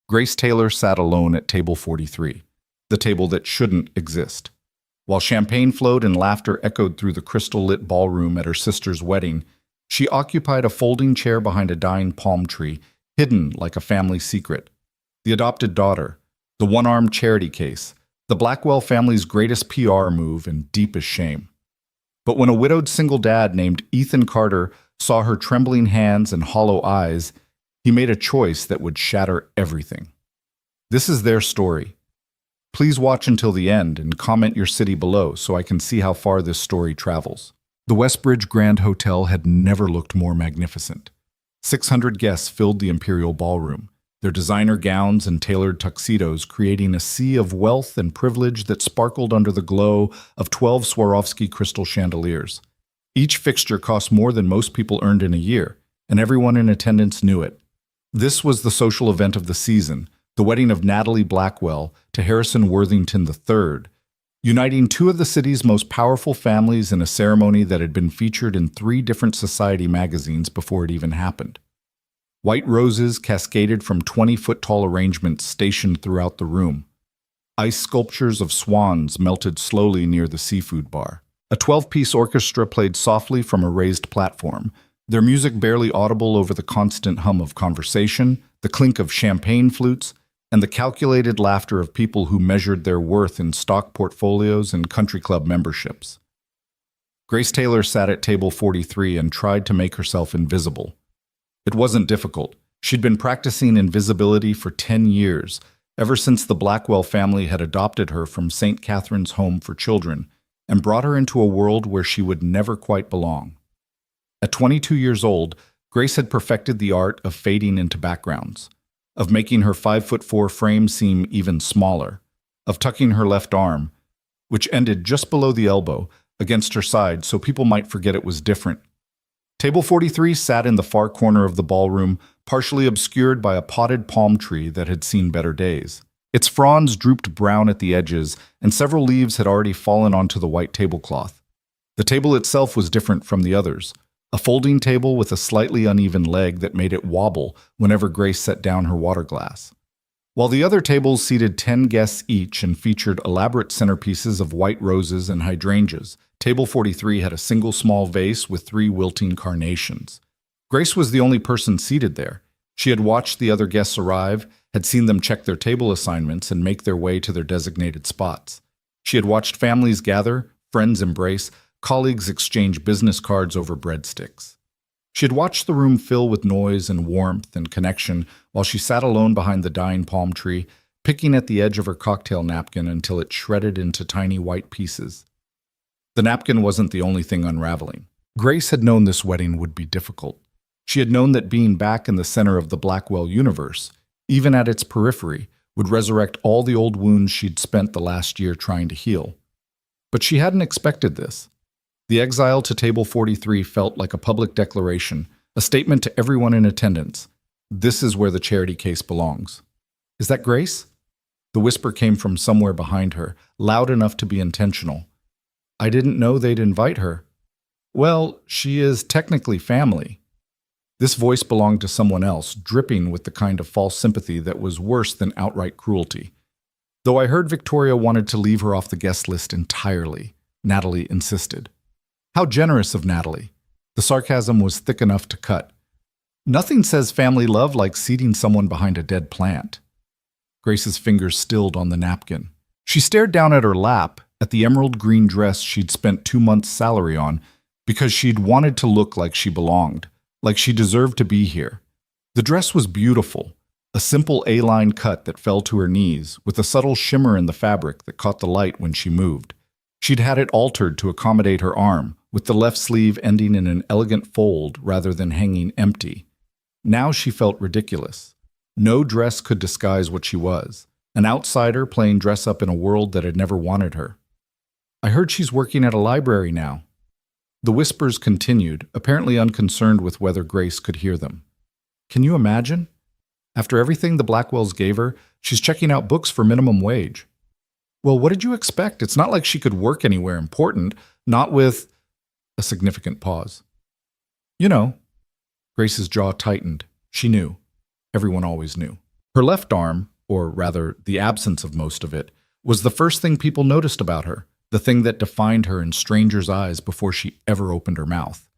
Grace Taylor sat alone at table 43, the table that shouldn't exist. While champagne flowed and laughter echoed through the crystal-lit ballroom at her sister's wedding, she occupied a folding chair behind a dying palm tree, hidden like a family secret. The adopted daughter, the one-armed charity case, the Blackwell family's greatest PR move and deepest shame. But when a widowed single dad named Ethan Carter saw her trembling hands and hollow eyes, he made a choice that would shatter everything. This is their story. Please watch until the end and comment your city below so I can see how far this story travels. The Westbridge Grand Hotel had never looked more magnificent. 600 guests filled the Imperial Ballroom, their designer gowns and tailored tuxedos creating a sea of wealth and privilege that sparkled under the glow of 12 Swarovski crystal chandeliers. Each fixture cost more than most people earned in a year, and everyone in attendance knew it. This was the social event of the season, the wedding of Natalie Blackwell to Harrison Worthington III, uniting two of the city's most powerful families in a ceremony that had been featured in 3 different society magazines before it even happened. White roses cascaded from 20-foot-tall arrangements stationed throughout the room. Ice sculptures of swans melted slowly near the seafood bar. A 12-piece orchestra played softly from a raised platform, their music barely audible over the constant hum of conversation, the clink of champagne flutes, and the calculated laughter of people who measured their worth in stock portfolios and country club memberships. Grace Taylor sat at table 43 and tried to make herself invisible. It wasn't difficult. She'd been practicing invisibility for 10 years, ever since the Blackwell family had adopted her from St. Catherine's Home for Children and brought her into a world where she would never quite belong. At 22 years old, Grace had perfected the art of fading into backgrounds, of making her 5'4" frame seem even smaller, of tucking her left arm, which ended just below the elbow, against her side so people might forget it was different. Table 43 sat in the far corner of the ballroom, partially obscured by a potted palm tree that had seen better days. Its fronds drooped brown at the edges, and several leaves had already fallen onto the white tablecloth. The table itself was different from the others, a folding table with a slightly uneven leg that made it wobble whenever Grace set down her water glass. While the other tables seated 10 guests each and featured elaborate centerpieces of white roses and hydrangeas, table 43 had a single small vase with 3 wilting carnations. Grace was the only person seated there. She had watched the other guests arrive, had seen them check their table assignments and make their way to their designated spots. She had watched families gather, friends embrace, colleagues exchange business cards over breadsticks. She had watched the room fill with noise and warmth and connection while she sat alone behind the dying palm tree, picking at the edge of her cocktail napkin until it shredded into tiny white pieces. The napkin wasn't the only thing unraveling. Grace had known this wedding would be difficult. She had known that being back in the center of the Blackwell universe, even at its periphery, would resurrect all the old wounds she'd spent the last year trying to heal. But she hadn't expected this. The exile to table 43 felt like a public declaration, a statement to everyone in attendance. This is where the charity case belongs. Is that Grace? The whisper came from somewhere behind her, loud enough to be intentional. I didn't know they'd invite her. Well, she is technically family. This voice belonged to someone else, dripping with the kind of false sympathy that was worse than outright cruelty. Though I heard Victoria wanted to leave her off the guest list entirely, Natalie insisted. How generous of Natalie. The sarcasm was thick enough to cut. Nothing says family love like seating someone behind a dead plant. Grace's fingers stilled on the napkin. She stared down at her lap, at the emerald green dress she'd spent 2 months' salary on, because she'd wanted to look like she belonged, like she deserved to be here. The dress was beautiful, a simple A-line cut that fell to her knees, with a subtle shimmer in the fabric that caught the light when she moved. She'd had it altered to accommodate her arm, with the left sleeve ending in an elegant fold rather than hanging empty. Now she felt ridiculous. No dress could disguise what she was, an outsider playing dress-up in a world that had never wanted her. I heard she's working at a library now. The whispers continued, apparently unconcerned with whether Grace could hear them. Can you imagine? After everything the Blackwells gave her, she's checking out books for minimum wage. Well, what did you expect? It's not like she could work anywhere important, not with... A significant pause. You know. Grace's jaw tightened. She knew. Everyone always knew. Her left arm, or rather the absence of most of it, was the first thing people noticed about her, the thing that defined her in strangers' eyes before she ever opened her mouth.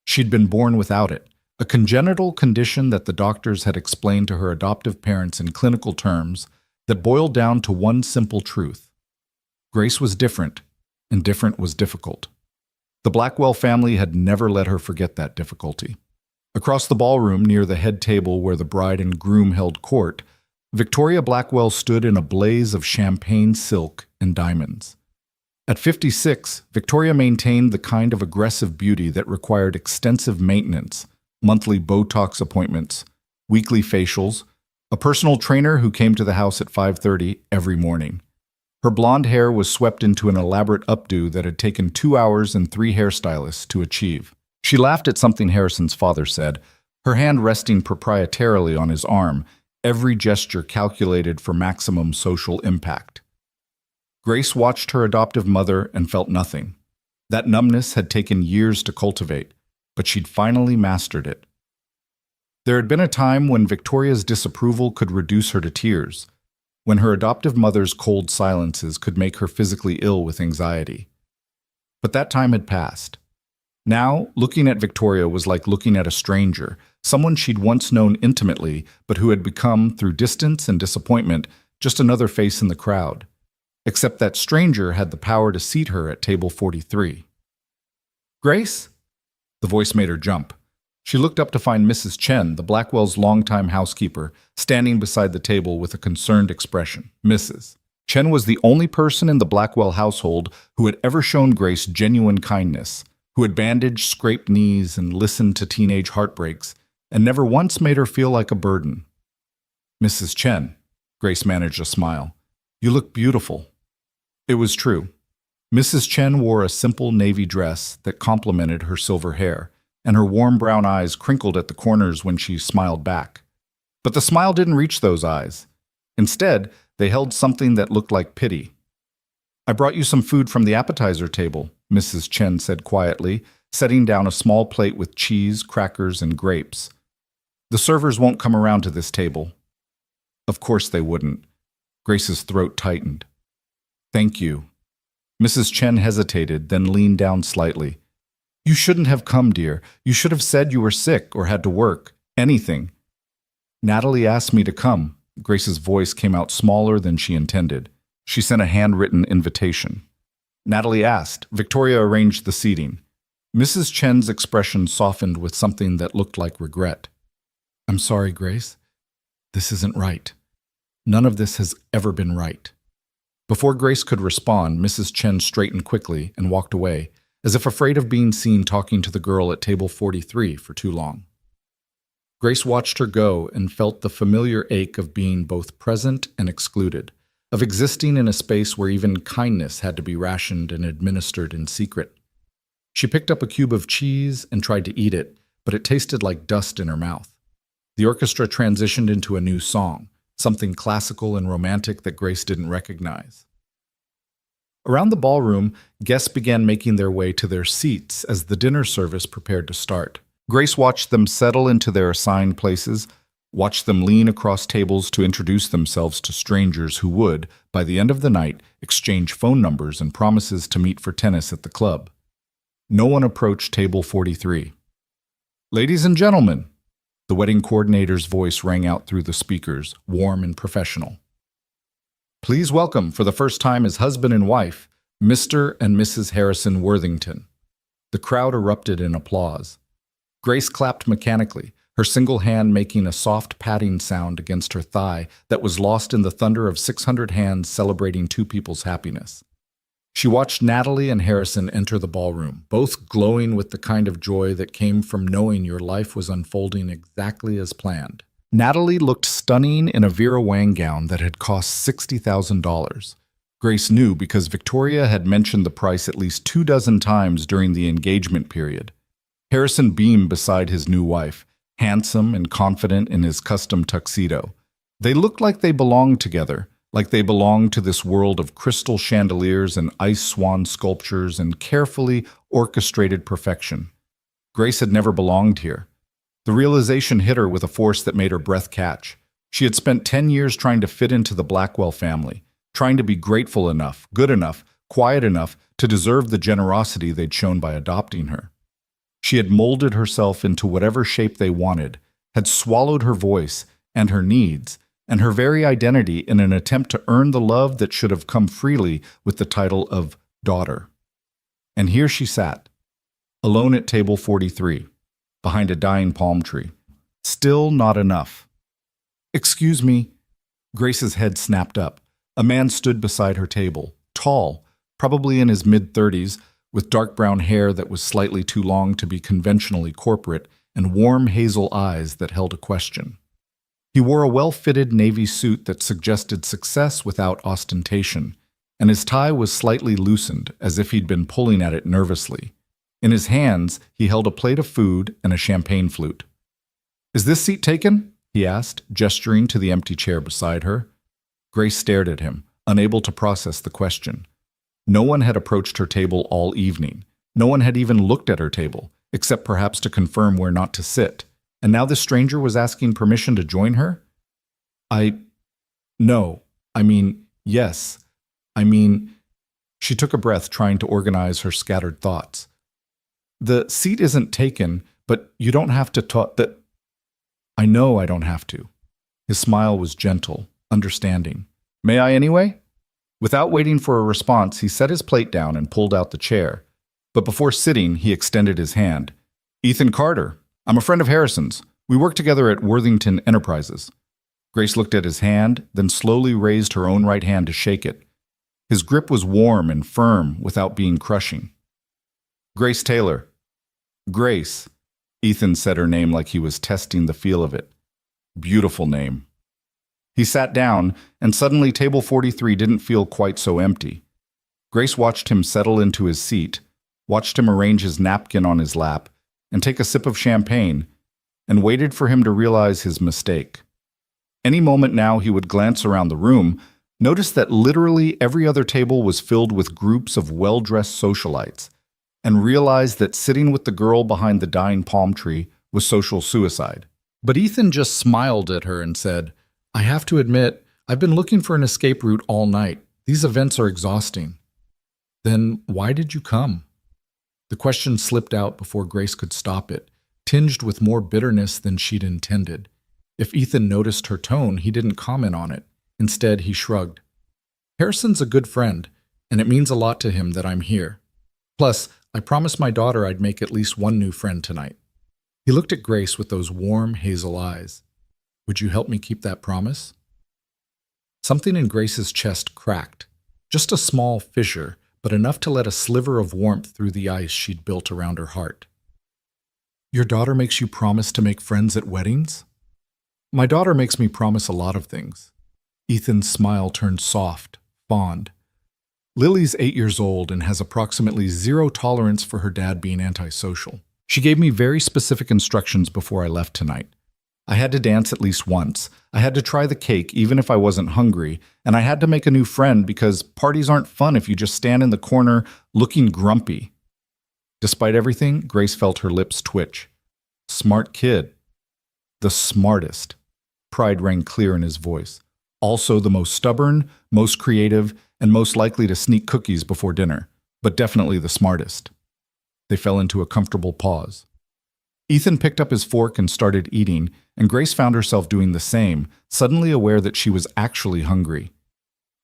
She'd been born without it, a congenital condition that the doctors had explained to her adoptive parents in clinical terms that boiled down to one simple truth. Grace was different, and different was difficult. The Blackwell family had never let her forget that difficulty. Across the ballroom, near the head table where the bride and groom held court, Victoria Blackwell stood in a blaze of champagne silk and diamonds. At 56, Victoria maintained the kind of aggressive beauty that required extensive maintenance, monthly Botox appointments, weekly facials, a personal trainer who came to the house at 5:30 every morning. Her blonde hair was swept into an elaborate updo that had taken 2 hours and 3 hairstylists to achieve. She laughed at something Harrison's father said, her hand resting proprietarily on his arm, every gesture calculated for maximum social impact. Grace watched her adoptive mother and felt nothing. That numbness had taken years to cultivate, but she'd finally mastered it. There had been a time when Victoria's disapproval could reduce her to tears, when her adoptive mother's cold silences could make her physically ill with anxiety. But that time had passed. Now, looking at Victoria was like looking at a stranger, someone she'd once known intimately, but who had become, through distance and disappointment, just another face in the crowd. Except that stranger had the power to seat her at table 43. "Grace?" The voice made her jump. She looked up to find Mrs. Chen, the Blackwells' longtime housekeeper, standing beside the table with a concerned expression. Mrs. Chen was the only person in the Blackwell household who had ever shown Grace genuine kindness, who had bandaged scraped knees and listened to teenage heartbreaks, and never once made her feel like a burden. "Mrs. Chen," Grace managed a smile, "you look beautiful." It was true. Mrs. Chen wore a simple navy dress that complemented her silver hair, and her warm brown eyes crinkled at the corners when she smiled back. But the smile didn't reach those eyes. Instead, they held something that looked like pity. "I brought you some food from the appetizer table," Mrs. Chen said quietly, setting down a small plate with cheese, crackers, and grapes. "The servers won't come around to this table." Of course they wouldn't. Grace's throat tightened. "Thank you." Mrs. Chen hesitated, then leaned down slightly. "You shouldn't have come, dear. You should have said you were sick or had to work. Anything." "Natalie asked me to come." Grace's voice came out smaller than she intended. She sent a handwritten invitation. Natalie asked. Victoria arranged the seating. Mrs. Chen's expression softened with something that looked like regret. "I'm sorry, Grace. This isn't right. None of this has ever been right." Before Grace could respond, Mrs. Chen straightened quickly and walked away, as if afraid of being seen talking to the girl at table 43 for too long. Grace watched her go and felt the familiar ache of being both present and excluded, of existing in a space where even kindness had to be rationed and administered in secret. She picked up a cube of cheese and tried to eat it, but it tasted like dust in her mouth. The orchestra transitioned into a new song, something classical and romantic that Grace didn't recognize. Around the ballroom, guests began making their way to their seats as the dinner service prepared to start. Grace watched them settle into their assigned places, watched them lean across tables to introduce themselves to strangers who would, by the end of the night, exchange phone numbers and promises to meet for tennis at the club. No one approached table 43. "Ladies and gentlemen," the wedding coordinator's voice rang out through the speakers, warm and professional. "Please welcome, for the first time as husband and wife, Mr. and Mrs. Harrison Worthington." The crowd erupted in applause. Grace clapped mechanically, her single hand making a soft patting sound against her thigh that was lost in the thunder of 600 hands celebrating two people's happiness. She watched Natalie and Harrison enter the ballroom, both glowing with the kind of joy that came from knowing your life was unfolding exactly as planned. Natalie looked stunning in a Vera Wang gown that had cost $60,000. Grace knew because Victoria had mentioned the price at least 24 times during the engagement period. Harrison beamed beside his new wife, handsome and confident in his custom tuxedo. They looked like they belonged together, like they belonged to this world of crystal chandeliers and ice swan sculptures and carefully orchestrated perfection. Grace had never belonged here. The realization hit her with a force that made her breath catch. She had spent 10 years trying to fit into the Blackwell family, trying to be grateful enough, good enough, quiet enough to deserve the generosity they'd shown by adopting her. She had molded herself into whatever shape they wanted, had swallowed her voice and her needs and her very identity in an attempt to earn the love that should have come freely with the title of daughter. And here she sat, alone at table 43, behind a dying palm tree. Still not enough. "Excuse me." Grace's head snapped up. A man stood beside her table, tall, probably in his mid-30s, with dark brown hair that was slightly too long to be conventionally corporate and warm hazel eyes that held a question. He wore a well-fitted navy suit that suggested success without ostentation, and his tie was slightly loosened, as if he'd been pulling at it nervously. In his hands, he held a plate of food and a champagne flute. "Is this seat taken?" he asked, gesturing to the empty chair beside her. Grace stared at him, unable to process the question. No one had approached her table all evening. No one had even looked at her table, except perhaps to confirm where not to sit. And now this stranger was asking permission to join her? No. Yes. She took a breath, trying to organize her scattered thoughts. "The seat isn't taken, but you don't have to talk that." "I know I don't have to." His smile was gentle, understanding. "May I anyway?" Without waiting for a response, he set his plate down and pulled out the chair. But before sitting, he extended his hand. "Ethan Carter. I'm a friend of Harrison's. We work together at Worthington Enterprises." Grace looked at his hand, then slowly raised her own right hand to shake it. His grip was warm and firm without being crushing. "Grace Taylor." "Grace." Ethan said her name like he was testing the feel of it. Beautiful name. He sat down, and suddenly table 43 didn't feel quite so empty. Grace watched him settle into his seat, watched him arrange his napkin on his lap, and take a sip of champagne, and waited for him to realize his mistake. Any moment now he would glance around the room, notice that literally every other table was filled with groups of well-dressed socialites, and realize that sitting with the girl behind the dying palm tree was social suicide. But Ethan just smiled at her and said, "I have to admit, I've been looking for an escape route all night. These events are exhausting." "Then why did you come?" The question slipped out before Grace could stop it, tinged with more bitterness than she'd intended. If Ethan noticed her tone, he didn't comment on it. Instead, he shrugged. "Harrison's a good friend, and it means a lot to him that I'm here. Plus, I promised my daughter I'd make at least one new friend tonight." He looked at Grace with those warm hazel eyes. "Would you help me keep that promise?" Something in Grace's chest cracked. Just a small fissure, but enough to let a sliver of warmth through the ice she'd built around her heart. "Your daughter makes you promise to make friends at weddings?" "My daughter makes me promise a lot of things." Ethan's smile turned soft, fond. "Lily's 8 years old and has approximately zero tolerance for her dad being antisocial. She gave me very specific instructions before I left tonight. I had to dance at least once. I had to try the cake even if I wasn't hungry, and I had to make a new friend because parties aren't fun if you just stand in the corner looking grumpy." Despite everything, Grace felt her lips twitch. Smart kid. The smartest. Pride rang clear in his voice. Also the most stubborn, most creative, and most likely to sneak cookies before dinner, but definitely the smartest. They fell into a comfortable pause. Ethan picked up his fork and started eating, and Grace found herself doing the same, suddenly aware that she was actually hungry.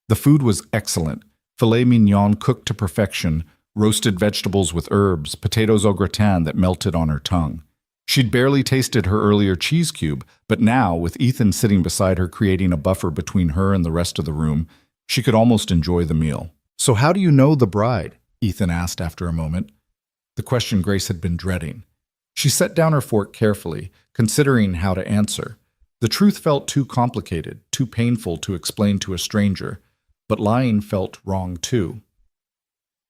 The food was excellent. Filet mignon cooked to perfection, roasted vegetables with herbs, potatoes au gratin that melted on her tongue. She'd barely tasted her earlier cheese cube, but now, with Ethan sitting beside her creating a buffer between her and the rest of the room, she could almost enjoy the meal. "So how do you know the bride?" Ethan asked after a moment. The question Grace had been dreading. She set down her fork carefully, considering how to answer. The truth felt too complicated, too painful to explain to a stranger, but lying felt wrong too.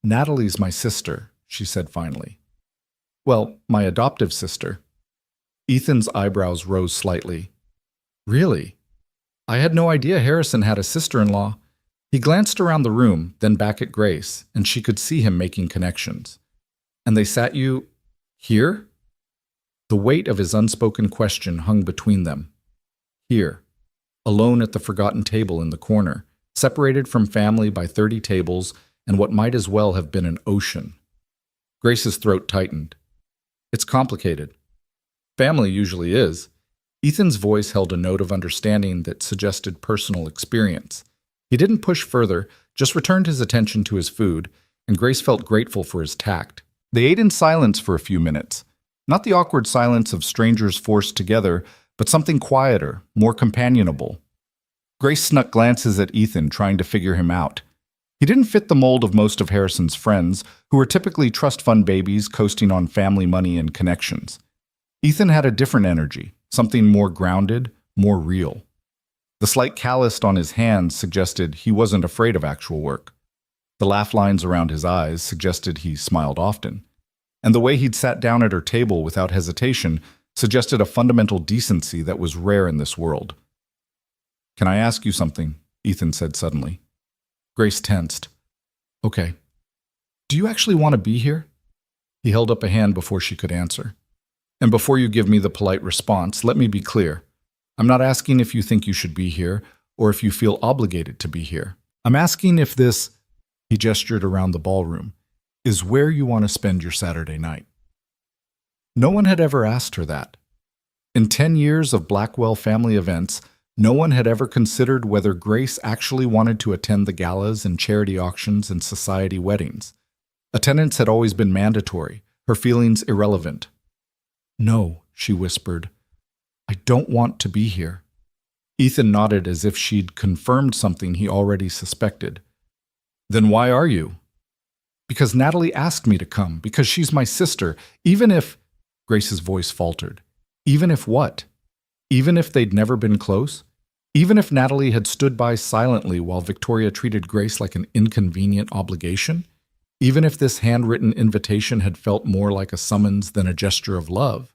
"Natalie's my sister," she said finally. "Well, my adoptive sister." Ethan's eyebrows rose slightly. "Really? I had no idea Harrison had a sister-in-law." He glanced around the room, then back at Grace, and she could see him making connections. "And they sat you here?" The weight of his unspoken question hung between them. "Here." alone at the forgotten table in the corner, separated from family by 30 tables and what might as well have been an ocean. Grace's throat tightened. It's complicated. Family usually is. Ethan's voice held a note of understanding that suggested personal experience. He didn't push further, just returned his attention to his food, and Grace felt grateful for his tact. They ate in silence for a few minutes. Not the awkward silence of strangers forced together, but something quieter, more companionable. Grace snuck glances at Ethan, trying to figure him out. He didn't fit the mold of most of Harrison's friends, who were typically trust fund babies coasting on family money and connections. Ethan had a different energy, something more grounded, more real. The slight callus on his hands suggested he wasn't afraid of actual work. The laugh lines around his eyes suggested he smiled often. And the way he'd sat down at her table without hesitation suggested a fundamental decency that was rare in this world. "Can I ask you something?" Ethan said suddenly. Grace tensed. "Okay. Do you actually want to be here?" He held up a hand before she could answer. "And before you give me the polite response, let me be clear. I'm not asking if you think you should be here or if you feel obligated to be here. I'm asking if this," he gestured around the ballroom, "is where you want to spend your Saturday night." No one had ever asked her that. In 10 years of Blackwell family events, no one had ever considered whether Grace actually wanted to attend the galas and charity auctions and society weddings. Attendance had always been mandatory, her feelings irrelevant. "No," she whispered. "I don't want to be here." Ethan nodded as if she'd confirmed something he already suspected. "Then why are you?" "Because Natalie asked me to come, because she's my sister, even if—" Grace's voice faltered. "Even if what? Even if they'd never been close? Even if Natalie had stood by silently while Victoria treated Grace like an inconvenient obligation? Even if this handwritten invitation had felt more like a summons than a gesture of love?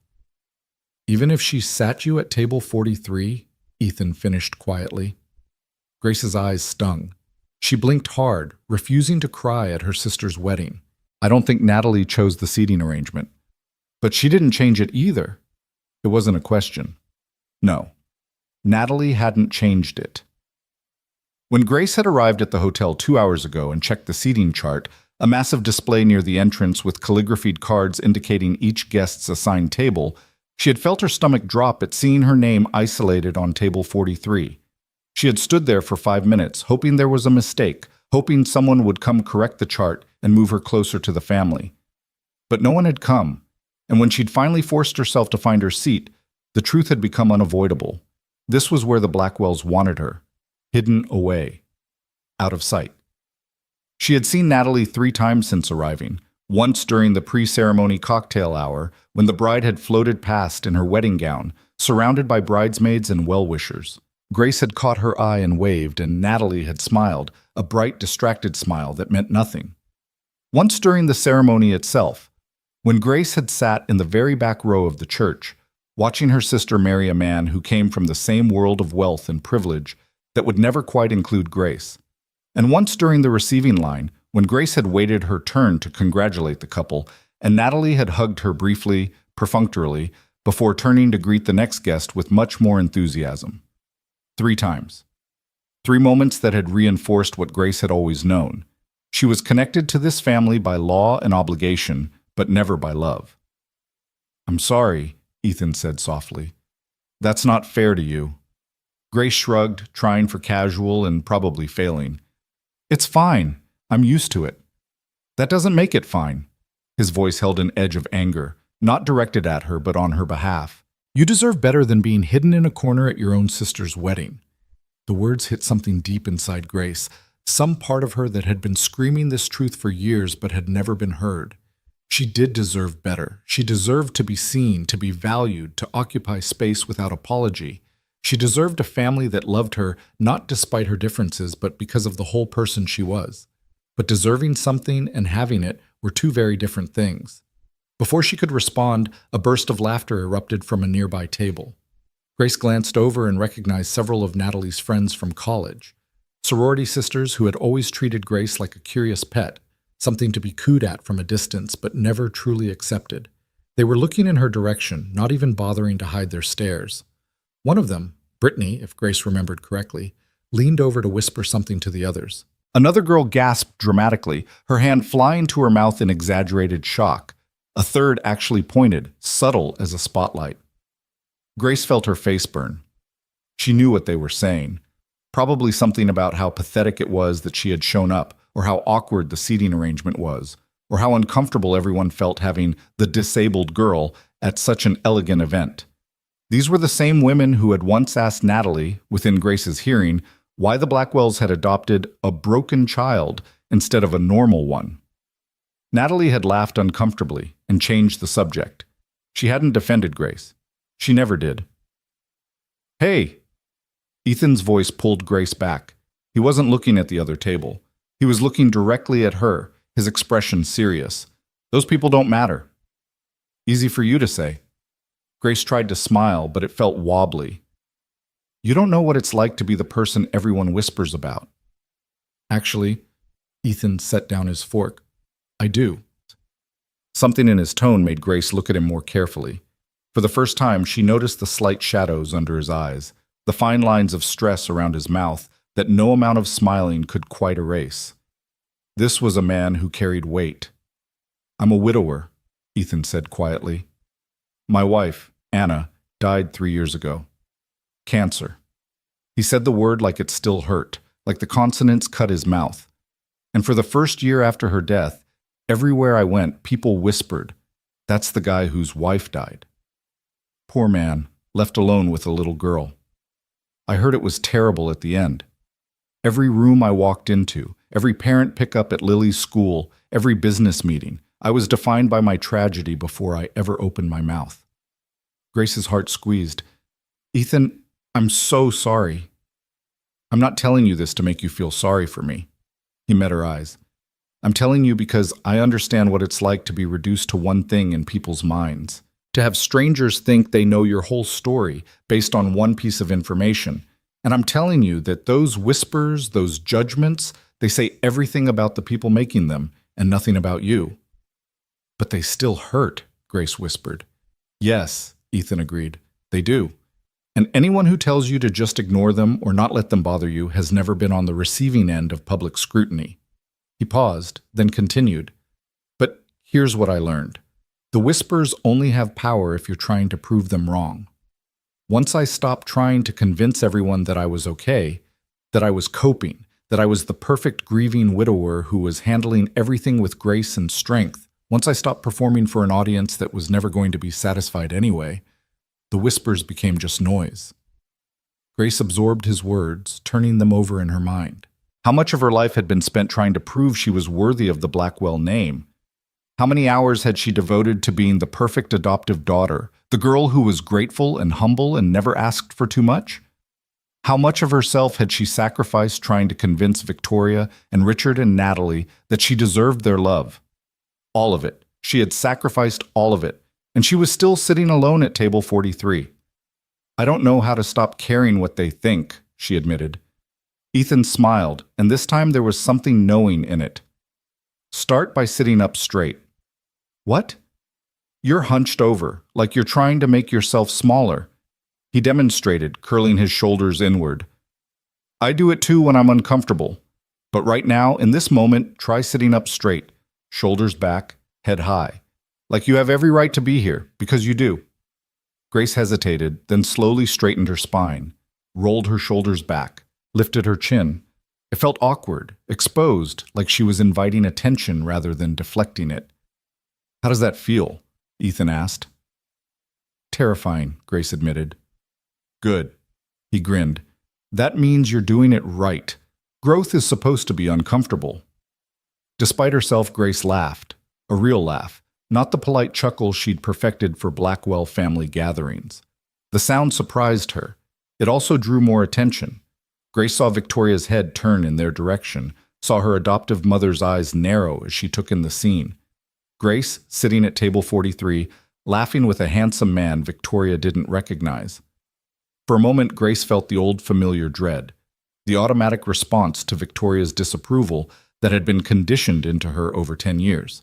Even if she sat you at table 43, Ethan finished quietly. Grace's eyes stung. She blinked hard, refusing to cry at her sister's wedding. I don't think Natalie chose the seating arrangement. But she didn't change it either. It wasn't a question. No. Natalie hadn't changed it. When Grace had arrived at the hotel 2 hours ago and checked the seating chart, a massive display near the entrance with calligraphied cards indicating each guest's assigned table, she had felt her stomach drop at seeing her name isolated on table 43. She had stood there for 5 minutes, hoping there was a mistake, hoping someone would come correct the chart and move her closer to the family. But no one had come, and when she'd finally forced herself to find her seat, the truth had become unavoidable. This was where the Blackwells wanted her, hidden away, out of sight. She had seen Natalie 3 times since arriving, once during the pre-ceremony cocktail hour when the bride had floated past in her wedding gown, surrounded by bridesmaids and well-wishers. Grace had caught her eye and waved, and Natalie had smiled, a bright, distracted smile that meant nothing. Once during the ceremony itself, when Grace had sat in the very back row of the church, watching her sister marry a man who came from the same world of wealth and privilege that would never quite include Grace. And once during the receiving line, when Grace had waited her turn to congratulate the couple, and Natalie had hugged her briefly, perfunctorily, before turning to greet the next guest with much more enthusiasm. 3 times. 3 moments that had reinforced what Grace had always known. She was connected to this family by law and obligation, but never by love. "I'm sorry," Ethan said softly. "That's not fair to you." Grace shrugged, trying for casual and probably failing. "It's fine. I'm used to it." "That doesn't make it fine." His voice held an edge of anger, not directed at her but on her behalf. "You deserve better than being hidden in a corner at your own sister's wedding." The words hit something deep inside Grace, some part of her that had been screaming this truth for years but had never been heard. She did deserve better. She deserved to be seen, to be valued, to occupy space without apology. She deserved a family that loved her, not despite her differences, but because of the whole person she was. But deserving something and having it were 2 very different things. Before she could respond, a burst of laughter erupted from a nearby table. Grace glanced over and recognized several of Natalie's friends from college. Sorority sisters who had always treated Grace like a curious pet, something to be cooed at from a distance but never truly accepted. They were looking in her direction, not even bothering to hide their stares. One of them, Brittany, if Grace remembered correctly, leaned over to whisper something to the others. Another girl gasped dramatically, her hand flying to her mouth in exaggerated shock. A third actually pointed, subtle as a spotlight. Grace felt her face burn. She knew what they were saying. Probably something about how pathetic it was that she had shown up, or how awkward the seating arrangement was, or how uncomfortable everyone felt having the disabled girl at such an elegant event. These were the same women who had once asked Natalie, within Grace's hearing, why the Blackwells had adopted a broken child instead of a normal one. Natalie had laughed uncomfortably and changed the subject. She hadn't defended Grace. She never did. "Hey!" Ethan's voice pulled Grace back. He wasn't looking at the other table. He was looking directly at her, his expression serious. "Those people don't matter." "Easy for you to say." Grace tried to smile, but it felt wobbly. "You don't know what it's like to be the person everyone whispers about." "Actually," Ethan set down his fork, "I do." Something in his tone made Grace look at him more carefully. For the first time, she noticed the slight shadows under his eyes, the fine lines of stress around his mouth that no amount of smiling could quite erase. This was a man who carried weight. "I'm a widower," Ethan said quietly. "My wife, Anna, died 3 years ago. Cancer." He said the word like it still hurt, like the consonants cut his mouth. "And for the first year after her death, everywhere I went, people whispered, 'That's the guy whose wife died.' Poor man, left alone with a little girl. I heard it was terrible at the end. Every room I walked into, every parent pickup at Lily's school, every business meeting, I was defined by my tragedy before I ever opened my mouth." Grace's heart squeezed. "Ethan, I'm so sorry." "I'm not telling you this to make you feel sorry for me." He met her eyes. "I'm telling you because I understand what it's like to be reduced to one thing in people's minds. To have strangers think they know your whole story based on one piece of information. And I'm telling you that those whispers, those judgments, they say everything about the people making them and nothing about you." "But they still hurt," Grace whispered. "Yes," Ethan agreed. "They do. And anyone who tells you to just ignore them or not let them bother you has never been on the receiving end of public scrutiny." He paused, then continued. "But here's what I learned. The whispers only have power if you're trying to prove them wrong. Once I stopped trying to convince everyone that I was okay, that I was coping, that I was the perfect grieving widower who was handling everything with grace and strength, once I stopped performing for an audience that was never going to be satisfied anyway, the whispers became just noise." Grace absorbed his words, turning them over in her mind. How much of her life had been spent trying to prove she was worthy of the Blackwell name? How many hours had she devoted to being the perfect adoptive daughter, the girl who was grateful and humble and never asked for too much? How much of herself had she sacrificed trying to convince Victoria and Richard and Natalie that she deserved their love? All of it. She had sacrificed all of it, and she was still sitting alone at table 43. "I don't know how to stop caring what they think," she admitted. Ethan smiled, and this time there was something knowing in it. "Start by sitting up straight." "What?" "You're hunched over, like you're trying to make yourself smaller." He demonstrated, curling his shoulders inward. "I do it too when I'm uncomfortable. But right now, in this moment, try sitting up straight, shoulders back, head high. Like you have every right to be here, because you do." Grace hesitated, then slowly straightened her spine, rolled her shoulders back, lifted her chin. It felt awkward, exposed, like she was inviting attention rather than deflecting it. "How does that feel?" Ethan asked. "Terrifying," Grace admitted. "Good." He grinned. "That means you're doing it right. Growth is supposed to be uncomfortable." Despite herself, Grace laughed. A real laugh, not the polite chuckle she'd perfected for Blackwell family gatherings. The sound surprised her. It also drew more attention. Grace saw Victoria's head turn in their direction, saw her adoptive mother's eyes narrow as she took in the scene. Grace, sitting at table 43, laughing with a handsome man Victoria didn't recognize. For a moment, Grace felt the old familiar dread, the automatic response to Victoria's disapproval that had been conditioned into her over 10 years.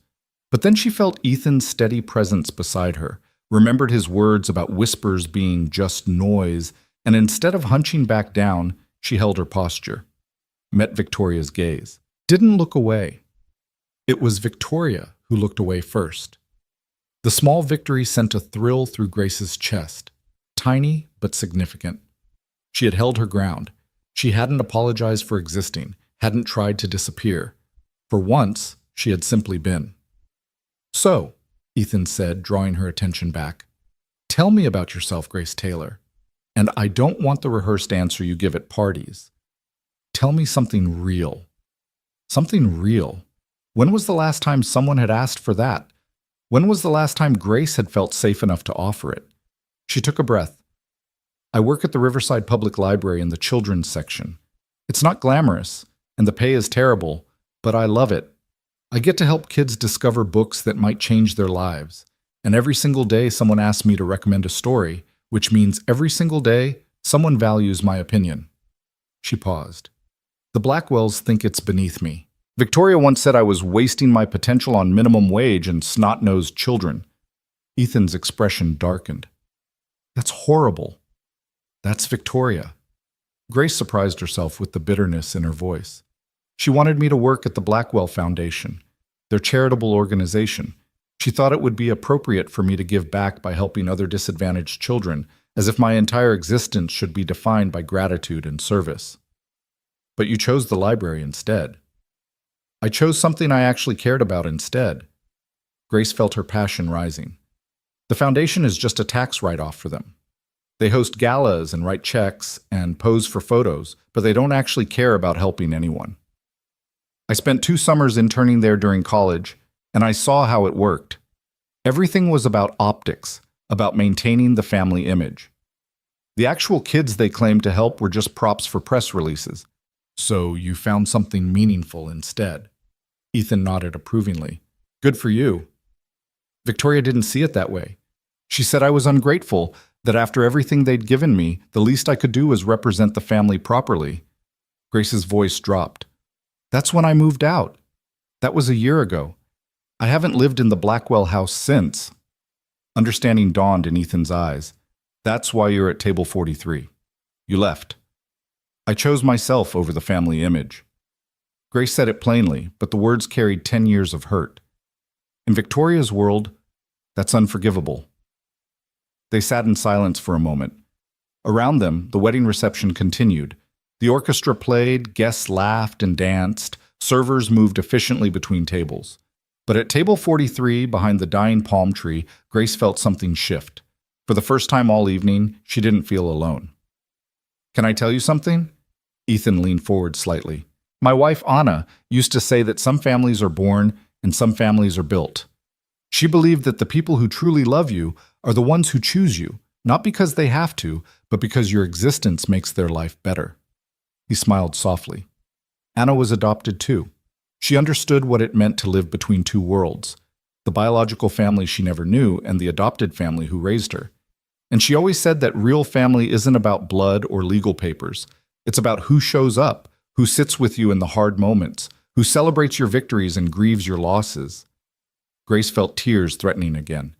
But then she felt Ethan's steady presence beside her, remembered his words about whispers being just noise, and instead of hunching back down, she held her posture, met Victoria's gaze, didn't look away. It was Victoria who looked away first. The small victory sent a thrill through Grace's chest, tiny but significant. She had held her ground. She hadn't apologized for existing, hadn't tried to disappear. For once, she had simply been. "So," Ethan said, drawing her attention back, "tell me about yourself, Grace Taylor. And I don't want the rehearsed answer you give at parties. Tell me something real." Something real. When was the last time someone had asked for that? When was the last time Grace had felt safe enough to offer it? She took a breath. "I work at the Riverside Public Library in the children's section. It's not glamorous, and the pay is terrible, but I love it. I get to help kids discover books that might change their lives. And every single day someone asks me to recommend a story, which means every single day someone values my opinion." She paused. "The Blackwells think it's beneath me. Victoria once said I was wasting my potential on minimum wage and snot-nosed children." Ethan's expression darkened. "That's horrible." "That's Victoria." Grace surprised herself with the bitterness in her voice. "She wanted me to work at the Blackwell Foundation, their charitable organization. She thought it would be appropriate for me to give back by helping other disadvantaged children, as if my entire existence should be defined by gratitude and service. But you chose the library instead." "I chose something I actually cared about instead." Grace felt her passion rising. "The foundation is just a tax write-off for them. They host galas and write checks and pose for photos, but they don't actually care about helping anyone. I spent 2 summers interning there during college, and I saw how it worked. Everything was about optics, about maintaining the family image. The actual kids they claimed to help were just props for press releases. So you found something meaningful instead." Ethan nodded approvingly. "Good for you." Victoria didn't see it that way. She said I was ungrateful, that after everything they'd given me, the least I could do was represent the family properly. Grace's voice dropped. "That's when I moved out. That was a year ago. I haven't lived in the Blackwell house since." Understanding dawned in Ethan's eyes. "That's why you're at table 43. You left." "I chose myself over the family image." Grace said it plainly, but the words carried 10 years of hurt. In Victoria's world, that's unforgivable. They sat in silence for a moment. Around them, the wedding reception continued. The orchestra played, guests laughed and danced, servers moved efficiently between tables. But at table 43, behind the dying palm tree, Grace felt something shift. For the first time all evening, she didn't feel alone. "Can I tell you something?" Ethan leaned forward slightly. "My wife, Anna, used to say that some families are born and some families are built. She believed that the people who truly love you are the ones who choose you, not because they have to, but because your existence makes their life better." He smiled softly. Anna was adopted too. She understood what it meant to live between 2 worlds, the biological family she never knew and the adopted family who raised her. And she always said that real family isn't about blood or legal papers. It's about who shows up, who sits with you in the hard moments, who celebrates your victories and grieves your losses. Grace felt tears threatening again.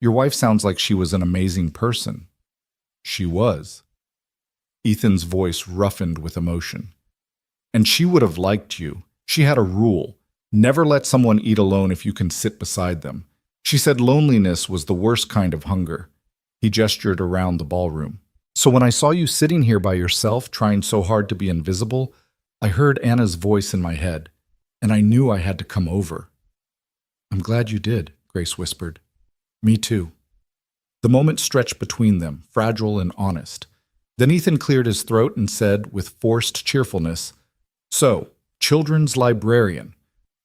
"Your wife sounds like she was an amazing person." "She was." Ethan's voice roughened with emotion. "And she would have liked you. She had a rule. Never let someone eat alone if you can sit beside them. She said loneliness was the worst kind of hunger." He gestured around the ballroom. "So when I saw you sitting here by yourself, trying so hard to be invisible, I heard Anna's voice in my head, and I knew I had to come over." "I'm glad you did," Grace whispered. "Me too." The moment stretched between them, fragile and honest. Then Ethan cleared his throat and said, with forced cheerfulness, "So, children's librarian,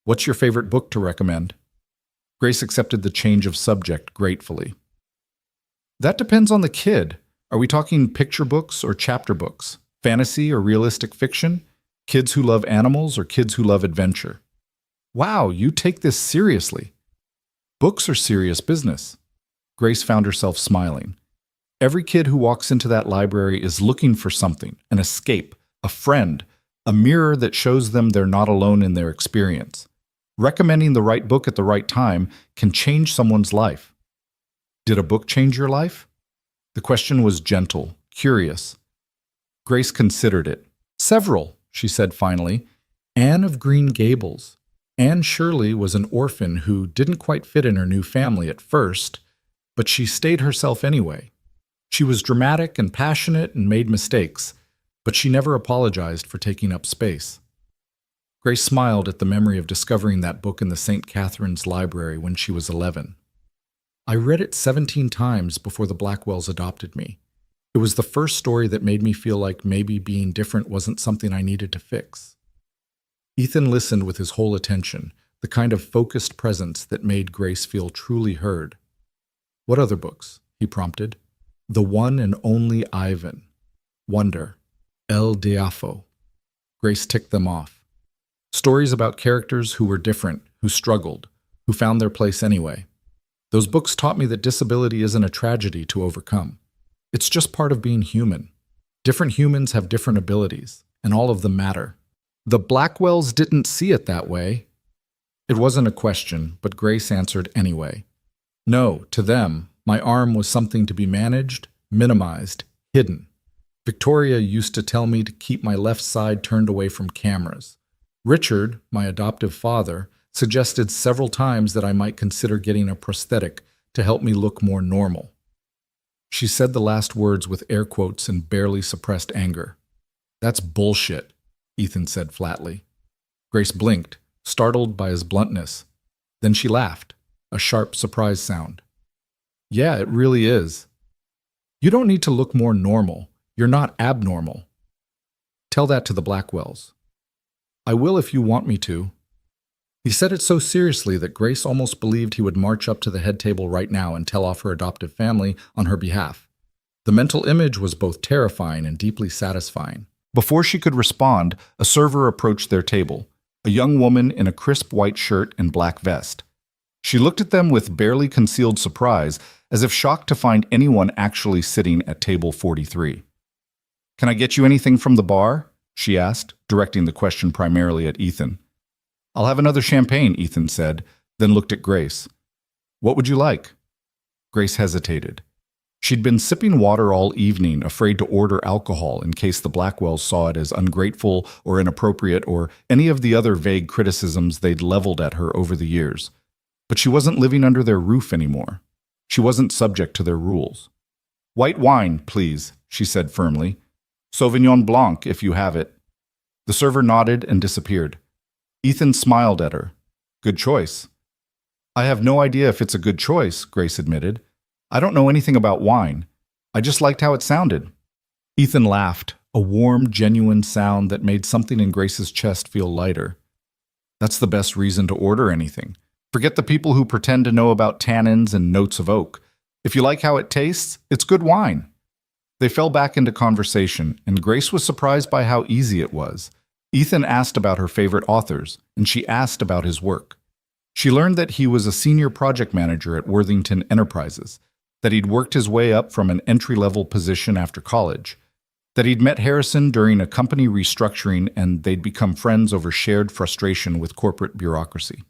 what's your favorite book to recommend?" Grace accepted the change of subject gratefully. "That depends on the kid. Are we talking picture books or chapter books? Fantasy or realistic fiction? Kids who love animals or kids who love adventure?" "Wow, you take this seriously." "Books are serious business." Grace found herself smiling. Every kid who walks into that library is looking for something, an escape, a friend, a mirror that shows them they're not alone in their experience. Recommending the right book at the right time can change someone's life. Did a book change your life? The question was gentle, curious. Grace considered it. Several, she said finally. Anne of Green Gables. Anne Shirley was an orphan who didn't quite fit in her new family at first, but she stayed herself anyway. She was dramatic and passionate and made mistakes, but she never apologized for taking up space. Grace smiled at the memory of discovering that book in the St. Catherine's Library when she was 11. I read it 17 times before the Blackwells adopted me. It was the first story that made me feel like maybe being different wasn't something I needed to fix. Ethan listened with his whole attention, the kind of focused presence that made Grace feel truly heard. What other books? He prompted. The One and Only Ivan. Wonder. El Diafo. Grace ticked them off. Stories about characters who were different, who struggled, who found their place anyway. Those books taught me that disability isn't a tragedy to overcome. It's just part of being human. Different humans have different abilities, and all of them matter. The Blackwells didn't see it that way. It wasn't a question, but Grace answered anyway. No, to them, my arm was something to be managed, minimized, hidden. Victoria used to tell me to keep my left side turned away from cameras. Richard, my adoptive father, suggested several times that I might consider getting a prosthetic to help me look more normal. She said the last words with air quotes and barely suppressed anger. That's bullshit, Ethan said flatly. Grace blinked, startled by his bluntness. Then she laughed, a sharp surprise sound. Yeah, it really is. You don't need to look more normal. You're not abnormal. Tell that to the Blackwells. I will if you want me to. He said it so seriously that Grace almost believed he would march up to the head table right now and tell off her adoptive family on her behalf. The mental image was both terrifying and deeply satisfying. Before she could respond, a server approached their table, a young woman in a crisp white shirt and black vest. She looked at them with barely concealed surprise, as if shocked to find anyone actually sitting at table 43. Can I get you anything from the bar? She asked, directing the question primarily at Ethan. I'll have another champagne, Ethan said, then looked at Grace. What would you like? Grace hesitated. She'd been sipping water all evening, afraid to order alcohol in case the Blackwells saw it as ungrateful or inappropriate or any of the other vague criticisms they'd leveled at her over the years. But she wasn't living under their roof anymore. She wasn't subject to their rules. White wine, please, she said firmly. Sauvignon Blanc, if you have it. The server nodded and disappeared. Ethan smiled at her. Good choice. I have no idea if it's a good choice, Grace admitted. I don't know anything about wine. I just liked how it sounded. Ethan laughed, a warm, genuine sound that made something in Grace's chest feel lighter. That's the best reason to order anything. Forget the people who pretend to know about tannins and notes of oak. If you like how it tastes, it's good wine. They fell back into conversation, and Grace was surprised by how easy it was. Ethan asked about her favorite authors, and she asked about his work. She learned that he was a senior project manager at Worthington Enterprises, that he'd worked his way up from an entry-level position after college, that he'd met Harrison during a company restructuring and they'd become friends over shared frustration with corporate bureaucracy.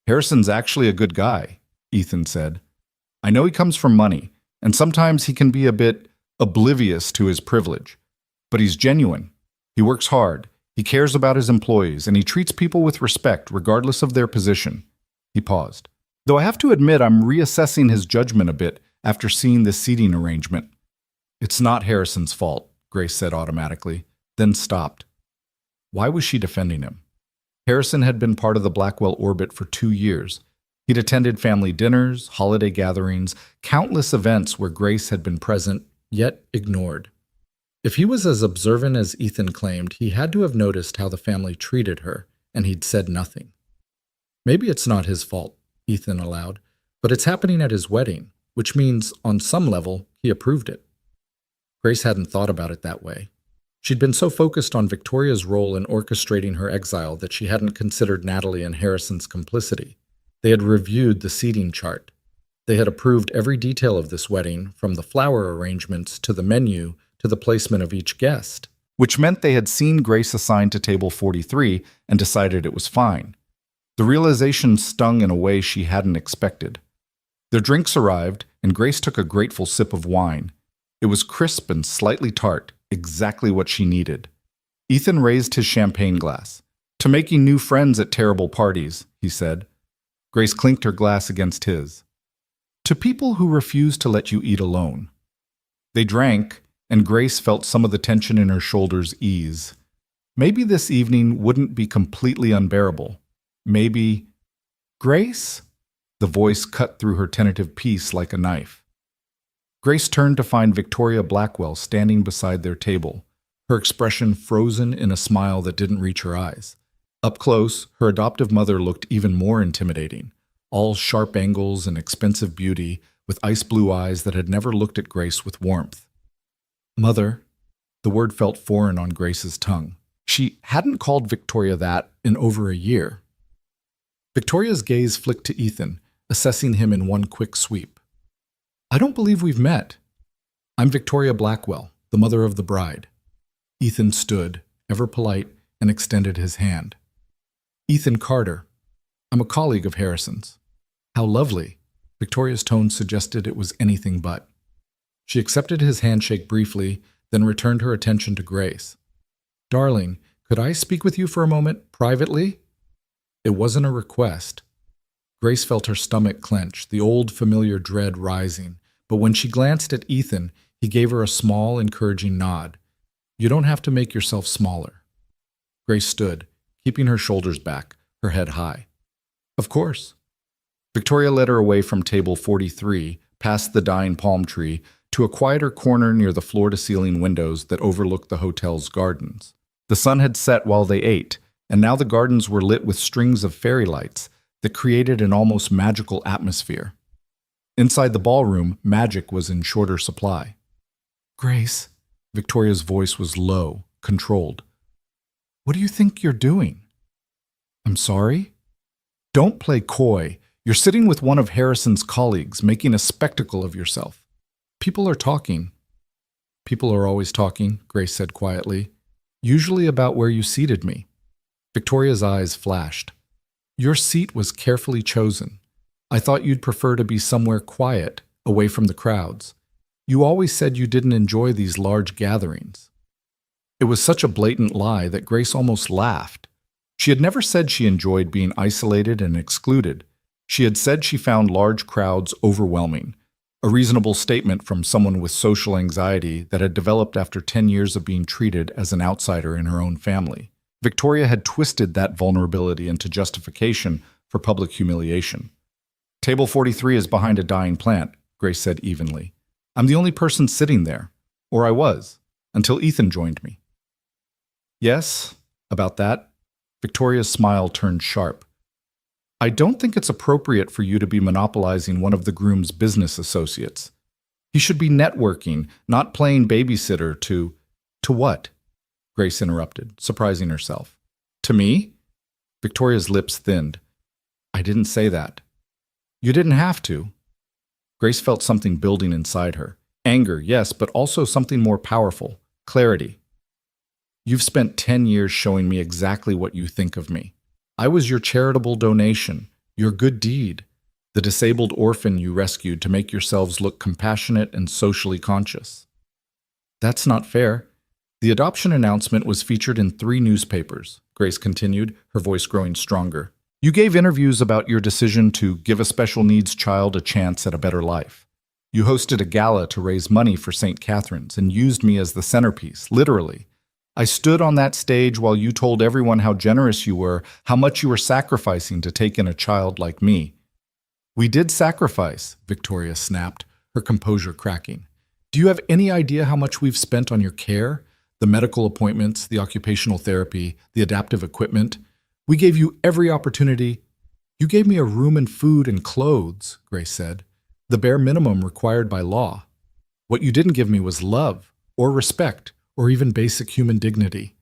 Harrison's actually a good guy, Ethan said. I know he comes from money, and sometimes he can be a bit oblivious to his privilege, but he's genuine. He works hard. He cares about his employees, and he treats people with respect regardless of their position. He paused. Though I have to admit I'm reassessing his judgment a bit after seeing this seating arrangement. It's not Harrison's fault, Grace said automatically, then stopped. Why was she defending him? Harrison had been part of the Blackwell orbit for 2 years. He'd attended family dinners, holiday gatherings, countless events where Grace had been present, yet ignored. If he was as observant as Ethan claimed, he had to have noticed how the family treated her, and he'd said nothing. Maybe it's not his fault, Ethan allowed, but it's happening at his wedding, which means, on some level, he approved it. Grace hadn't thought about it that way. She'd been so focused on Victoria's role in orchestrating her exile that she hadn't considered Natalie and Harrison's complicity. They had reviewed the seating chart. They had approved every detail of this wedding, from the flower arrangements to the menu to the placement of each guest, which meant they had seen Grace assigned to table 43 and decided it was fine. The realization stung in a way she hadn't expected. Their drinks arrived, and Grace took a grateful sip of wine. It was crisp and slightly tart, exactly what she needed. Ethan raised his champagne glass. "To making new friends at terrible parties," he said. Grace clinked her glass against his. "To people who refuse to let you eat alone." They drank, and Grace felt some of the tension in her shoulders ease. Maybe this evening wouldn't be completely unbearable. Maybe... "Grace?" The voice cut through her tentative peace like a knife. Grace turned to find Victoria Blackwell standing beside their table, her expression frozen in a smile that didn't reach her eyes. Up close, her adoptive mother looked even more intimidating, all sharp angles and expensive beauty, with ice-blue eyes that had never looked at Grace with warmth. "Mother," the word felt foreign on Grace's tongue. She hadn't called Victoria that in over a year. Victoria's gaze flicked to Ethan, assessing him in one quick sweep. "I don't believe we've met. I'm Victoria Blackwell, the mother of the bride." Ethan stood, ever polite, and extended his hand. "Ethan Carter. I'm a colleague of Harrison's." "How lovely." Victoria's tone suggested it was anything but. She accepted his handshake briefly, then returned her attention to Grace. "Darling, could I speak with you for a moment, privately?" It wasn't a request. Grace felt her stomach clench, the old familiar dread rising, but when she glanced at Ethan, he gave her a small, encouraging nod. "You don't have to make yourself smaller." Grace stood, keeping her shoulders back, her head high. "Of course." Victoria led her away from table 43, past the dying palm tree, to a quieter corner near the floor-to-ceiling windows that overlooked the hotel's gardens. The sun had set while they ate, and now the gardens were lit with strings of fairy lights that created an almost magical atmosphere. Inside the ballroom, magic was in shorter supply. "Grace," Victoria's voice was low, controlled. "What do you think you're doing?" "I'm sorry?" "Don't play coy. You're sitting with one of Harrison's colleagues, making a spectacle of yourself. People are talking." "People are always talking," Grace said quietly. "Usually about where you seated me." Victoria's eyes flashed. "Your seat was carefully chosen. I thought you'd prefer to be somewhere quiet, away from the crowds. You always said you didn't enjoy these large gatherings." It was such a blatant lie that Grace almost laughed. She had never said she enjoyed being isolated and excluded. She had said she found large crowds overwhelming, a reasonable statement from someone with social anxiety that had developed after 10 years of being treated as an outsider in her own family. Victoria had twisted that vulnerability into justification for public humiliation. "Table 43 is behind a dying plant," Grace said evenly. "I'm the only person sitting there, or I was, until Ethan joined me." "Yes, about that." Victoria's smile turned sharp. "I don't think it's appropriate for you to be monopolizing one of the groom's business associates. He should be networking, not playing babysitter to..." "To what?" Grace interrupted, surprising herself. "To me?" Victoria's lips thinned. "I didn't say that." "You didn't have to." Grace felt something building inside her. Anger, yes, but also something more powerful. Clarity. "You've spent 10 years showing me exactly what you think of me. I was your charitable donation, your good deed, the disabled orphan you rescued to make yourselves look compassionate and socially conscious." "That's not fair." "The adoption announcement was featured in 3 newspapers," Grace continued, her voice growing stronger. "You gave interviews about your decision to give a special needs child a chance at a better life. You hosted a gala to raise money for St. Catherine's and used me as the centerpiece, literally. I stood on that stage while you told everyone how generous you were, how much you were sacrificing to take in a child like me." "We did sacrifice," Victoria snapped, her composure cracking. "Do you have any idea how much we've spent on your care? The medical appointments, the occupational therapy, the adaptive equipment. We gave you every opportunity." "You gave me a room and food and clothes," Grace said, "the bare minimum required by law. What you didn't give me was love, or respect, or even basic human dignity."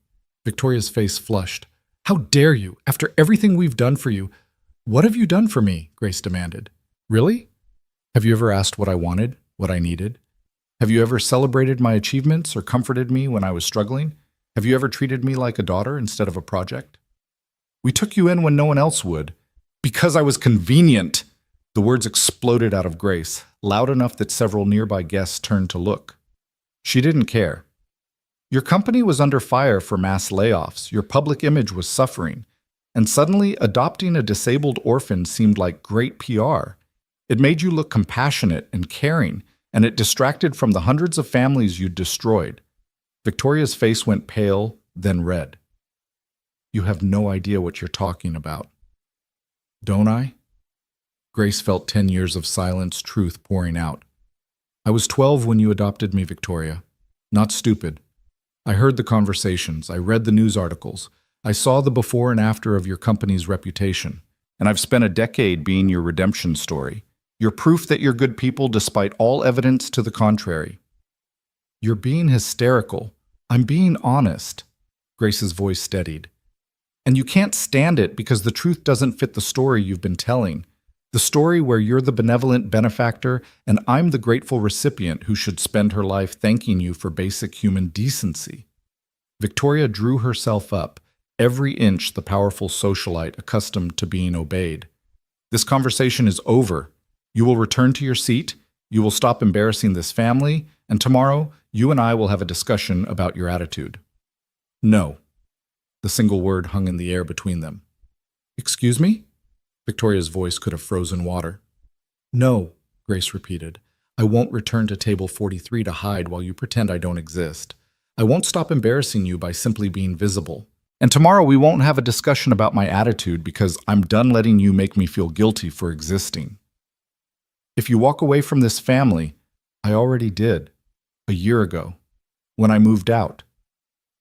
Victoria's face flushed. "How dare you, after everything we've done for you?" "What have you done for me?" Grace demanded. "Really? Have you ever asked what I wanted, what I needed? Have you ever celebrated my achievements or comforted me when I was struggling? Have you ever treated me like a daughter instead of a project? We took you in when no one else would. Because I was convenient." The words exploded out of Grace, loud enough that several nearby guests turned to look. She didn't care. Your company was under fire for mass layoffs, your public image was suffering, and suddenly adopting a disabled orphan seemed like great PR. It made you look compassionate and caring, and it distracted from the hundreds of families you'd destroyed. Victoria's face went pale, then red. You have no idea what you're talking about. Don't I? Grace felt 10 years of silence, truth pouring out. I was 12 when you adopted me, Victoria. Not stupid. I heard the conversations, I read the news articles, I saw the before and after of your company's reputation, and I've spent a decade being your redemption story. You're proof that you're good people despite all evidence to the contrary. You're being hysterical. I'm being honest. Grace's voice steadied. And you can't stand it because the truth doesn't fit the story you've been telling. The story where you're the benevolent benefactor and I'm the grateful recipient who should spend her life thanking you for basic human decency. Victoria drew herself up, every inch the powerful socialite accustomed to being obeyed. This conversation is over. You will return to your seat, you will stop embarrassing this family, and tomorrow you and I will have a discussion about your attitude. No. The single word hung in the air between them. Excuse me? Victoria's voice could have frozen water. No, Grace repeated. I won't return to table 43 to hide while you pretend I don't exist. I won't stop embarrassing you by simply being visible. And tomorrow we won't have a discussion about my attitude because I'm done letting you make me feel guilty for existing. If you walk away from this family, I already did, a year ago, when I moved out.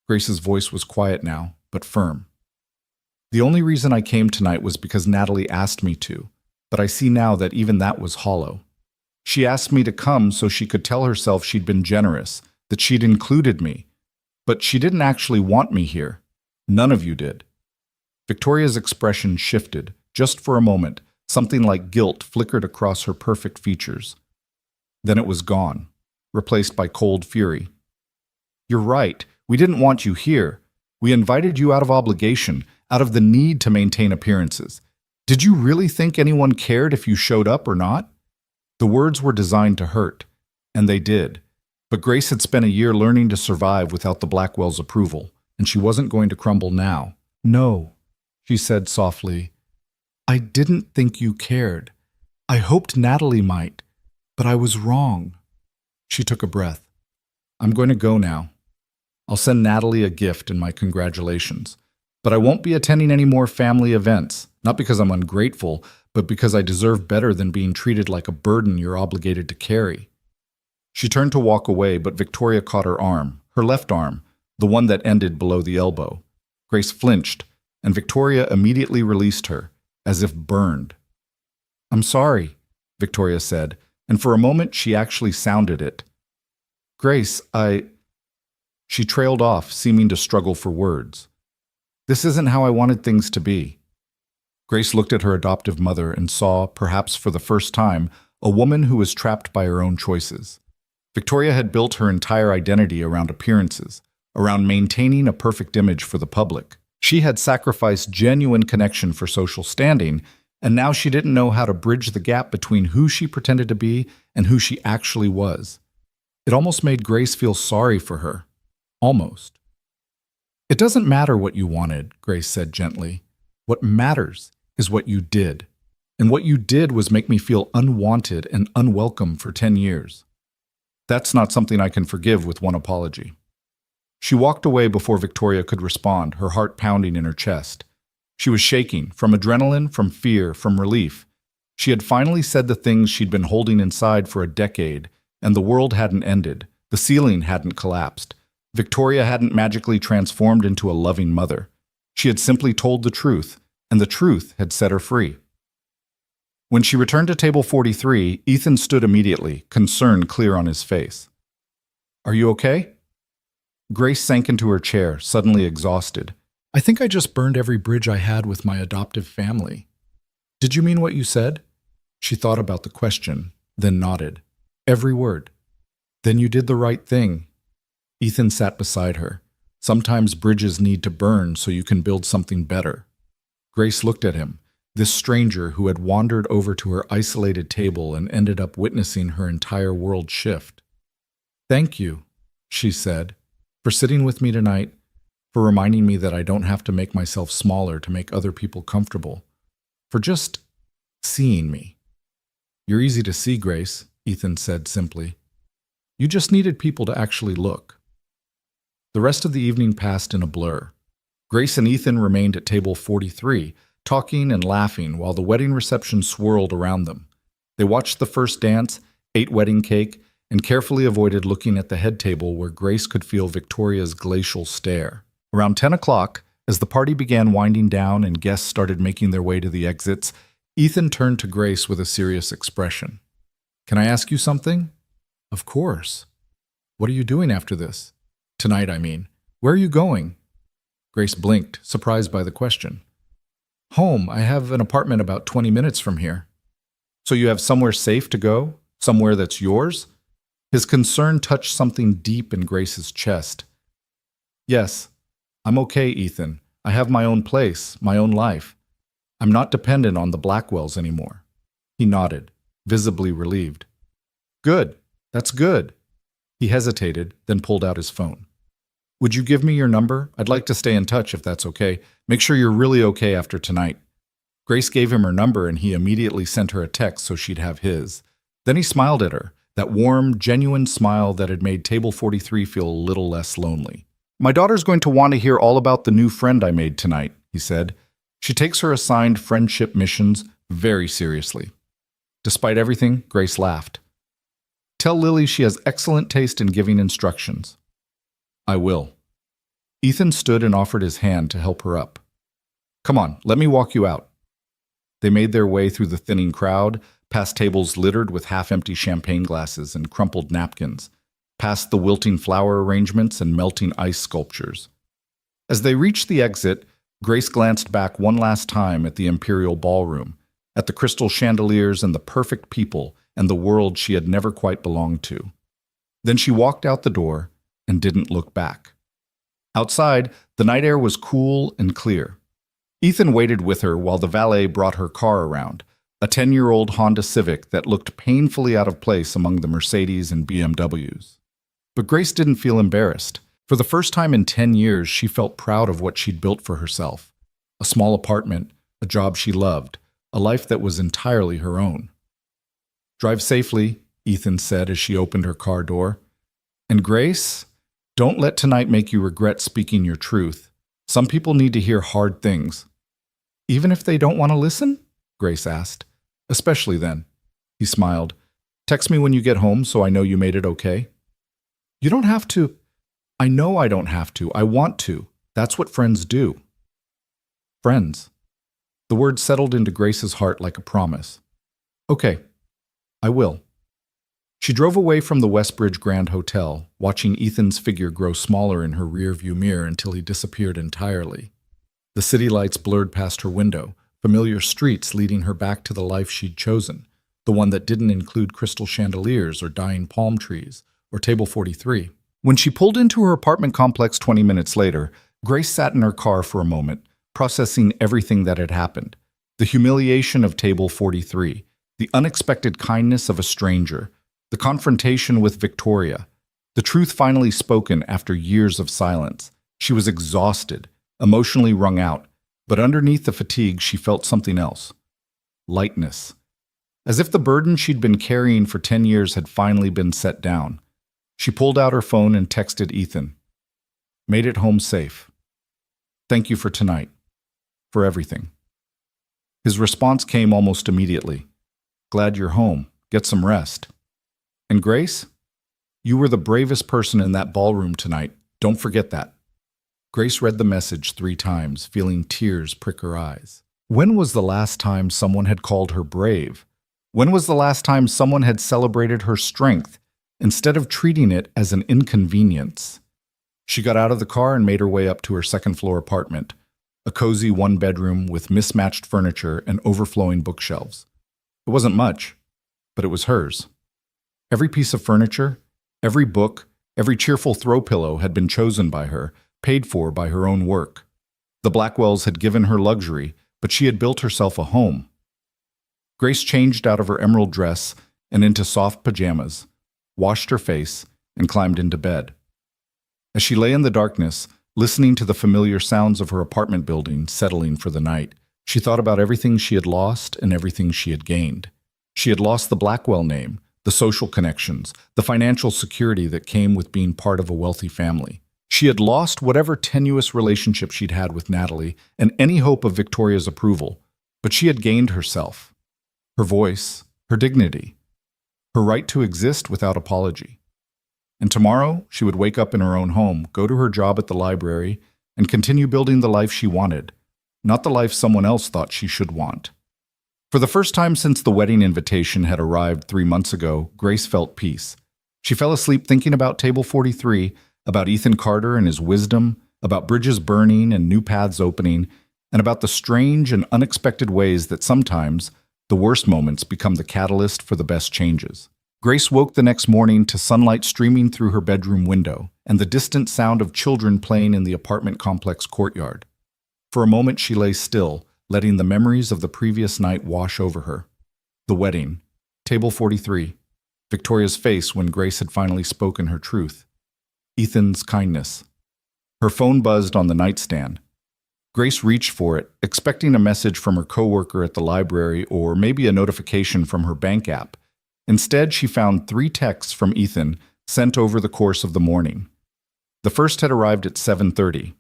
Grace's voice was quiet now, but firm. The only reason I came tonight was because Natalie asked me to, but I see now that even that was hollow. She asked me to come so she could tell herself she'd been generous, that she'd included me, but she didn't actually want me here. None of you did. Victoria's expression shifted, just for a moment. Something like guilt flickered across her perfect features. Then it was gone, replaced by cold fury. You're right, we didn't want you here. We invited you out of obligation, out of the need to maintain appearances. Did you really think anyone cared if you showed up or not? The words were designed to hurt, and they did. But Grace had spent a year learning to survive without the Blackwells' approval, and she wasn't going to crumble now. No, she said softly. I didn't think you cared. I hoped Natalie might, but I was wrong. She took a breath. I'm going to go now. I'll send Natalie a gift and my congratulations. But I won't be attending any more family events, not because I'm ungrateful, but because I deserve better than being treated like a burden you're obligated to carry. She turned to walk away, but Victoria caught her arm, her left arm, the one that ended below the elbow. Grace flinched, and Victoria immediately released her, as if burned. I'm sorry, Victoria said, and for a moment she actually sounded it. Grace, She trailed off, seeming to struggle for words. This isn't how I wanted things to be. Grace looked at her adoptive mother and saw, perhaps for the first time, a woman who was trapped by her own choices. Victoria had built her entire identity around appearances, around maintaining a perfect image for the public. She had sacrificed genuine connection for social standing, and now she didn't know how to bridge the gap between who she pretended to be and who she actually was. It almost made Grace feel sorry for her. Almost. It doesn't matter what you wanted, Grace said gently. What matters is what you did. And what you did was make me feel unwanted and unwelcome for 10 years. That's not something I can forgive with one apology. She walked away before Victoria could respond, her heart pounding in her chest. She was shaking, from adrenaline, from fear, from relief. She had finally said the things she'd been holding inside for a decade, and the world hadn't ended. The ceiling hadn't collapsed. Victoria hadn't magically transformed into a loving mother. She had simply told the truth, and the truth had set her free. When she returned to table 43, Ethan stood immediately, concern clear on his face. Are you okay? Grace sank into her chair, suddenly exhausted. I think I just burned every bridge I had with my adoptive family. Did you mean what you said? She thought about the question, then nodded. Every word. Then you did the right thing. Ethan sat beside her. Sometimes bridges need to burn so you can build something better. Grace looked at him, this stranger who had wandered over to her isolated table and ended up witnessing her entire world shift. Thank you, she said, for sitting with me tonight, for reminding me that I don't have to make myself smaller to make other people comfortable, for just seeing me. You're easy to see, Grace, Ethan said simply. You just needed people to actually look. The rest of the evening passed in a blur. Grace and Ethan remained at table 43, talking and laughing while the wedding reception swirled around them. They watched the first dance, ate wedding cake, and carefully avoided looking at the head table where Grace could feel Victoria's glacial stare. Around 10 o'clock, as the party began winding down and guests started making their way to the exits, Ethan turned to Grace with a serious expression. Can I ask you something? Of course. What are you doing after this? Tonight, I mean. Where are you going? Grace blinked, surprised by the question. Home. I have an apartment about 20 minutes from here. So you have somewhere safe to go? Somewhere that's yours? His concern touched something deep in Grace's chest. Yes, I'm okay, Ethan. I have my own place, my own life. I'm not dependent on the Blackwells anymore. He nodded, visibly relieved. Good. That's good. He hesitated, then pulled out his phone. Would you give me your number? I'd like to stay in touch if that's okay. Make sure you're really okay after tonight. Grace gave him her number and he immediately sent her a text so she'd have his. Then he smiled at her, that warm, genuine smile that had made Table 43 feel a little less lonely. My daughter's going to want to hear all about the new friend I made tonight, he said. She takes her assigned friendship missions very seriously. Despite everything, Grace laughed. Tell Lily she has excellent taste in giving instructions. I will. Ethan stood and offered his hand to help her up. Come on, let me walk you out. They made their way through the thinning crowd, past tables littered with half-empty champagne glasses and crumpled napkins, past the wilting flower arrangements and melting ice sculptures. As they reached the exit, Grace glanced back one last time at the Imperial Ballroom, at the crystal chandeliers and the perfect people and the world she had never quite belonged to. Then she walked out the door and didn't look back. Outside, the night air was cool and clear. Ethan waited with her while the valet brought her car around, a 10-year-old Honda Civic that looked painfully out of place among the Mercedes and BMWs. But Grace didn't feel embarrassed. For the first time in 10 years, she felt proud of what she'd built for herself. A small apartment, a job she loved, a life that was entirely her own. Drive safely, Ethan said as she opened her car door. And Grace, don't let tonight make you regret speaking your truth. Some people need to hear hard things. Even if they don't want to listen? Grace asked. Especially then. He smiled. Text me when you get home so I know you made it okay. You don't have to. I know I don't have to. I want to. That's what friends do. Friends. The word settled into Grace's heart like a promise. Okay, I will. She drove away from the Westbridge Grand Hotel, watching Ethan's figure grow smaller in her rearview mirror until he disappeared entirely. The city lights blurred past her window, familiar streets leading her back to the life she'd chosen, the one that didn't include crystal chandeliers or dying palm trees, or Table 43. When she pulled into her apartment complex 20 minutes later, Grace sat in her car for a moment, processing everything that had happened. The humiliation of Table 43, the unexpected kindness of a stranger, the confrontation with Victoria, the truth finally spoken after years of silence. She was exhausted, emotionally wrung out, but underneath the fatigue she felt something else. Lightness. As if the burden she'd been carrying for 10 years had finally been set down. She pulled out her phone and texted Ethan. Made it home safe. Thank you for tonight. For everything. His response came almost immediately. Glad you're home. Get some rest. And Grace, you were the bravest person in that ballroom tonight. Don't forget that. Grace read the message 3 times, feeling tears prick her eyes. When was the last time someone had called her brave? When was the last time someone had celebrated her strength instead of treating it as an inconvenience? She got out of the car and made her way up to her second-floor apartment, a cozy one-bedroom with mismatched furniture and overflowing bookshelves. It wasn't much, but it was hers. Every piece of furniture, every book, every cheerful throw pillow had been chosen by her, paid for by her own work. The Blackwells had given her luxury, but she had built herself a home. Grace changed out of her emerald dress and into soft pajamas, washed her face, and climbed into bed. As she lay in the darkness, listening to the familiar sounds of her apartment building settling for the night, she thought about everything she had lost and everything she had gained. She had lost the Blackwell name, the social connections, the financial security that came with being part of a wealthy family. She had lost whatever tenuous relationship she'd had with Natalie and any hope of Victoria's approval, but she had gained herself, her voice, her dignity, her right to exist without apology. And tomorrow, she would wake up in her own home, go to her job at the library, and continue building the life she wanted, not the life someone else thought she should want. For the first time since the wedding invitation had arrived 3 months ago, Grace felt peace. She fell asleep thinking about Table 43, about Ethan Carter and his wisdom, about bridges burning and new paths opening, and about the strange and unexpected ways that sometimes the worst moments become the catalyst for the best changes. Grace woke the next morning to sunlight streaming through her bedroom window and the distant sound of children playing in the apartment complex courtyard. For a moment she lay still, letting the memories of the previous night wash over her. The wedding, Table 43, Victoria's face when Grace had finally spoken her truth, Ethan's kindness. Her phone buzzed on the nightstand. Grace reached for it, expecting a message from her coworker at the library or maybe a notification from her bank app. Instead, she found 3 texts from Ethan sent over the course of the morning. The first had arrived at 7:30.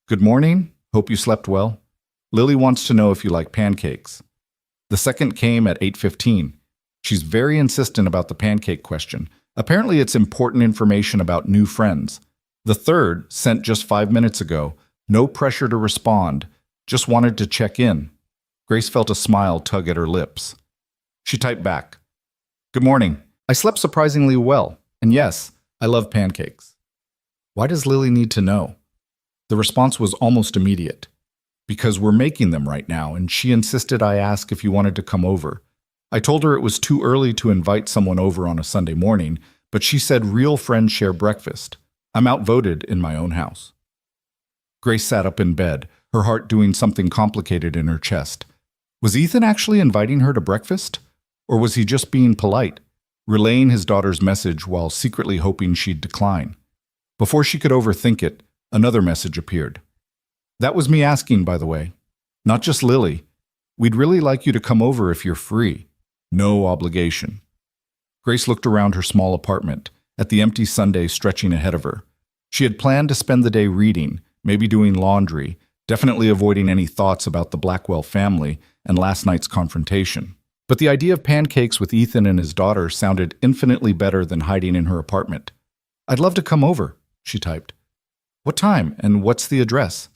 "Good morning. Hope you slept well. Lily wants to know if you like pancakes." The second came at 8:15. She's very insistent about the pancake question. Apparently, it's important information about new friends. The third, sent just 5 minutes ago, no pressure to respond, just wanted to check in. Grace felt a smile tug at her lips. She typed back, "Good morning. I slept surprisingly well, and yes, I love pancakes. Why does Lily need to know?" The response was almost immediate. "Because we're making them right now, and she insisted I ask if you wanted to come over. I told her it was too early to invite someone over on a Sunday morning, but she said real friends share breakfast. I'm outvoted in my own house." Grace sat up in bed, her heart doing something complicated in her chest. Was Ethan actually inviting her to breakfast? Or was he just being polite, relaying his daughter's message while secretly hoping she'd decline? Before she could overthink it, another message appeared. "That was me asking, by the way. Not just Lily. We'd really like you to come over if you're free. No obligation." Grace looked around her small apartment, at the empty Sunday stretching ahead of her. She had planned to spend the day reading, maybe doing laundry, definitely avoiding any thoughts about the Blackwell family and last night's confrontation. But the idea of pancakes with Ethan and his daughter sounded infinitely better than hiding in her apartment. "I'd love to come over," she typed. "What time and what's the address?"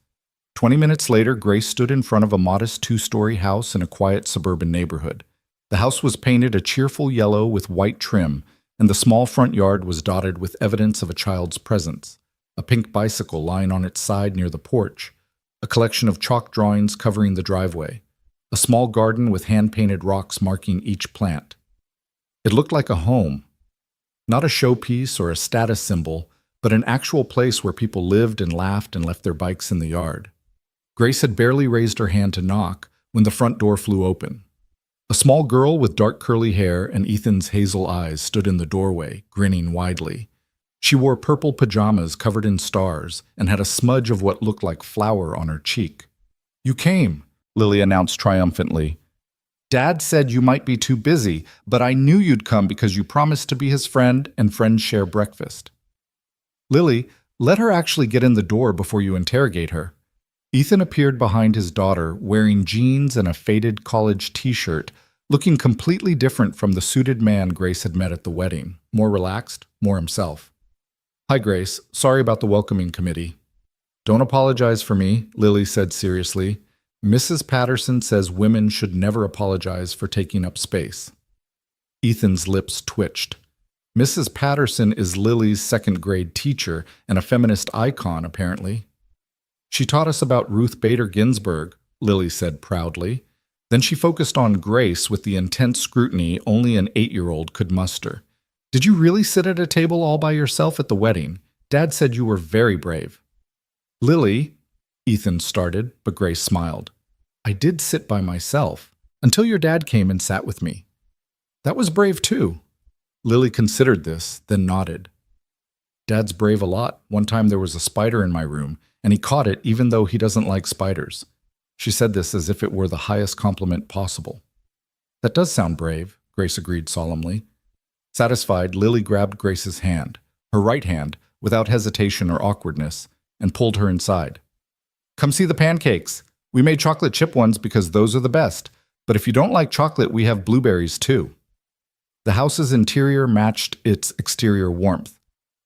20 minutes later, Grace stood in front of a modest 2-story house in a quiet suburban neighborhood. The house was painted a cheerful yellow with white trim, and the small front yard was dotted with evidence of a child's presence. A pink bicycle lying on its side near the porch, a collection of chalk drawings covering the driveway, a small garden with hand-painted rocks marking each plant. It looked like a home, not a showpiece or a status symbol, but an actual place where people lived and laughed and left their bikes in the yard. Grace had barely raised her hand to knock when the front door flew open. A small girl with dark curly hair and Ethan's hazel eyes stood in the doorway, grinning widely. She wore purple pajamas covered in stars and had a smudge of what looked like flour on her cheek. "You came," Lily announced triumphantly. "Dad said you might be too busy, but I knew you'd come because you promised to be his friend and friends share breakfast." "Lily, let her actually get in the door before you interrogate her." Ethan appeared behind his daughter, wearing jeans and a faded college t-shirt, looking completely different from the suited man Grace had met at the wedding, more relaxed, more himself. "Hi, Grace. Sorry about the welcoming committee." "Don't apologize for me," Lily said seriously. "Mrs. Patterson says women should never apologize for taking up space." Ethan's lips twitched. Mrs. Patterson is Lily's second-grade teacher and a feminist icon, apparently. "She taught us about Ruth Bader Ginsburg," Lily said proudly. Then she focused on Grace with the intense scrutiny only an 8-year-old could muster. "Did you really sit at a table all by yourself at the wedding? Dad said you were very brave." "Lily," Ethan started, but Grace smiled. "I did sit by myself, until your dad came and sat with me. That was brave too." Lily considered this, then nodded. Dad's brave a lot. One time there was a spider in my room, and he caught it even though he doesn't like spiders. She said this as if it were the highest compliment possible. That does sound brave, Grace agreed solemnly. Satisfied, Lily grabbed Grace's hand, her right hand, without hesitation or awkwardness, and pulled her inside. Come see the pancakes. We made chocolate chip ones because those are the best. But if you don't like chocolate, we have blueberries too. The house's interior matched its exterior warmth.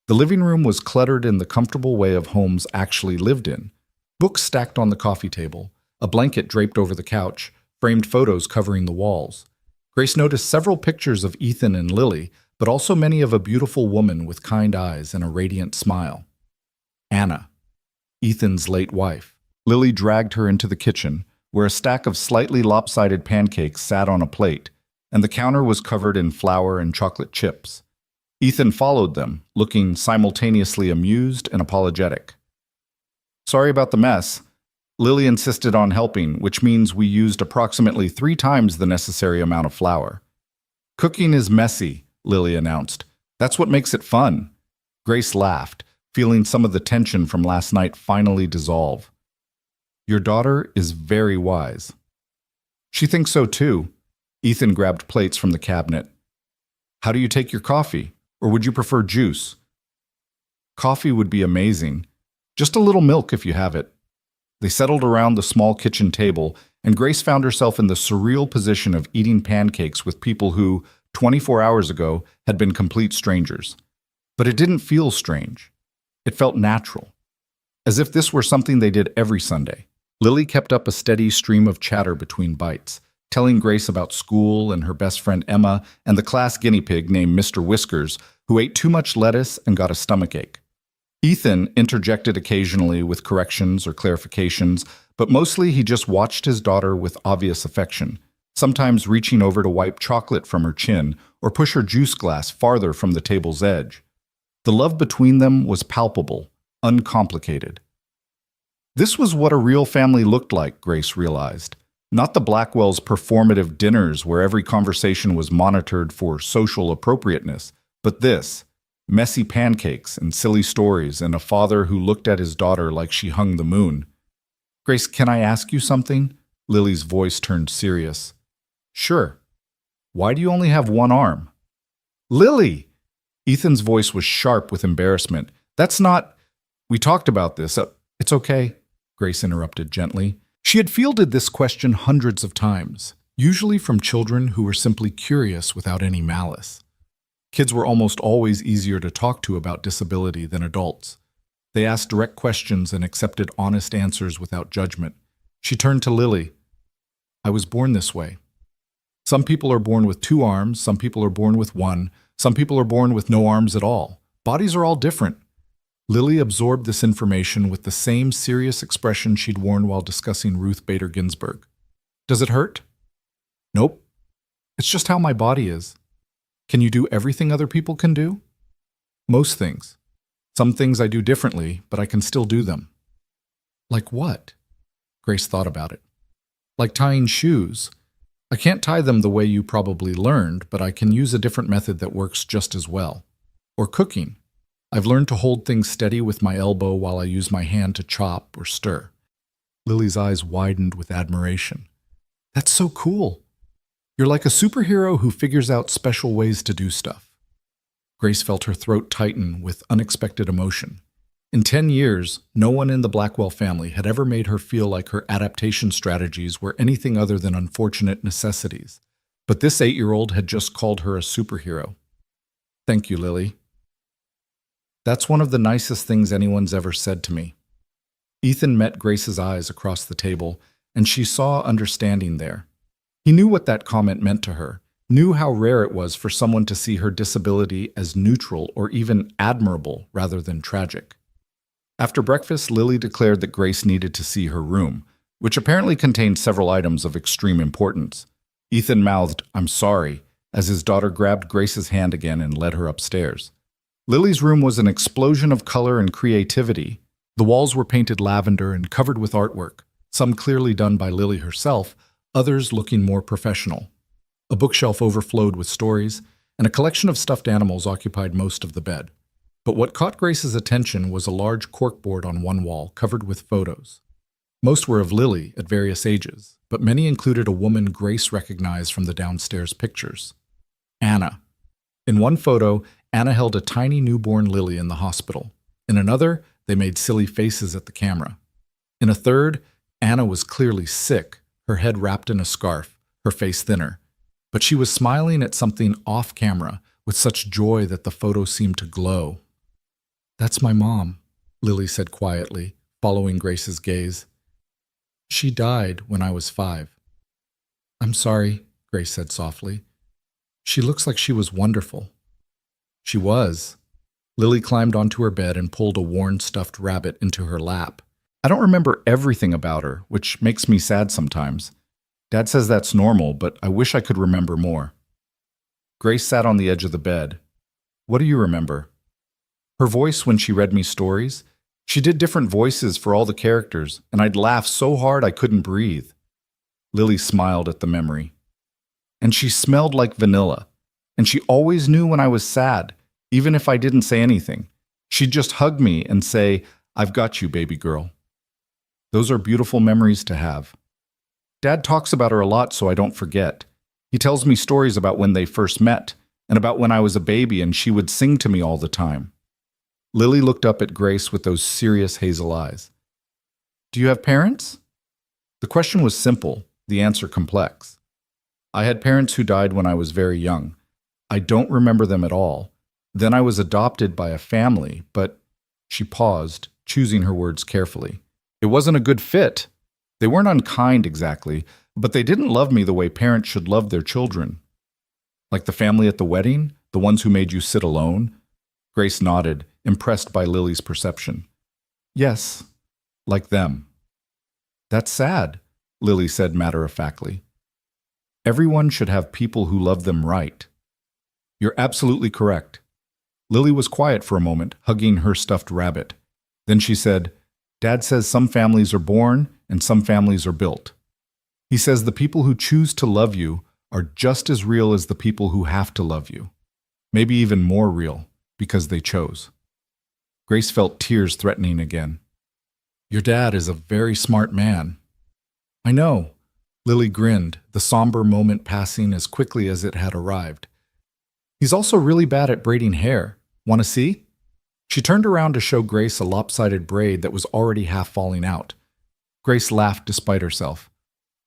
The living room was cluttered in the comfortable way of homes actually lived in. Books stacked on the coffee table, a blanket draped over the couch, framed photos covering the walls. Grace noticed several pictures of Ethan and Lily, but also many of a beautiful woman with kind eyes and a radiant smile. Anna, Ethan's late wife. Lily dragged her into the kitchen, where a stack of slightly lopsided pancakes sat on a plate, and the counter was covered in flour and chocolate chips. Ethan followed them, looking simultaneously amused and apologetic. Sorry about the mess. Lily insisted on helping, which means we used approximately 3 times the necessary amount of flour. Cooking is messy, Lily announced. That's what makes it fun. Grace laughed, feeling some of the tension from last night finally dissolve. Your daughter is very wise. She thinks so too. Ethan grabbed plates from the cabinet. How do you take your coffee? Or would you prefer juice? Coffee would be amazing. Just a little milk if you have it. They settled around the small kitchen table, and Grace found herself in the surreal position of eating pancakes with people who, 24 hours ago, had been complete strangers. But it didn't feel strange. It felt natural, as if this were something they did every Sunday. Lily kept up a steady stream of chatter between bites, telling Grace about school and her best friend Emma and the class guinea pig named Mr. Whiskers, who ate too much lettuce and got a stomachache. Ethan interjected occasionally with corrections or clarifications, but mostly he just watched his daughter with obvious affection, sometimes reaching over to wipe chocolate from her chin or push her juice glass farther from the table's edge. The love between them was palpable, uncomplicated. This was what a real family looked like, Grace realized. Not the Blackwells' performative dinners where every conversation was monitored for social appropriateness, but this, messy pancakes and silly stories and a father who looked at his daughter like she hung the moon. Grace, can I ask you something? Lily's voice turned serious. Sure. Why do you only have one arm? Lily! Ethan's voice was sharp with embarrassment. That's not... We talked about this. It's okay, Grace interrupted gently. She had fielded this question hundreds of times, usually from children who were simply curious without any malice. Kids were almost always easier to talk to about disability than adults. They asked direct questions and accepted honest answers without judgment. She turned to Lily. I was born this way. Some people are born with 2 arms, some people are born with 1, some people are born with no arms at all. Bodies are all different. Lily absorbed this information with the same serious expression she'd worn while discussing Ruth Bader Ginsburg. Does it hurt? Nope. It's just how my body is. Can you do everything other people can do? Most things. Some things I do differently, but I can still do them. Like what? Grace thought about it. Like tying shoes. I can't tie them the way you probably learned, but I can use a different method that works just as well. Or cooking. I've learned to hold things steady with my elbow while I use my hand to chop or stir. Lily's eyes widened with admiration. That's so cool. You're like a superhero who figures out special ways to do stuff. Grace felt her throat tighten with unexpected emotion. In 10 years, no one in the Blackwell family had ever made her feel like her adaptation strategies were anything other than unfortunate necessities. But this 8-year-old had just called her a superhero. Thank you, Lily. That's one of the nicest things anyone's ever said to me. Ethan met Grace's eyes across the table, and she saw understanding there. He knew what that comment meant to her, knew how rare it was for someone to see her disability as neutral or even admirable rather than tragic. After breakfast, Lily declared that Grace needed to see her room, which apparently contained several items of extreme importance. Ethan mouthed, "I'm sorry," as his daughter grabbed Grace's hand again and led her upstairs. Lily's room was an explosion of color and creativity. The walls were painted lavender and covered with artwork, some clearly done by Lily herself, others looking more professional. A bookshelf overflowed with stories, and a collection of stuffed animals occupied most of the bed. But what caught Grace's attention was a large corkboard on one wall covered with photos. Most were of Lily at various ages, but many included a woman Grace recognized from the downstairs pictures. Anna. In one photo, Anna held a tiny newborn Lily in the hospital. In another, they made silly faces at the camera. In a third, Anna was clearly sick, her head wrapped in a scarf, her face thinner. But she was smiling at something off camera with such joy that the photo seemed to glow. "That's my mom," Lily said quietly, following Grace's gaze. "She died when I was 5. "I'm sorry," Grace said softly. "She looks like she was wonderful." She was. Lily climbed onto her bed and pulled a worn stuffed rabbit into her lap. "I don't remember everything about her, which makes me sad sometimes. Dad says that's normal, but I wish I could remember more." Grace sat on the edge of the bed. "What do you remember?" Her voice when she read me stories, she did different voices for all the characters, and I'd laugh so hard I couldn't breathe. Lily smiled at the memory. "And she smelled like vanilla, and she always knew when I was sad, even if I didn't say anything. She'd just hug me and say, 'I've got you, baby girl.' Those are beautiful memories to have. Dad talks about her a lot so I don't forget. He tells me stories about when they first met, and about when I was a baby and she would sing to me all the time." Lily looked up at Grace with those serious hazel eyes. "Do you have parents?" The question was simple, the answer complex. "I had parents who died when I was very young. I don't remember them at all. Then I was adopted by a family, but—" She paused, choosing her words carefully. "It wasn't a good fit. They weren't unkind exactly, but they didn't love me the way parents should love their children." "Like the family at the wedding? The ones who made you sit alone?" Grace nodded, impressed by Lily's perception. "Yes, like them." "That's sad," Lily said matter-of-factly. "Everyone should have people who love them right." "You're absolutely correct." Lily was quiet for a moment, hugging her stuffed rabbit. Then she said, "Dad says some families are born and some families are built. He says the people who choose to love you are just as real as the people who have to love you. Maybe even more real, because they chose." Grace felt tears threatening again. "Your dad is a very smart man." "I know." Lily grinned, the somber moment passing as quickly as it had arrived. "He's also really bad at braiding hair. Want to see?" She turned around to show Grace a lopsided braid that was already half falling out. Grace laughed despite herself.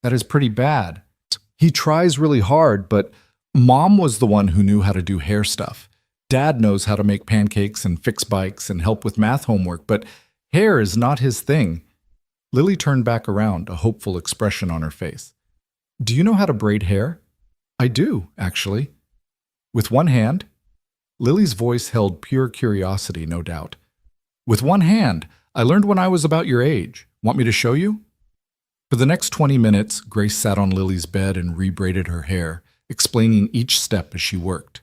"That is pretty bad. He tries really hard, but Mom was the one who knew how to do hair stuff. Dad knows how to make pancakes and fix bikes and help with math homework, but hair is not his thing." Lily turned back around, a hopeful expression on her face. "Do you know how to braid hair?" "I do, actually." "With one hand?" Lily's voice held pure curiosity, no doubt. "With one hand. I learned when I was about your age. Want me to show you?" For the next 20 minutes, Grace sat on Lily's bed and rebraided her hair, explaining each step as she worked.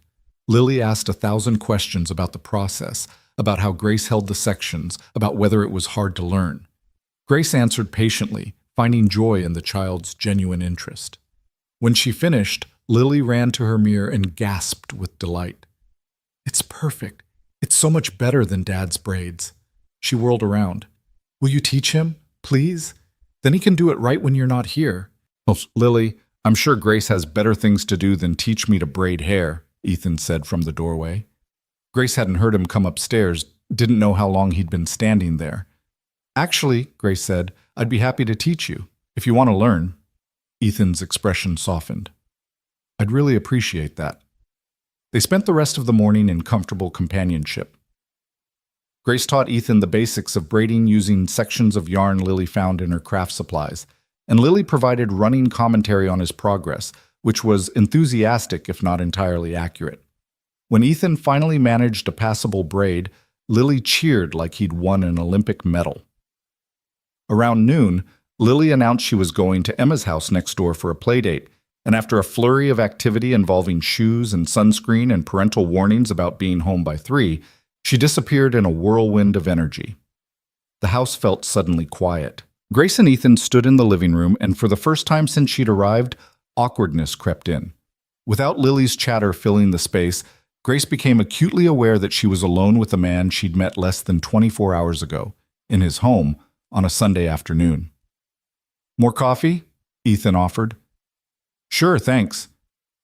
Lily asked 1,000 questions about the process, about how Grace held the sections, about whether it was hard to learn. Grace answered patiently, finding joy in the child's genuine interest. When she finished, Lily ran to her mirror and gasped with delight. "It's perfect. It's so much better than Dad's braids." She whirled around. "Will you teach him, please? Then he can do it right when you're not here." "Oh, Lily, I'm sure Grace has better things to do than teach me to braid hair," Ethan said from the doorway. Grace hadn't heard him come upstairs, didn't know how long he'd been standing there. "Actually," Grace said, "I'd be happy to teach you, if you want to learn." Ethan's expression softened. "I'd really appreciate that." They spent the rest of the morning in comfortable companionship. Grace taught Ethan the basics of braiding using sections of yarn Lily found in her craft supplies, and Lily provided running commentary on his progress, which was enthusiastic if not entirely accurate. When Ethan finally managed a passable braid, Lily cheered like he'd won an Olympic medal. Around noon, Lily announced she was going to Emma's house next door for a playdate, and after a flurry of activity involving shoes and sunscreen and parental warnings about being home by 3, she disappeared in a whirlwind of energy. The house felt suddenly quiet. Grace and Ethan stood in the living room, and for the first time since she'd arrived, awkwardness crept in. Without Lily's chatter filling the space, Grace became acutely aware that she was alone with a man she'd met less than 24 hours ago, in his home, on a Sunday afternoon. "More coffee?" Ethan offered. "Sure, thanks."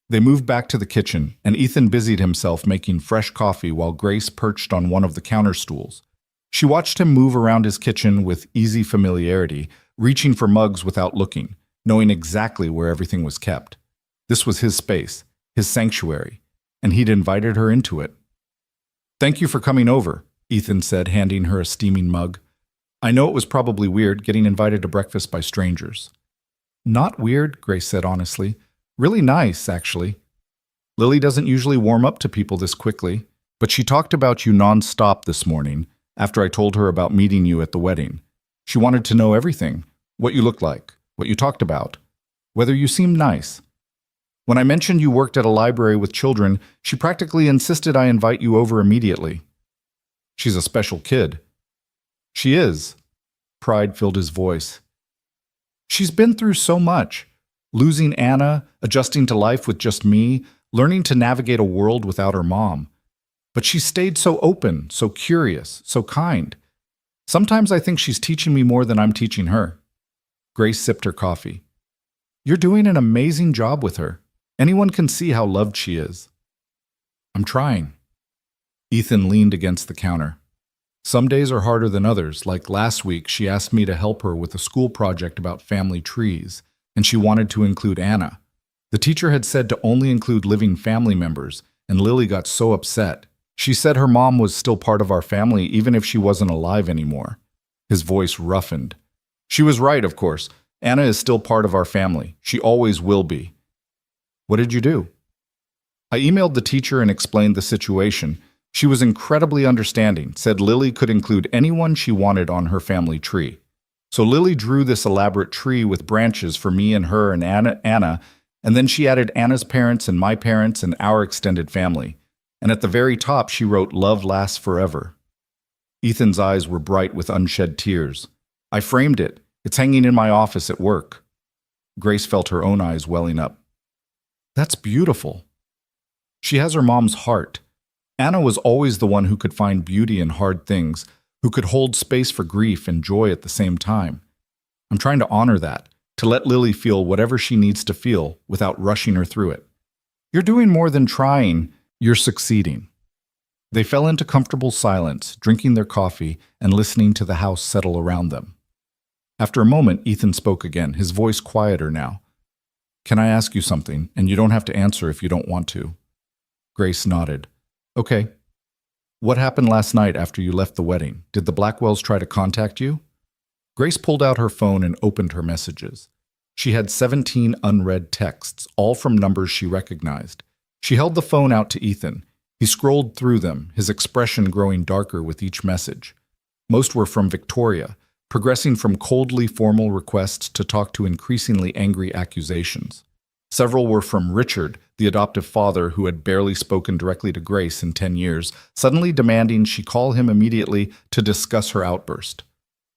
They moved back to the kitchen, and Ethan busied himself making fresh coffee while Grace perched on one of the counter stools. She watched him move around his kitchen with easy familiarity, reaching for mugs without looking, knowing exactly where everything was kept. This was his space, his sanctuary, and he'd invited her into it. "Thank you for coming over," Ethan said, handing her a steaming mug. "I know it was probably weird getting invited to breakfast by strangers." "Not weird," Grace said honestly. "Really nice, actually. Lily doesn't usually warm up to people this quickly, but she talked about you nonstop this morning after I told her about meeting you at the wedding. She wanted to know everything, what you looked like, what you talked about, whether you seemed nice. When I mentioned you worked at a library with children, she practically insisted I invite you over immediately. She's a special kid." "She is." Pride filled his voice. "She's been through so much. Losing Anna, adjusting to life with just me, learning to navigate a world without her mom. But she stayed so open, so curious, so kind. Sometimes I think she's teaching me more than I'm teaching her." Grace sipped her coffee. "You're doing an amazing job with her. Anyone can see how loved she is." "I'm trying." Ethan leaned against the counter. "Some days are harder than others. Like last week, she asked me to help her with a school project about family trees, and she wanted to include Anna. The teacher had said to only include living family members, and Lily got so upset. She said her mom was still part of our family even if she wasn't alive anymore." His voice roughened. "She was right, of course. Anna is still part of our family. She always will be." "What did you do?" "I emailed the teacher and explained the situation. She was incredibly understanding, said Lily could include anyone she wanted on her family tree. So Lily drew this elaborate tree with branches for me and her and Anna, and then she added Anna's parents and my parents and our extended family. And at the very top she wrote, 'Love lasts forever.'" Ethan's eyes were bright with unshed tears. "I framed it. It's hanging in my office at work." Grace felt her own eyes welling up. "That's beautiful." "She has her mom's heart. Anna was always the one who could find beauty in hard things, who could hold space for grief and joy at the same time. I'm trying to honor that, to let Lily feel whatever she needs to feel without rushing her through it." "You're doing more than trying, you're succeeding." They fell into comfortable silence, drinking their coffee and listening to the house settle around them. After a moment, Ethan spoke again, his voice quieter now. "Can I ask you something, and you don't have to answer if you don't want to?" Grace nodded. "Okay. What happened last night after you left the wedding? Did the Blackwells try to contact you?" Grace pulled out her phone and opened her messages. She had 17 unread texts, all from numbers she recognized. She held the phone out to Ethan. He scrolled through them, his expression growing darker with each message. Most were from Victoria, progressing from coldly formal requests to talk to increasingly angry accusations. Several were from Richard, the adoptive father who had barely spoken directly to Grace in 10 years, suddenly demanding she call him immediately to discuss her outburst.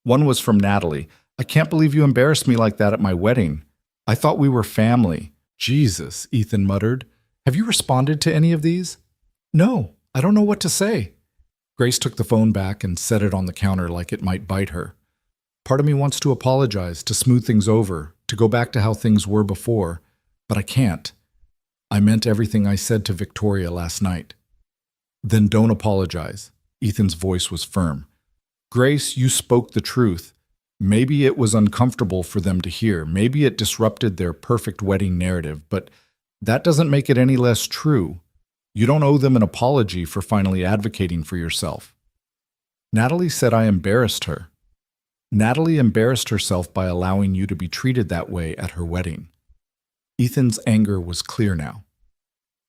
One was from Natalie. "I can't believe you embarrassed me like that at my wedding. I thought we were family." "Jesus," Ethan muttered. "Have you responded to any of these?" "No, I don't know what to say." Grace took the phone back and set it on the counter like it might bite her. "Part of me wants to apologize, to smooth things over, to go back to how things were before, but I can't. I meant everything I said to Victoria last night." "Then don't apologize." Ethan's voice was firm. "Grace, you spoke the truth. Maybe it was uncomfortable for them to hear. Maybe it disrupted their perfect wedding narrative, but that doesn't make it any less true. You don't owe them an apology for finally advocating for yourself." "Natalie said I embarrassed her." "Natalie embarrassed herself by allowing you to be treated that way at her wedding." Ethan's anger was clear now.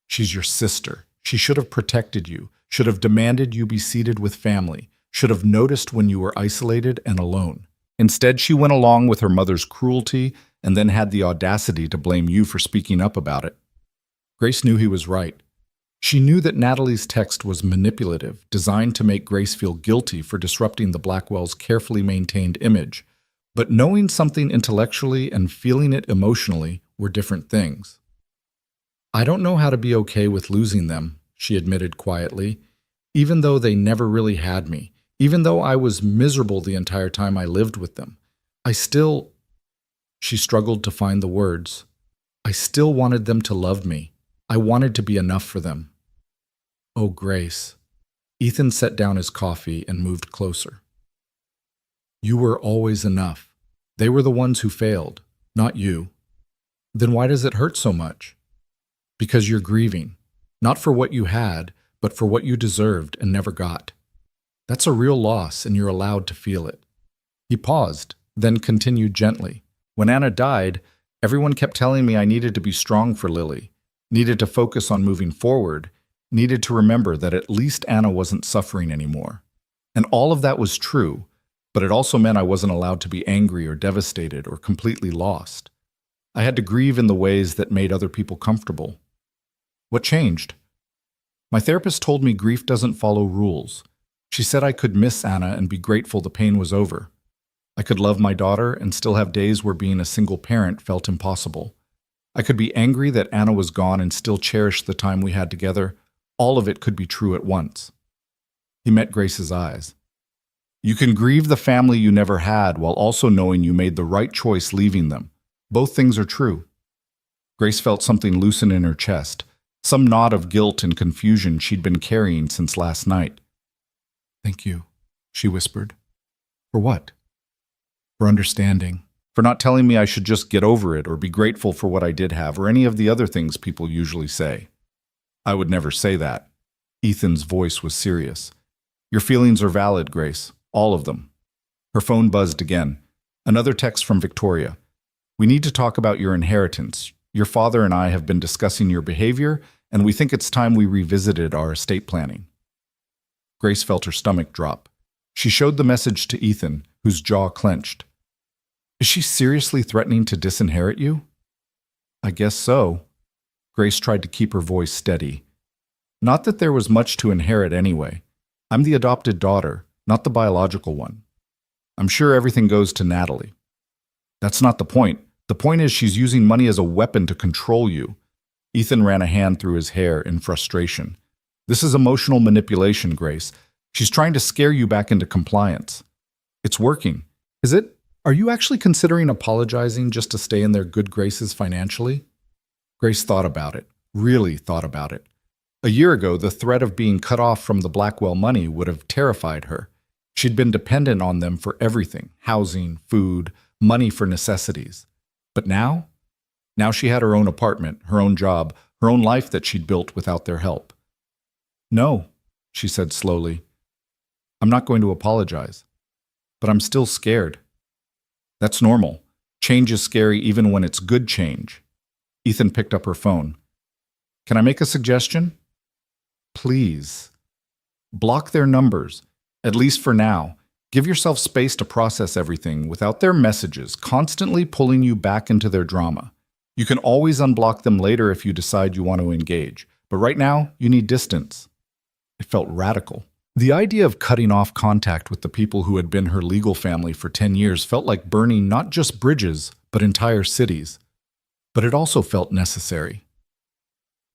"She's your sister. She should have protected you, should have demanded you be seated with family, should have noticed when you were isolated and alone. Instead, she went along with her mother's cruelty and then had the audacity to blame you for speaking up about it." Grace knew he was right. She knew that Natalie's text was manipulative, designed to make Grace feel guilty for disrupting the Blackwells' carefully maintained image. But knowing something intellectually and feeling it emotionally were different things. "I don't know how to be okay with losing them," she admitted quietly, even though they never really had me, even though I was miserable the entire time I lived with them. I still, she struggled to find the words. I still wanted them to love me. I wanted to be enough for them. Oh, Grace. Ethan set down his coffee and moved closer. You were always enough. They were the ones who failed, not you. Then why does it hurt so much? Because you're grieving, not for what you had, but for what you deserved and never got. That's a real loss, and you're allowed to feel it. He paused, then continued gently. When Anna died, everyone kept telling me I needed to be strong for Lily, needed to focus on moving forward, needed to remember that at least Anna wasn't suffering anymore. And all of that was true, but it also meant I wasn't allowed to be angry or devastated or completely lost. I had to grieve in the ways that made other people comfortable. What changed? My therapist told me grief doesn't follow rules. She said I could miss Anna and be grateful the pain was over. I could love my daughter and still have days where being a single parent felt impossible. I could be angry that Anna was gone and still cherish the time we had together. All of it could be true at once. He met Grace's eyes. You can grieve the family you never had while also knowing you made the right choice leaving them. Both things are true. Grace felt something loosen in her chest, some knot of guilt and confusion she'd been carrying since last night. Thank you, she whispered. For what? For understanding. For not telling me I should just get over it or be grateful for what I did have or any of the other things people usually say. I would never say that. Ethan's voice was serious. Your feelings are valid, Grace. All of them. Her phone buzzed again. Another text from Victoria. We need to talk about your inheritance. Your father and I have been discussing your behavior, and we think it's time we revisited our estate planning. Grace felt her stomach drop. She showed the message to Ethan, whose jaw clenched. Is she seriously threatening to disinherit you? I guess so. Grace tried to keep her voice steady. Not that there was much to inherit anyway. I'm the adopted daughter, not the biological one. I'm sure everything goes to Natalie. That's not the point. The point is she's using money as a weapon to control you. Ethan ran a hand through his hair in frustration. This is emotional manipulation, Grace. She's trying to scare you back into compliance. It's working. Is it? Are you actually considering apologizing just to stay in their good graces financially? Grace thought about it, really thought about it. A year ago, the threat of being cut off from the Blackwell money would have terrified her. She'd been dependent on them for everything, housing, food, money for necessities. But now? Now she had her own apartment, her own job, her own life that she'd built without their help. No, she said slowly. I'm not going to apologize. But I'm still scared. That's normal. Change is scary even when it's good change. Ethan picked up her phone. Can I make a suggestion? Please. Block their numbers, at least for now. Give yourself space to process everything without their messages constantly pulling you back into their drama. You can always unblock them later if you decide you want to engage, but right now, you need distance. It felt radical. The idea of cutting off contact with the people who had been her legal family for 10 years felt like burning not just bridges, but entire cities. But it also felt necessary.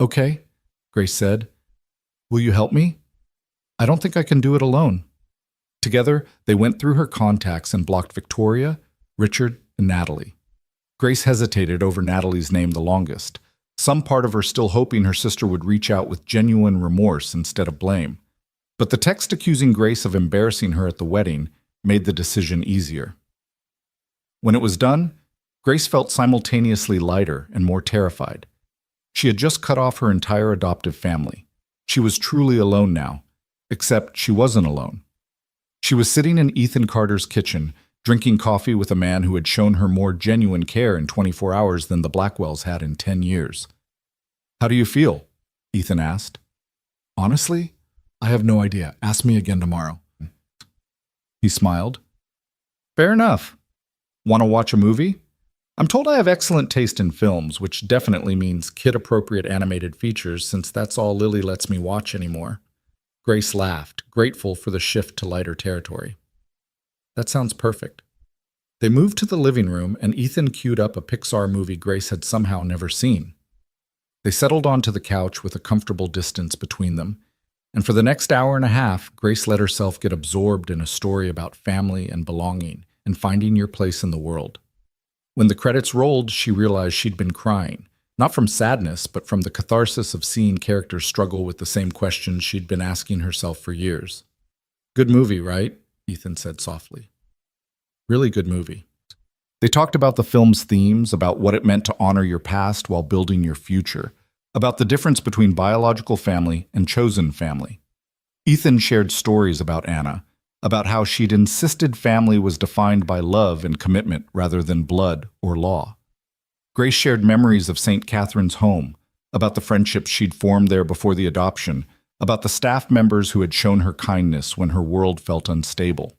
Okay, Grace said. Will you help me? I don't think I can do it alone. Together, they went through her contacts and blocked Victoria, Richard, and Natalie. Grace hesitated over Natalie's name the longest, some part of her still hoping her sister would reach out with genuine remorse instead of blame. But the text accusing Grace of embarrassing her at the wedding made the decision easier. When it was done, Grace felt simultaneously lighter and more terrified. She had just cut off her entire adoptive family. She was truly alone now, except she wasn't alone. She was sitting in Ethan Carter's kitchen, drinking coffee with a man who had shown her more genuine care in 24 hours than the Blackwells had in 10 years. How do you feel? Ethan asked. Honestly, I have no idea. Ask me again tomorrow. He smiled. Fair enough. Want to watch a movie? I'm told I have excellent taste in films, which definitely means kid-appropriate animated features since that's all Lily lets me watch anymore. Grace laughed, grateful for the shift to lighter territory. That sounds perfect. They moved to the living room and Ethan queued up a Pixar movie Grace had somehow never seen. They settled onto the couch with a comfortable distance between them, and for the next hour and a half, Grace let herself get absorbed in a story about family and belonging and finding your place in the world. When the credits rolled, she realized she'd been crying, not from sadness, but from the catharsis of seeing characters struggle with the same questions she'd been asking herself for years. "Good movie, right?" Ethan said softly. "Really good movie." They talked about the film's themes, about what it meant to honor your past while building your future, about the difference between biological family and chosen family. Ethan shared stories about Anna, about how she'd insisted family was defined by love and commitment rather than blood or law. Grace shared memories of St. Catherine's home, about the friendships she'd formed there before the adoption, about the staff members who had shown her kindness when her world felt unstable.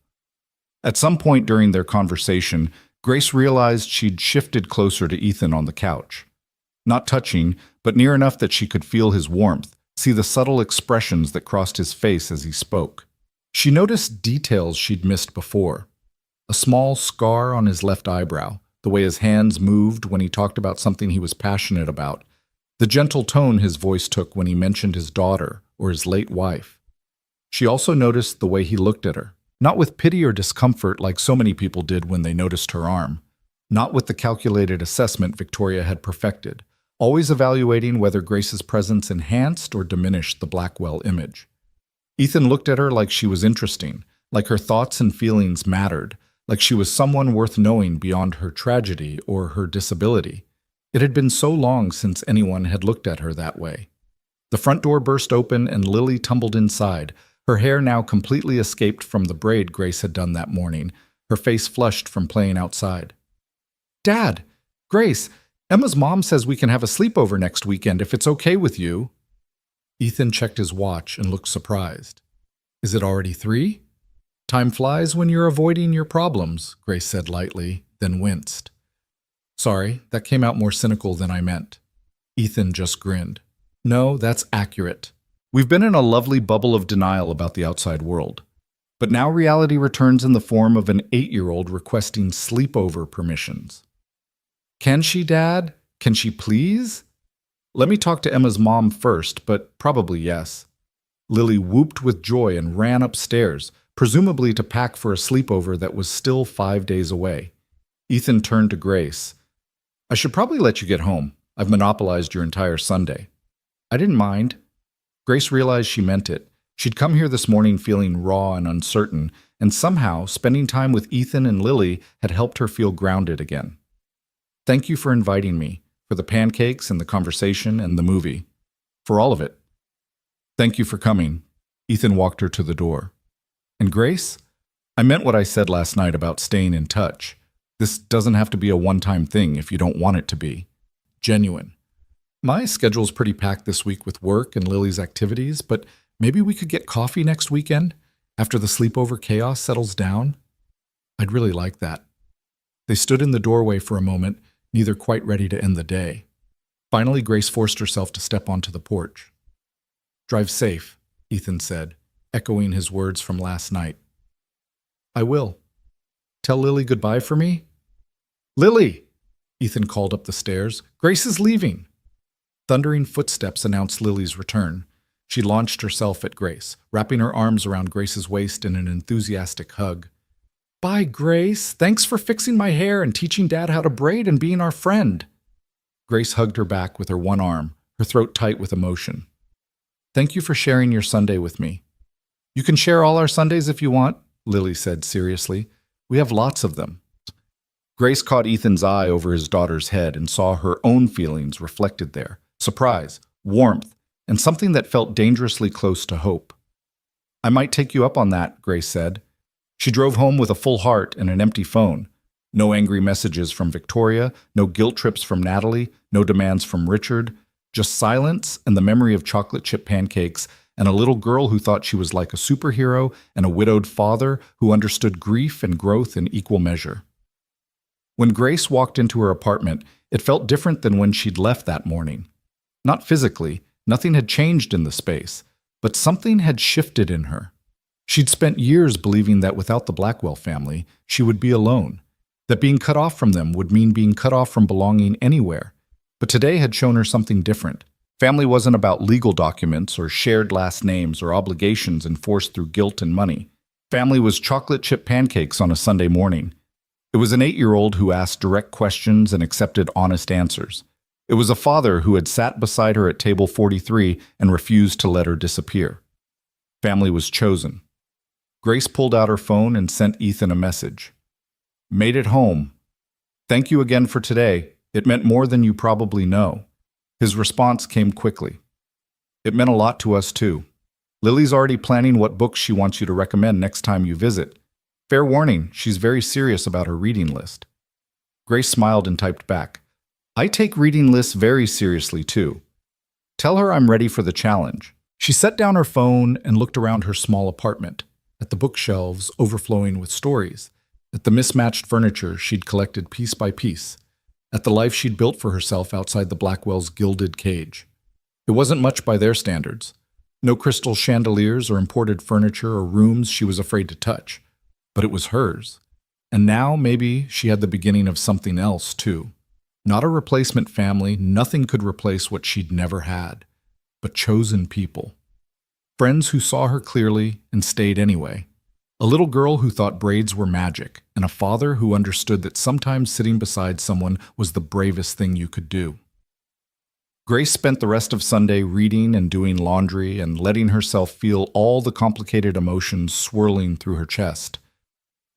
At some point during their conversation, Grace realized she'd shifted closer to Ethan on the couch. Not touching, but near enough that she could feel his warmth, see the subtle expressions that crossed his face as he spoke. She noticed details she'd missed before. A small scar on his left eyebrow, the way his hands moved when he talked about something he was passionate about, the gentle tone his voice took when he mentioned his daughter or his late wife. She also noticed the way he looked at her, not with pity or discomfort like so many people did when they noticed her arm, not with the calculated assessment Victoria had perfected, always evaluating whether Grace's presence enhanced or diminished the Blackwell image. Ethan looked at her like she was interesting, like her thoughts and feelings mattered, like she was someone worth knowing beyond her tragedy or her disability. It had been so long since anyone had looked at her that way. The front door burst open and Lily tumbled inside, her hair now completely escaped from the braid Grace had done that morning, her face flushed from playing outside. "Dad! Grace! Emma's mom says we can have a sleepover next weekend if it's okay with you." Ethan checked his watch and looked surprised. "Is it already 3? "Time flies when you're avoiding your problems," Grace said lightly, then winced. "Sorry, that came out more cynical than I meant." Ethan just grinned. "No, that's accurate. We've been in a lovely bubble of denial about the outside world. But now reality returns in the form of an 8-year-old requesting sleepover permissions." "Can she, Dad? Can she please?" "Let me talk to Emma's mom first, but probably yes." Lily whooped with joy and ran upstairs, presumably to pack for a sleepover that was still 5 days away. Ethan turned to Grace. "I should probably let you get home. I've monopolized your entire Sunday." "I didn't mind." Grace realized she meant it. She'd come here this morning feeling raw and uncertain, and somehow spending time with Ethan and Lily had helped her feel grounded again. "Thank you for inviting me, for the pancakes and the conversation and the movie. For all of it." "Thank you for coming." Ethan walked her to the door. "And Grace, I meant what I said last night about staying in touch. This doesn't have to be a one-time thing if you don't want it to be. Genuine. My schedule's pretty packed this week with work and Lily's activities, but maybe we could get coffee next weekend after the sleepover chaos settles down? I'd really like that." They stood in the doorway for a moment, neither quite ready to end the day. Finally, Grace forced herself to step onto the porch. "Drive safe," Ethan said, echoing his words from last night. "I will. Tell Lily goodbye for me?" "Lily!" Ethan called up the stairs. "Grace is leaving." Thundering footsteps announced Lily's return. She launched herself at Grace, wrapping her arms around Grace's waist in an enthusiastic hug. "Bye, Grace. Thanks for fixing my hair and teaching Dad how to braid and being our friend." Grace hugged her back with her one arm, her throat tight with emotion. "Thank you for sharing your Sunday with me." "You can share all our Sundays if you want," Lily said seriously. "We have lots of them." Grace caught Ethan's eye over his daughter's head and saw her own feelings reflected there. Surprise, warmth, and something that felt dangerously close to hope. "I might take you up on that," Grace said. She drove home with a full heart and an empty phone. No angry messages from Victoria, no guilt trips from Natalie, no demands from Richard, just silence and the memory of chocolate chip pancakes and a little girl who thought she was like a superhero and a widowed father who understood grief and growth in equal measure. When Grace walked into her apartment, it felt different than when she'd left that morning. Not physically, nothing had changed in the space, but something had shifted in her. She'd spent years believing that without the Blackwell family, she would be alone, that being cut off from them would mean being cut off from belonging anywhere. But today had shown her something different, Family wasn't about legal documents or shared last names or obligations enforced through guilt and money. Family was chocolate chip pancakes on a Sunday morning. It was an 8-year-old who asked direct questions and accepted honest answers. It was a father who had sat beside her at table 43 and refused to let her disappear. Family was chosen. Grace pulled out her phone and sent Ethan a message. Made it home. Thank you again for today. It meant more than you probably know. His response came quickly. It meant a lot to us too. Lily's already planning what books she wants you to recommend next time you visit. Fair warning, she's very serious about her reading list. Grace smiled and typed back. I take reading lists very seriously too. Tell her I'm ready for the challenge. She set down her phone and looked around her small apartment, at the bookshelves overflowing with stories, at the mismatched furniture she'd collected piece by piece, at the life she'd built for herself outside the Blackwell's gilded cage. It wasn't much by their standards. No crystal chandeliers or imported furniture or rooms she was afraid to touch. But it was hers. And now maybe she had the beginning of something else too. Not a replacement family, nothing could replace what she'd never had. But chosen people. Friends who saw her clearly and stayed anyway. A little girl who thought braids were magic, and a father who understood that sometimes sitting beside someone was the bravest thing you could do. Grace spent the rest of Sunday reading and doing laundry and letting herself feel all the complicated emotions swirling through her chest.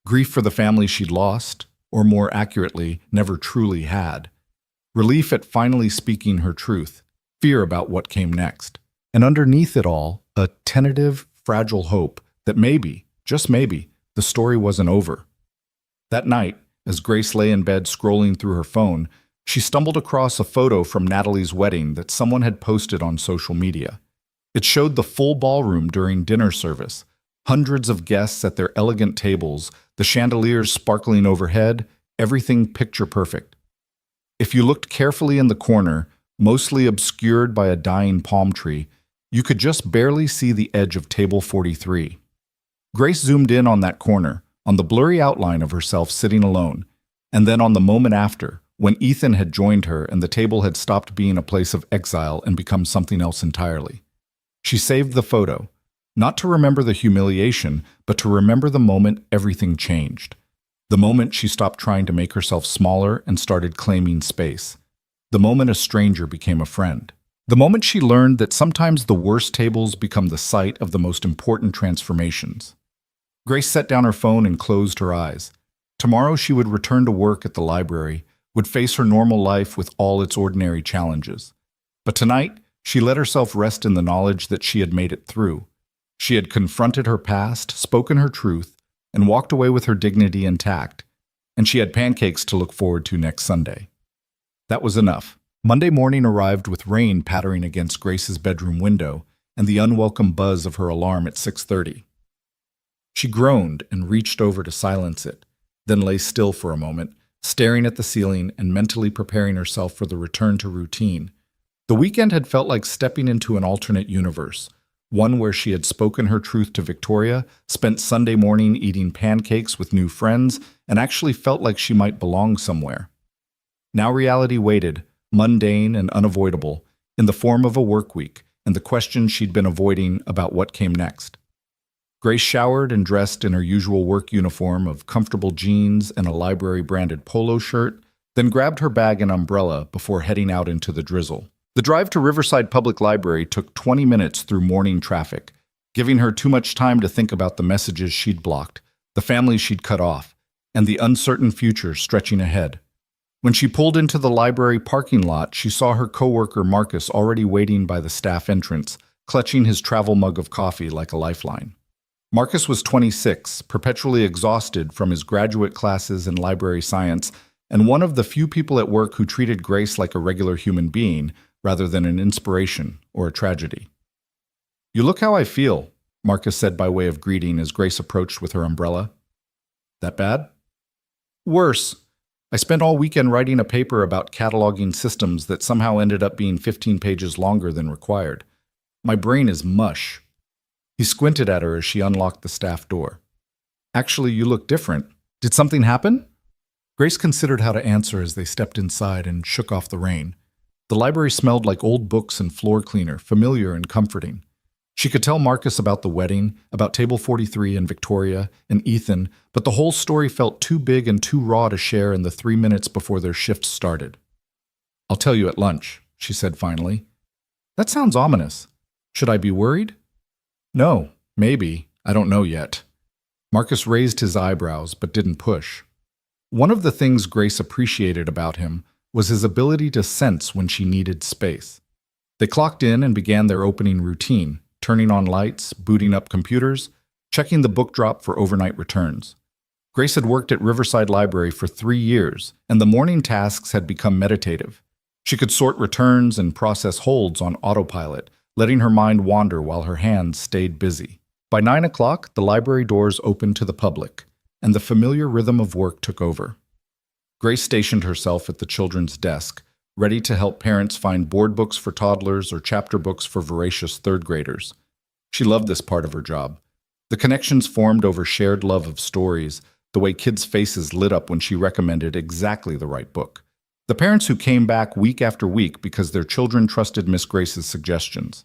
Grief for the family she'd lost, or more accurately, never truly had. Relief at finally speaking her truth, fear about what came next. And underneath it all, a tentative, fragile hope that maybe, just maybe, the story wasn't over. That night, as Grace lay in bed scrolling through her phone, she stumbled across a photo from Natalie's wedding that someone had posted on social media. It showed the full ballroom during dinner service, hundreds of guests at their elegant tables, the chandeliers sparkling overhead, everything picture perfect. If you looked carefully in the corner, mostly obscured by a dying palm tree, you could just barely see the edge of table 43. Grace zoomed in on that corner, on the blurry outline of herself sitting alone, and then on the moment after, when Ethan had joined her and the table had stopped being a place of exile and become something else entirely. She saved the photo, not to remember the humiliation, but to remember the moment everything changed. The moment she stopped trying to make herself smaller and started claiming space. The moment a stranger became a friend. The moment she learned that sometimes the worst tables become the site of the most important transformations. Grace set down her phone and closed her eyes. Tomorrow she would return to work at the library, would face her normal life with all its ordinary challenges. But tonight, she let herself rest in the knowledge that she had made it through. She had confronted her past, spoken her truth, and walked away with her dignity intact. And she had pancakes to look forward to next Sunday. That was enough. Monday morning arrived with rain pattering against Grace's bedroom window and the unwelcome buzz of her alarm at 6:30. She groaned and reached over to silence it, then lay still for a moment, staring at the ceiling and mentally preparing herself for the return to routine. The weekend had felt like stepping into an alternate universe, one where she had spoken her truth to Victoria, spent Sunday morning eating pancakes with new friends, and actually felt like she might belong somewhere. Now reality waited, mundane and unavoidable, in the form of a work week and the questions she'd been avoiding about what came next. Grace showered and dressed in her usual work uniform of comfortable jeans and a library-branded polo shirt, then grabbed her bag and umbrella before heading out into the drizzle. The drive to Riverside Public Library took 20 minutes through morning traffic, giving her too much time to think about the messages she'd blocked, the families she'd cut off, and the uncertain future stretching ahead. When she pulled into the library parking lot, she saw her coworker Marcus already waiting by the staff entrance, clutching his travel mug of coffee like a lifeline. Marcus was 26, perpetually exhausted from his graduate classes in library science, and one of the few people at work who treated Grace like a regular human being rather than an inspiration or a tragedy. "You look how I feel," Marcus said by way of greeting as Grace approached with her umbrella. "That bad?" "Worse. I spent all weekend writing a paper about cataloging systems that somehow ended up being 15 pages longer than required. My brain is mush." He squinted at her as she unlocked the staff door. "Actually, you look different. Did something happen?" Grace considered how to answer as they stepped inside and shook off the rain. The library smelled like old books and floor cleaner, familiar and comforting. She could tell Marcus about the wedding, about Table 43 and Victoria and Ethan, but the whole story felt too big and too raw to share in the 3 minutes before their shift started. "I'll tell you at lunch," she said finally. "That sounds ominous. Should I be worried?" "No, maybe. I don't know yet." Marcus raised his eyebrows but didn't push. One of the things Grace appreciated about him was his ability to sense when she needed space. They clocked in and began their opening routine, turning on lights, booting up computers, checking the book drop for overnight returns. Grace had worked at Riverside Library for 3 years, and the morning tasks had become meditative. She could sort returns and process holds on autopilot, letting her mind wander while her hands stayed busy. By 9 o'clock, the library doors opened to the public, and the familiar rhythm of work took over. Grace stationed herself at the children's desk, ready to help parents find board books for toddlers or chapter books for voracious third graders. She loved this part of her job. The connections formed over shared love of stories, the way kids' faces lit up when she recommended exactly the right book. The parents who came back week after week because their children trusted Miss Grace's suggestions.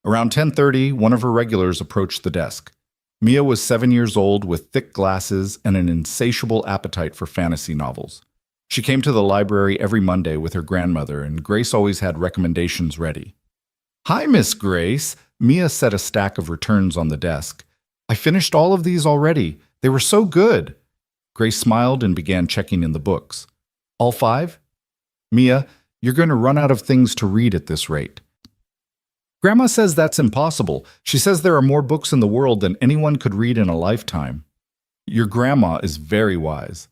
Around 10:30, one of her regulars approached the desk. Mia was 7 years old with thick glasses and an insatiable appetite for fantasy novels. She came to the library every Monday with her grandmother, and Grace always had recommendations ready. "Hi, Miss Grace." Mia set a stack of returns on the desk. "I finished all of these already. They were so good." Grace smiled and began checking in the books. "All 5? Mia, you're going to run out of things to read at this rate." "Grandma says that's impossible. She says there are more books in the world than anyone could read in a lifetime." "Your grandma is very wise."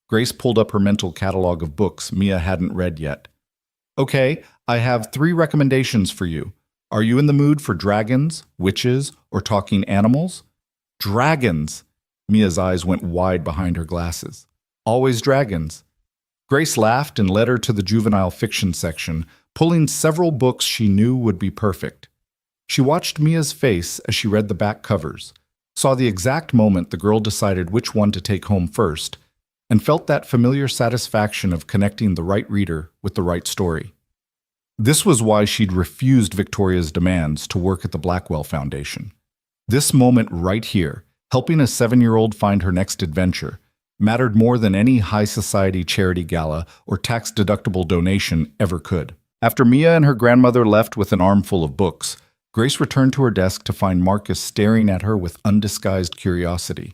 Grace pulled up her mental catalog of books Mia hadn't read yet. "Okay, I have 3 recommendations for you. Are you in the mood for dragons, witches, or talking animals?" "Dragons!" Mia's eyes went wide behind her glasses. "Always dragons." Grace laughed and led her to the juvenile fiction section, pulling several books she knew would be perfect. She watched Mia's face as she read the back covers, saw the exact moment the girl decided which one to take home first, and felt that familiar satisfaction of connecting the right reader with the right story. This was why she'd refused Victoria's demands to work at the Blackwell Foundation. This moment right here, helping a 7-year-old find her next adventure, mattered more than any high society charity gala or tax-deductible donation ever could. After Mia and her grandmother left with an armful of books, Grace returned to her desk to find Marcus staring at her with undisguised curiosity.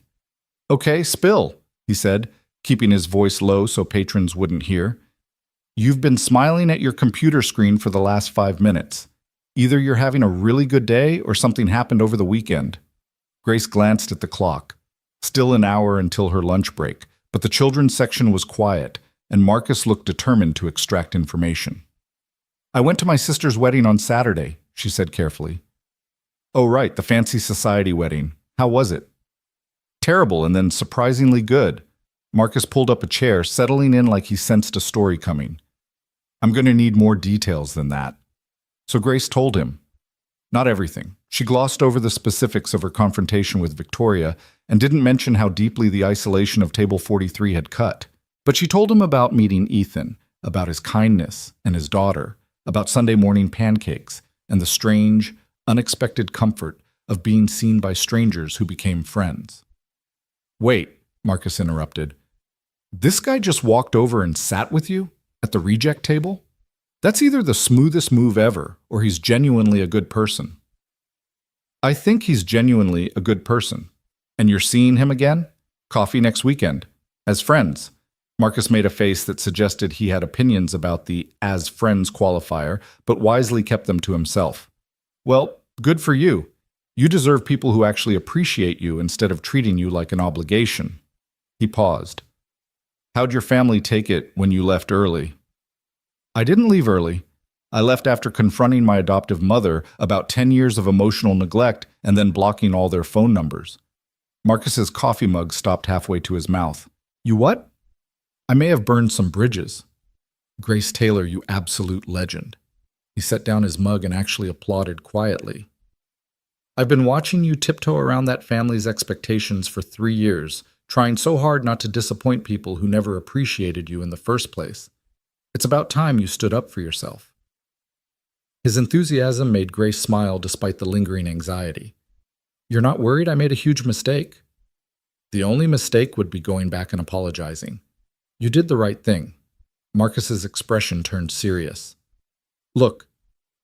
"Okay, spill," he said, keeping his voice low so patrons wouldn't hear. "You've been smiling at your computer screen for the last 5 minutes. Either you're having a really good day or something happened over the weekend." Grace glanced at the clock. Still an hour until her lunch break, but the children's section was quiet, and Marcus looked determined to extract information. "I went to my sister's wedding on Saturday," she said carefully. "Oh right, the fancy society wedding. How was it?" "Terrible and then surprisingly good." Marcus pulled up a chair, settling in like he sensed a story coming. "I'm going to need more details than that." So Grace told him. Not everything. She glossed over the specifics of her confrontation with Victoria and didn't mention how deeply the isolation of Table 43 had cut. But she told him about meeting Ethan, about his kindness and his daughter, about Sunday morning pancakes, and the strange, unexpected comfort of being seen by strangers who became friends. "Wait," Marcus interrupted. "This guy just walked over and sat with you? At the reject table? That's either the smoothest move ever, or he's genuinely a good person." "I think he's genuinely a good person. And you're seeing him again? Coffee next weekend. As friends." Marcus made a face that suggested he had opinions about the as friends qualifier, but wisely kept them to himself. "Well, good for you. You deserve people who actually appreciate you instead of treating you like an obligation." He paused. "How'd your family take it when you left early?" "I didn't leave early. I left after confronting my adoptive mother about 10 years of emotional neglect and then blocking all their phone numbers." Marcus's coffee mug stopped halfway to his mouth. "You what?" "I may have burned some bridges." "Grace Taylor, you absolute legend." He set down his mug and actually applauded quietly. "I've been watching you tiptoe around that family's expectations for 3 years, trying so hard not to disappoint people who never appreciated you in the first place. It's about time you stood up for yourself." His enthusiasm made Grace smile despite the lingering anxiety. "You're not worried I made a huge mistake?" "The only mistake would be going back and apologizing. You did the right thing." Marcus's expression turned serious. "Look,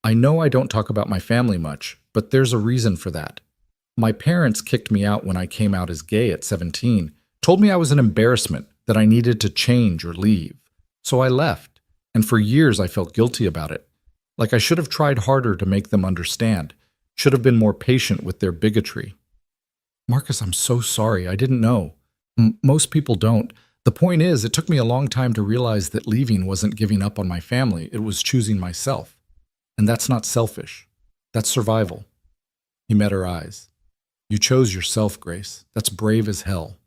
I know I don't talk about my family much, but there's a reason for that. My parents kicked me out when I came out as gay at 17, told me I was an embarrassment, that I needed to change or leave. So I left, and for years I felt guilty about it. Like I should have tried harder to make them understand, should have been more patient with their bigotry." "Marcus, I'm so sorry. I didn't know. Most people don't. The point is, it took me a long time to realize that leaving wasn't giving up on my family, it was choosing myself. And that's not selfish. That's survival." He met her eyes. "You chose yourself, Grace. That's brave as hell."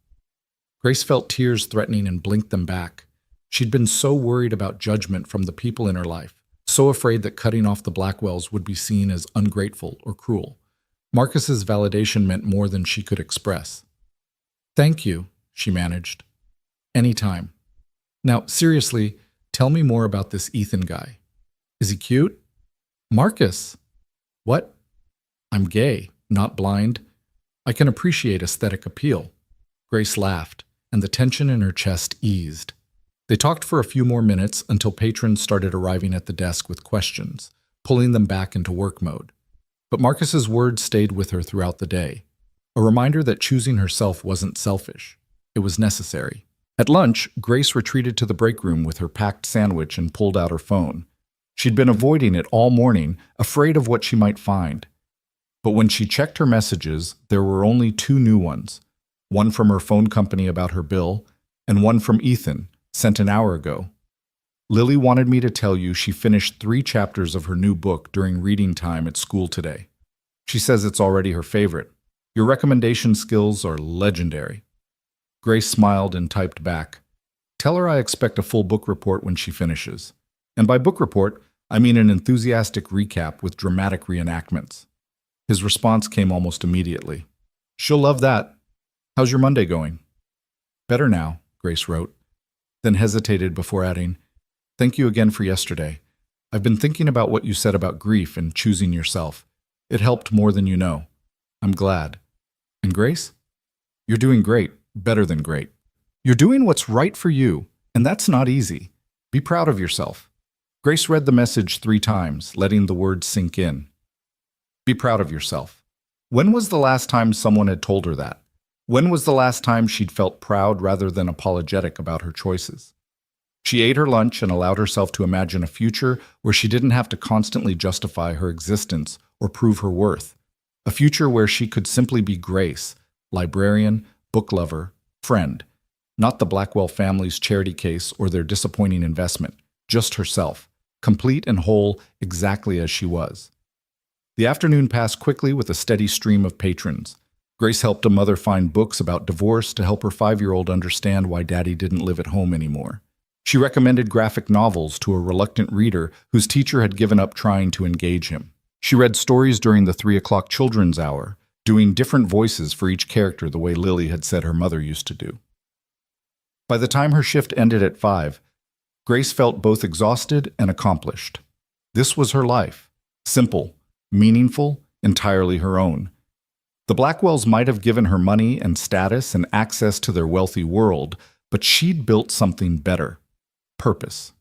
Grace felt tears threatening and blinked them back. She'd been so worried about judgment from the people in her life, so afraid that cutting off the Blackwells would be seen as ungrateful or cruel. Marcus's validation meant more than she could express. "Thank you," she managed. "Anytime. Now, seriously, tell me more about this Ethan guy. Is he cute?" "Marcus." "What?" "I'm gay, not blind. I can appreciate aesthetic appeal." Grace laughed, and the tension in her chest eased. They talked for a few more minutes until patrons started arriving at the desk with questions, pulling them back into work mode. But Marcus's words stayed with her throughout the day, a reminder that choosing herself wasn't selfish. It was necessary. At lunch, Grace retreated to the break room with her packed sandwich and pulled out her phone. She'd been avoiding it all morning, afraid of what she might find. But when she checked her messages, there were only 2 new ones. One from her phone company about her bill, and one from Ethan, sent an hour ago. "Lily wanted me to tell you she finished 3 chapters of her new book during reading time at school today. She says it's already her favorite. Your recommendation skills are legendary." Grace smiled and typed back, "Tell her I expect a full book report when she finishes. And by book report, I mean an enthusiastic recap with dramatic reenactments." His response came almost immediately. "She'll love that. How's your Monday going?" "Better now," Grace wrote, then hesitated before adding, "Thank you again for yesterday. I've been thinking about what you said about grief and choosing yourself. It helped more than you know. I'm glad. And Grace? You're doing great, better than great. You're doing what's right for you, and that's not easy. Be proud of yourself." Grace read the message 3 times, letting the words sink in. Be proud of yourself. When was the last time someone had told her that? When was the last time she'd felt proud rather than apologetic about her choices? She ate her lunch and allowed herself to imagine a future where she didn't have to constantly justify her existence or prove her worth. A future where she could simply be Grace, librarian, book lover, friend. Not the Blackwell family's charity case or their disappointing investment, just herself, complete and whole exactly as she was. The afternoon passed quickly with a steady stream of patrons. Grace helped a mother find books about divorce to help her 5-year-old understand why Daddy didn't live at home anymore. She recommended graphic novels to a reluctant reader whose teacher had given up trying to engage him. She read stories during the 3 o'clock children's hour, doing different voices for each character the way Lily had said her mother used to do. By the time her shift ended at 5, Grace felt both exhausted and accomplished. This was her life. Simple, meaningful, entirely her own. The Blackwells might have given her money and status and access to their wealthy world, but she'd built something better. Purpose.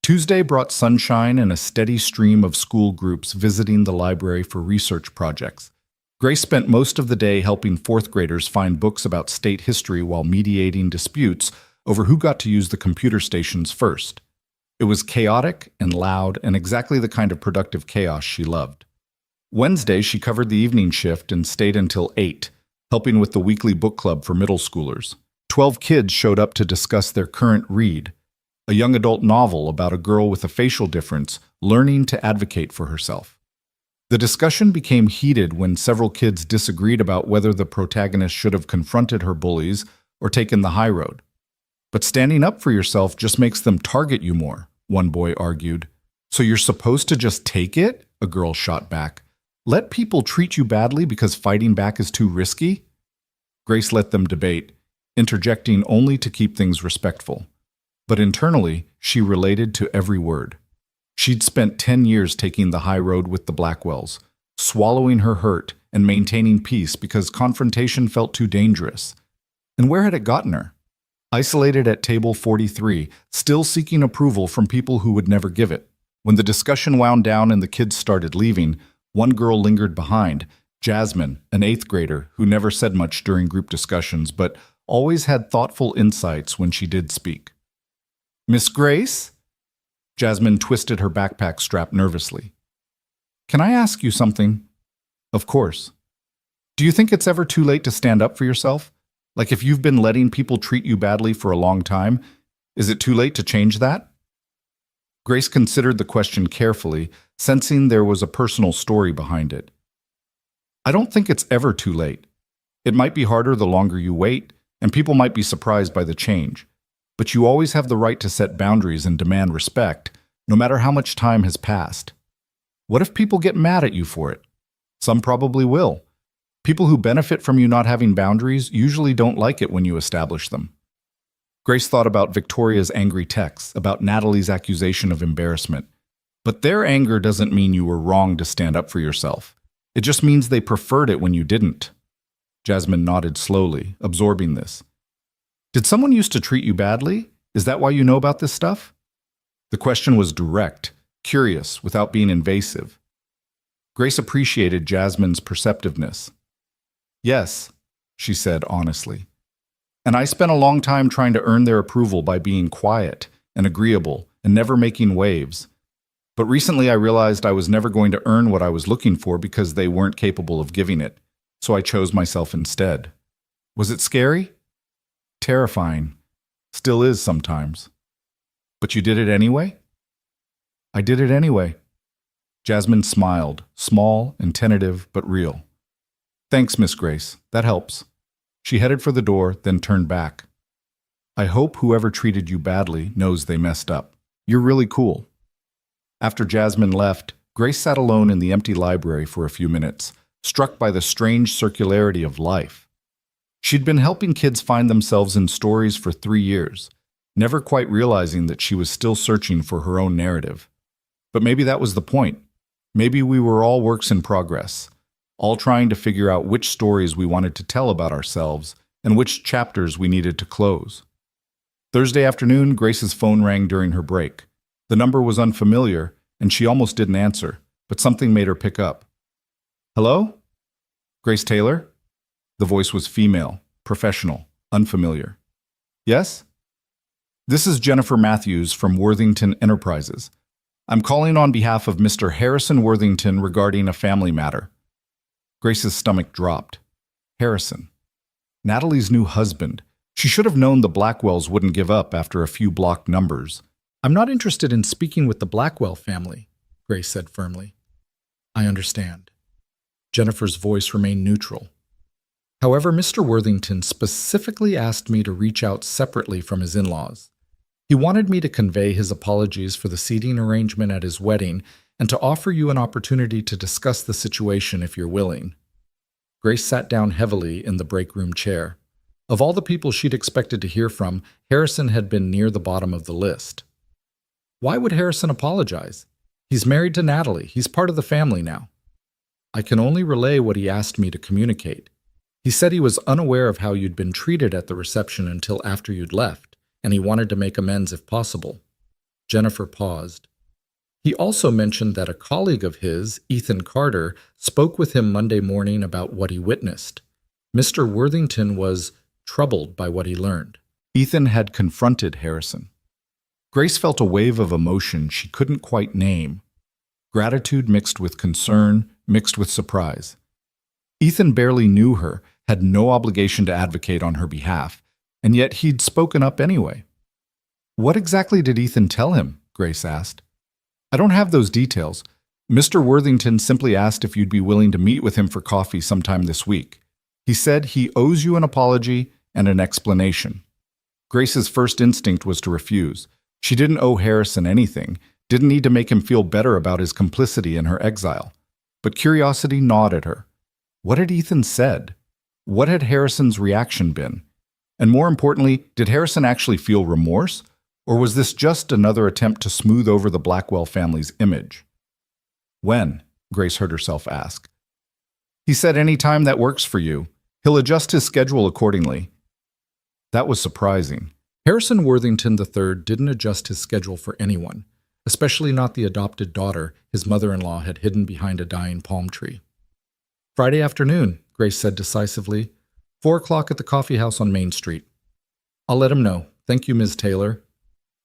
Tuesday brought sunshine and a steady stream of school groups visiting the library for research projects. Grace spent most of the day helping 4th graders find books about state history while mediating disputes over who got to use the computer stations first. It was chaotic and loud and exactly the kind of productive chaos she loved. Wednesday, she covered the evening shift and stayed until 8, helping with the weekly book club for middle schoolers. 12 kids showed up to discuss their current read, a young adult novel about a girl with a facial difference learning to advocate for herself. The discussion became heated when several kids disagreed about whether the protagonist should have confronted her bullies or taken the high road. "But standing up for yourself just makes them target you more," one boy argued. "So you're supposed to just take it?" a girl shot back. "Let people treat you badly because fighting back is too risky?" Grace let them debate, interjecting only to keep things respectful. But internally, she related to every word. She'd spent 10 years taking the high road with the Blackwells, swallowing her hurt and maintaining peace because confrontation felt too dangerous. And where had it gotten her? Isolated at table 43, still seeking approval from people who would never give it. When the discussion wound down and the kids started leaving, one girl lingered behind, Jasmine, an 8th grader who never said much during group discussions but always had thoughtful insights when she did speak. "Miss Grace?" Jasmine twisted her backpack strap nervously. "Can I ask you something?" "Of course." "Do you think it's ever too late to stand up for yourself? Like if you've been letting people treat you badly for a long time, is it too late to change that?" Grace considered the question carefully, sensing there was a personal story behind it. "I don't think it's ever too late. It might be harder the longer you wait, and people might be surprised by the change. But you always have the right to set boundaries and demand respect, no matter how much time has passed. What if people get mad at you for it? Some probably will. People who benefit from you not having boundaries usually don't like it when you establish them." Grace thought about Victoria's angry texts, about Natalie's accusation of embarrassment. But their anger doesn't mean you were wrong to stand up for yourself. It just means they preferred it when you didn't. Jasmine nodded slowly, absorbing this. "Did someone used to treat you badly? Is that why you know about this stuff?" The question was direct, curious, without being invasive. Grace appreciated Jasmine's perceptiveness. "Yes," she said honestly. "And I spent a long time trying to earn their approval by being quiet and agreeable and never making waves. But recently I realized I was never going to earn what I was looking for because they weren't capable of giving it, so I chose myself instead. Was it scary? Terrifying. Still is sometimes. But you did it anyway?" "I did it anyway." Jasmine smiled, small and tentative but real. "Thanks, Miss Grace. That helps." She headed for the door, then turned back. "I hope whoever treated you badly knows they messed up. You're really cool." After Jasmine left, Grace sat alone in the empty library for a few minutes, struck by the strange circularity of life. She'd been helping kids find themselves in stories for 3 years, never quite realizing that she was still searching for her own narrative. But maybe that was the point. Maybe we were all works in progress, all trying to figure out which stories we wanted to tell about ourselves and which chapters we needed to close. Thursday afternoon, Grace's phone rang during her break. The number was unfamiliar, and she almost didn't answer, but something made her pick up. "Hello? Grace Taylor?" The voice was female, professional, unfamiliar. "Yes? This is Jennifer Matthews from Worthington Enterprises. I'm calling on behalf of Mr. Harrison Worthington regarding a family matter." Grace's stomach dropped. Harrison. Natalie's new husband. She should have known the Blackwells wouldn't give up after a few blocked numbers. "I'm not interested in speaking with the Blackwell family," Grace said firmly. "I understand." Jennifer's voice remained neutral. "However, Mr. Worthington specifically asked me to reach out separately from his in-laws. He wanted me to convey his apologies for the seating arrangement at his wedding and to offer you an opportunity to discuss the situation if you're willing." Grace sat down heavily in the break room chair. Of all the people she'd expected to hear from, Harrison had been near the bottom of the list. Why would Harrison apologize? He's married to Natalie. He's part of the family now. "I can only relay what he asked me to communicate. He said he was unaware of how you'd been treated at the reception until after you'd left, and he wanted to make amends if possible." Jennifer paused. "He also mentioned that a colleague of his, Ethan Carter, spoke with him Monday morning about what he witnessed. Mr. Worthington was troubled by what he learned." Ethan had confronted Harrison. Grace felt a wave of emotion she couldn't quite name. Gratitude mixed with concern, mixed with surprise. Ethan barely knew her, had no obligation to advocate on her behalf, and yet he'd spoken up anyway. "What exactly did Ethan tell him?" Grace asked. "I don't have those details. Mr. Worthington simply asked if you'd be willing to meet with him for coffee sometime this week. He said he owes you an apology and an explanation." Grace's first instinct was to refuse. She didn't owe Harrison anything, didn't need to make him feel better about his complicity in her exile. But curiosity gnawed at her. What had Ethan said? What had Harrison's reaction been? And more importantly, did Harrison actually feel remorse? Or was this just another attempt to smooth over the Blackwell family's image? When? Grace heard herself ask. He said any time that works for you. He'll adjust his schedule accordingly. That was surprising. Harrison Worthington III didn't adjust his schedule for anyone, especially not the adopted daughter his mother-in-law had hidden behind a dying palm tree. Friday afternoon, Grace said decisively. 4 o'clock at the coffee house on Main Street. I'll let him know. Thank you, Ms. Taylor.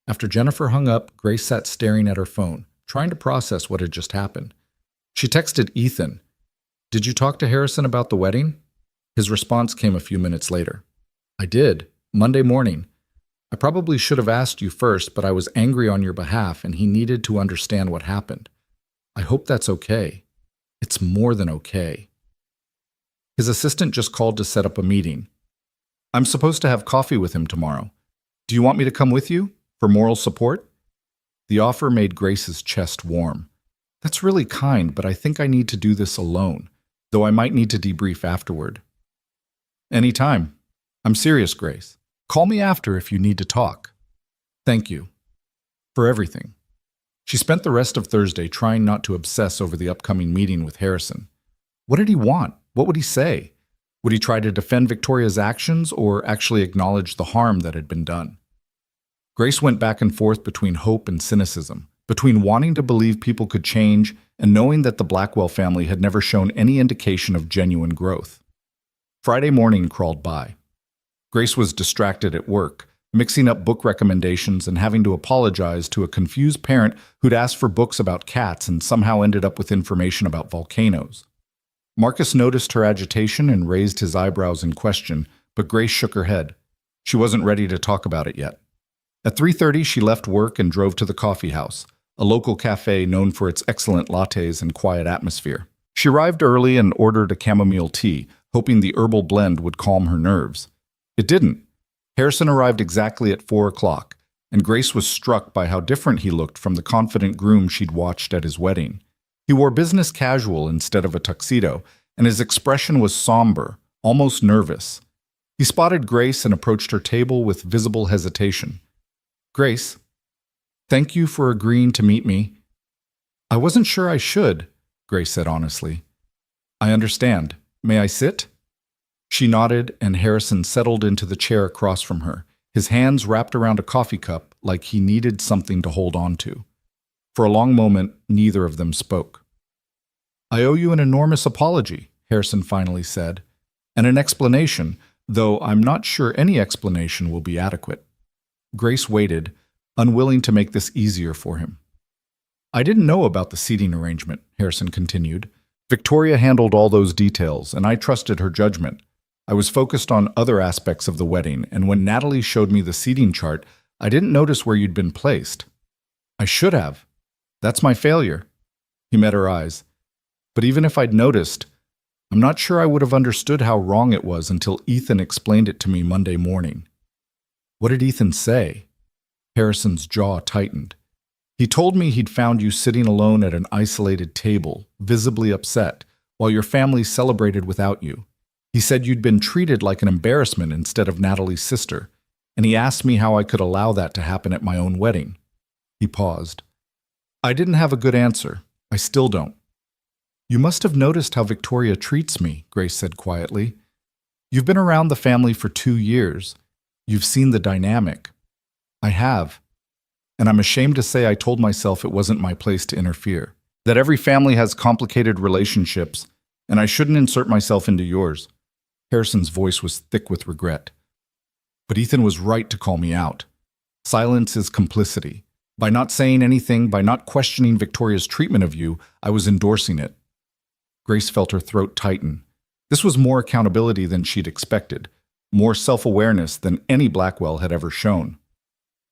After Jennifer hung up, Grace sat staring at her phone, trying to process what had just happened. She texted Ethan. Did you talk to Harrison about the wedding? His response came a few minutes later. I did. Monday morning. I probably should have asked you first, but I was angry on your behalf and he needed to understand what happened. I hope that's okay. It's more than okay. His assistant just called to set up a meeting. I'm supposed to have coffee with him tomorrow. Do you want me to come with you? For moral support? The offer made Grace's chest warm. That's really kind, but I think I need to do this alone, though I might need to debrief afterward. Anytime. I'm serious, Grace. Call me after if you need to talk. Thank you. For everything. She spent the rest of Thursday trying not to obsess over the upcoming meeting with Harrison. What did he want? What would he say? Would he try to defend Victoria's actions or actually acknowledge the harm that had been done? Grace went back and forth between hope and cynicism, between wanting to believe people could change and knowing that the Blackwell family had never shown any indication of genuine growth. Friday morning crawled by. Grace was distracted at work, mixing up book recommendations and having to apologize to a confused parent who'd asked for books about cats and somehow ended up with information about volcanoes. Marcus noticed her agitation and raised his eyebrows in question, but Grace shook her head. She wasn't ready to talk about it yet. At 3:30, she left work and drove to the coffee house, a local cafe known for its excellent lattes and quiet atmosphere. She arrived early and ordered a chamomile tea, hoping the herbal blend would calm her nerves. It didn't. Harrison arrived exactly at 4 o'clock, and Grace was struck by how different he looked from the confident groom she'd watched at his wedding. He wore business casual instead of a tuxedo, and his expression was somber, almost nervous. He spotted Grace and approached her table with visible hesitation. Grace, thank you for agreeing to meet me. I wasn't sure I should, Grace said honestly. I understand. May I sit? She nodded, and Harrison settled into the chair across from her, his hands wrapped around a coffee cup like he needed something to hold on to. For a long moment, neither of them spoke. I owe you an enormous apology, Harrison finally said, and an explanation, though I'm not sure any explanation will be adequate. Grace waited, unwilling to make this easier for him. I didn't know about the seating arrangement, Harrison continued. Victoria handled all those details, and I trusted her judgment. I was focused on other aspects of the wedding, and when Natalie showed me the seating chart, I didn't notice where you'd been placed. I should have. That's my failure. He met her eyes. But even if I'd noticed, I'm not sure I would have understood how wrong it was until Ethan explained it to me Monday morning. What did Ethan say? Harrison's jaw tightened. He told me he'd found you sitting alone at an isolated table, visibly upset, while your family celebrated without you. He said you'd been treated like an embarrassment instead of Natalie's sister, and he asked me how I could allow that to happen at my own wedding. He paused. I didn't have a good answer. I still don't. You must have noticed how Victoria treats me, Grace said quietly. You've been around the family for 2 years. You've seen the dynamic. I have. And I'm ashamed to say I told myself it wasn't my place to interfere, that every family has complicated relationships, and I shouldn't insert myself into yours. Harrison's voice was thick with regret. But Ethan was right to call me out. Silence is complicity. By not saying anything, by not questioning Victoria's treatment of you, I was endorsing it. Grace felt her throat tighten. This was more accountability than she'd expected, more self-awareness than any Blackwell had ever shown.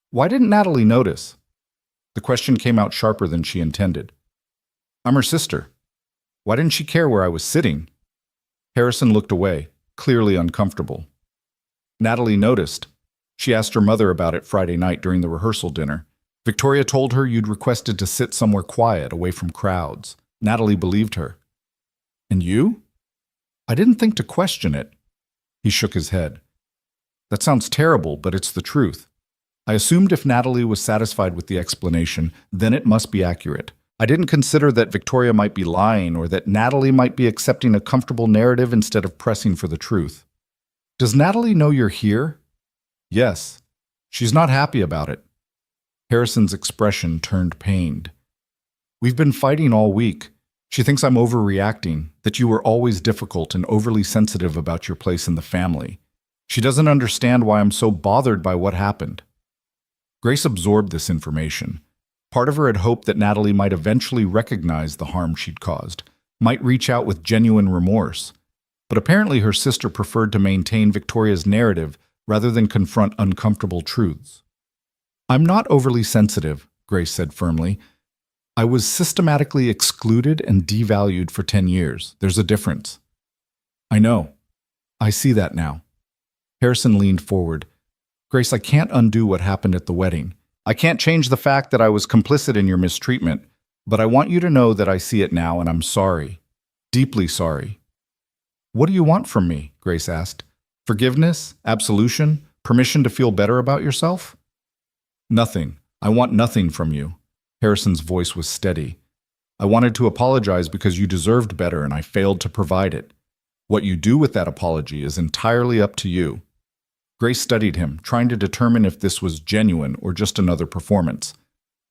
Why didn't Natalie notice? The question came out sharper than she intended. I'm her sister. Why didn't she care where I was sitting? Harrison looked away, clearly uncomfortable. Natalie noticed. She asked her mother about it Friday night during the rehearsal dinner. Victoria told her you'd requested to sit somewhere quiet, away from crowds. Natalie believed her. And you? I didn't think to question it. He shook his head. That sounds terrible, but it's the truth. I assumed if Natalie was satisfied with the explanation, then it must be accurate. I didn't consider that Victoria might be lying or that Natalie might be accepting a comfortable narrative instead of pressing for the truth. Does Natalie know you're here? Yes. She's not happy about it. Harrison's expression turned pained. We've been fighting all week. She thinks I'm overreacting, that you were always difficult and overly sensitive about your place in the family. She doesn't understand why I'm so bothered by what happened. Grace absorbed this information. Part of her had hoped that Natalie might eventually recognize the harm she'd caused, might reach out with genuine remorse. But apparently her sister preferred to maintain Victoria's narrative rather than confront uncomfortable truths. I'm not overly sensitive, Grace said firmly. I was systematically excluded and devalued for 10 years. There's a difference. I know. I see that now. Harrison leaned forward. Grace, I can't undo what happened at the wedding. I can't change the fact that I was complicit in your mistreatment, but I want you to know that I see it now and I'm sorry. Deeply sorry. What do you want from me? Grace asked. Forgiveness? Absolution? Permission to feel better about yourself? Nothing. I want nothing from you. Harrison's voice was steady. I wanted to apologize because you deserved better and I failed to provide it. What you do with that apology is entirely up to you. Grace studied him, trying to determine if this was genuine or just another performance.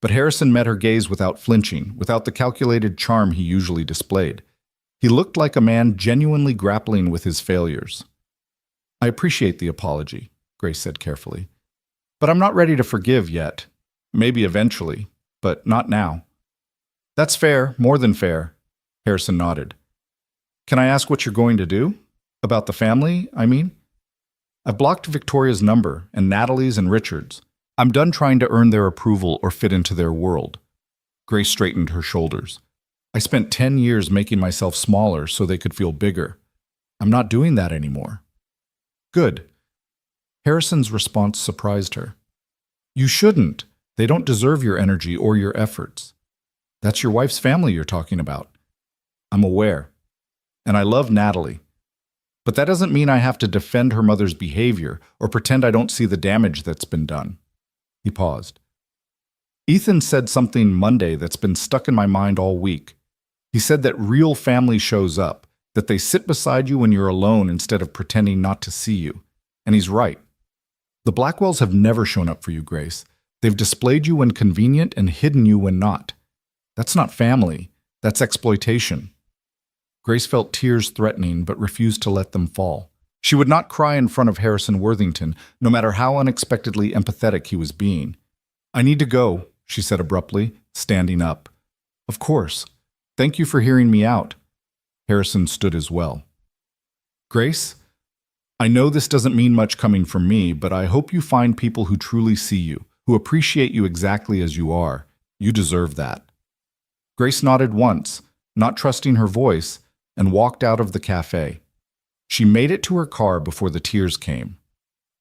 But Harrison met her gaze without flinching, without the calculated charm he usually displayed. He looked like a man genuinely grappling with his failures. I appreciate the apology, Grace said carefully. But I'm not ready to forgive yet. Maybe eventually, but not now. That's fair, more than fair, Harrison nodded. Can I ask what you're going to do? About the family, I mean? I've blocked Victoria's number, and Natalie's and Richard's. I'm done trying to earn their approval or fit into their world. Grace straightened her shoulders. I spent 10 years making myself smaller so they could feel bigger. I'm not doing that anymore. Good. Harrison's response surprised her. You shouldn't. They don't deserve your energy or your efforts. That's your wife's family you're talking about. I'm aware. And I love Natalie. But that doesn't mean I have to defend her mother's behavior or pretend I don't see the damage that's been done. He paused. Ethan said something Monday that's been stuck in my mind all week. He said that real family shows up, that they sit beside you when you're alone instead of pretending not to see you. And he's right. The Blackwells have never shown up for you, Grace. They've displayed you when convenient and hidden you when not. That's not family. That's exploitation. Grace felt tears threatening but refused to let them fall. She would not cry in front of Harrison Worthington, no matter how unexpectedly empathetic he was being. I need to go, she said abruptly, standing up. Of course. Thank you for hearing me out. Harrison stood as well. Grace, I know this doesn't mean much coming from me, but I hope you find people who truly see you, who appreciate you exactly as you are. You deserve that. Grace nodded once, not trusting her voice, and walked out of the cafe. She made it to her car before the tears came.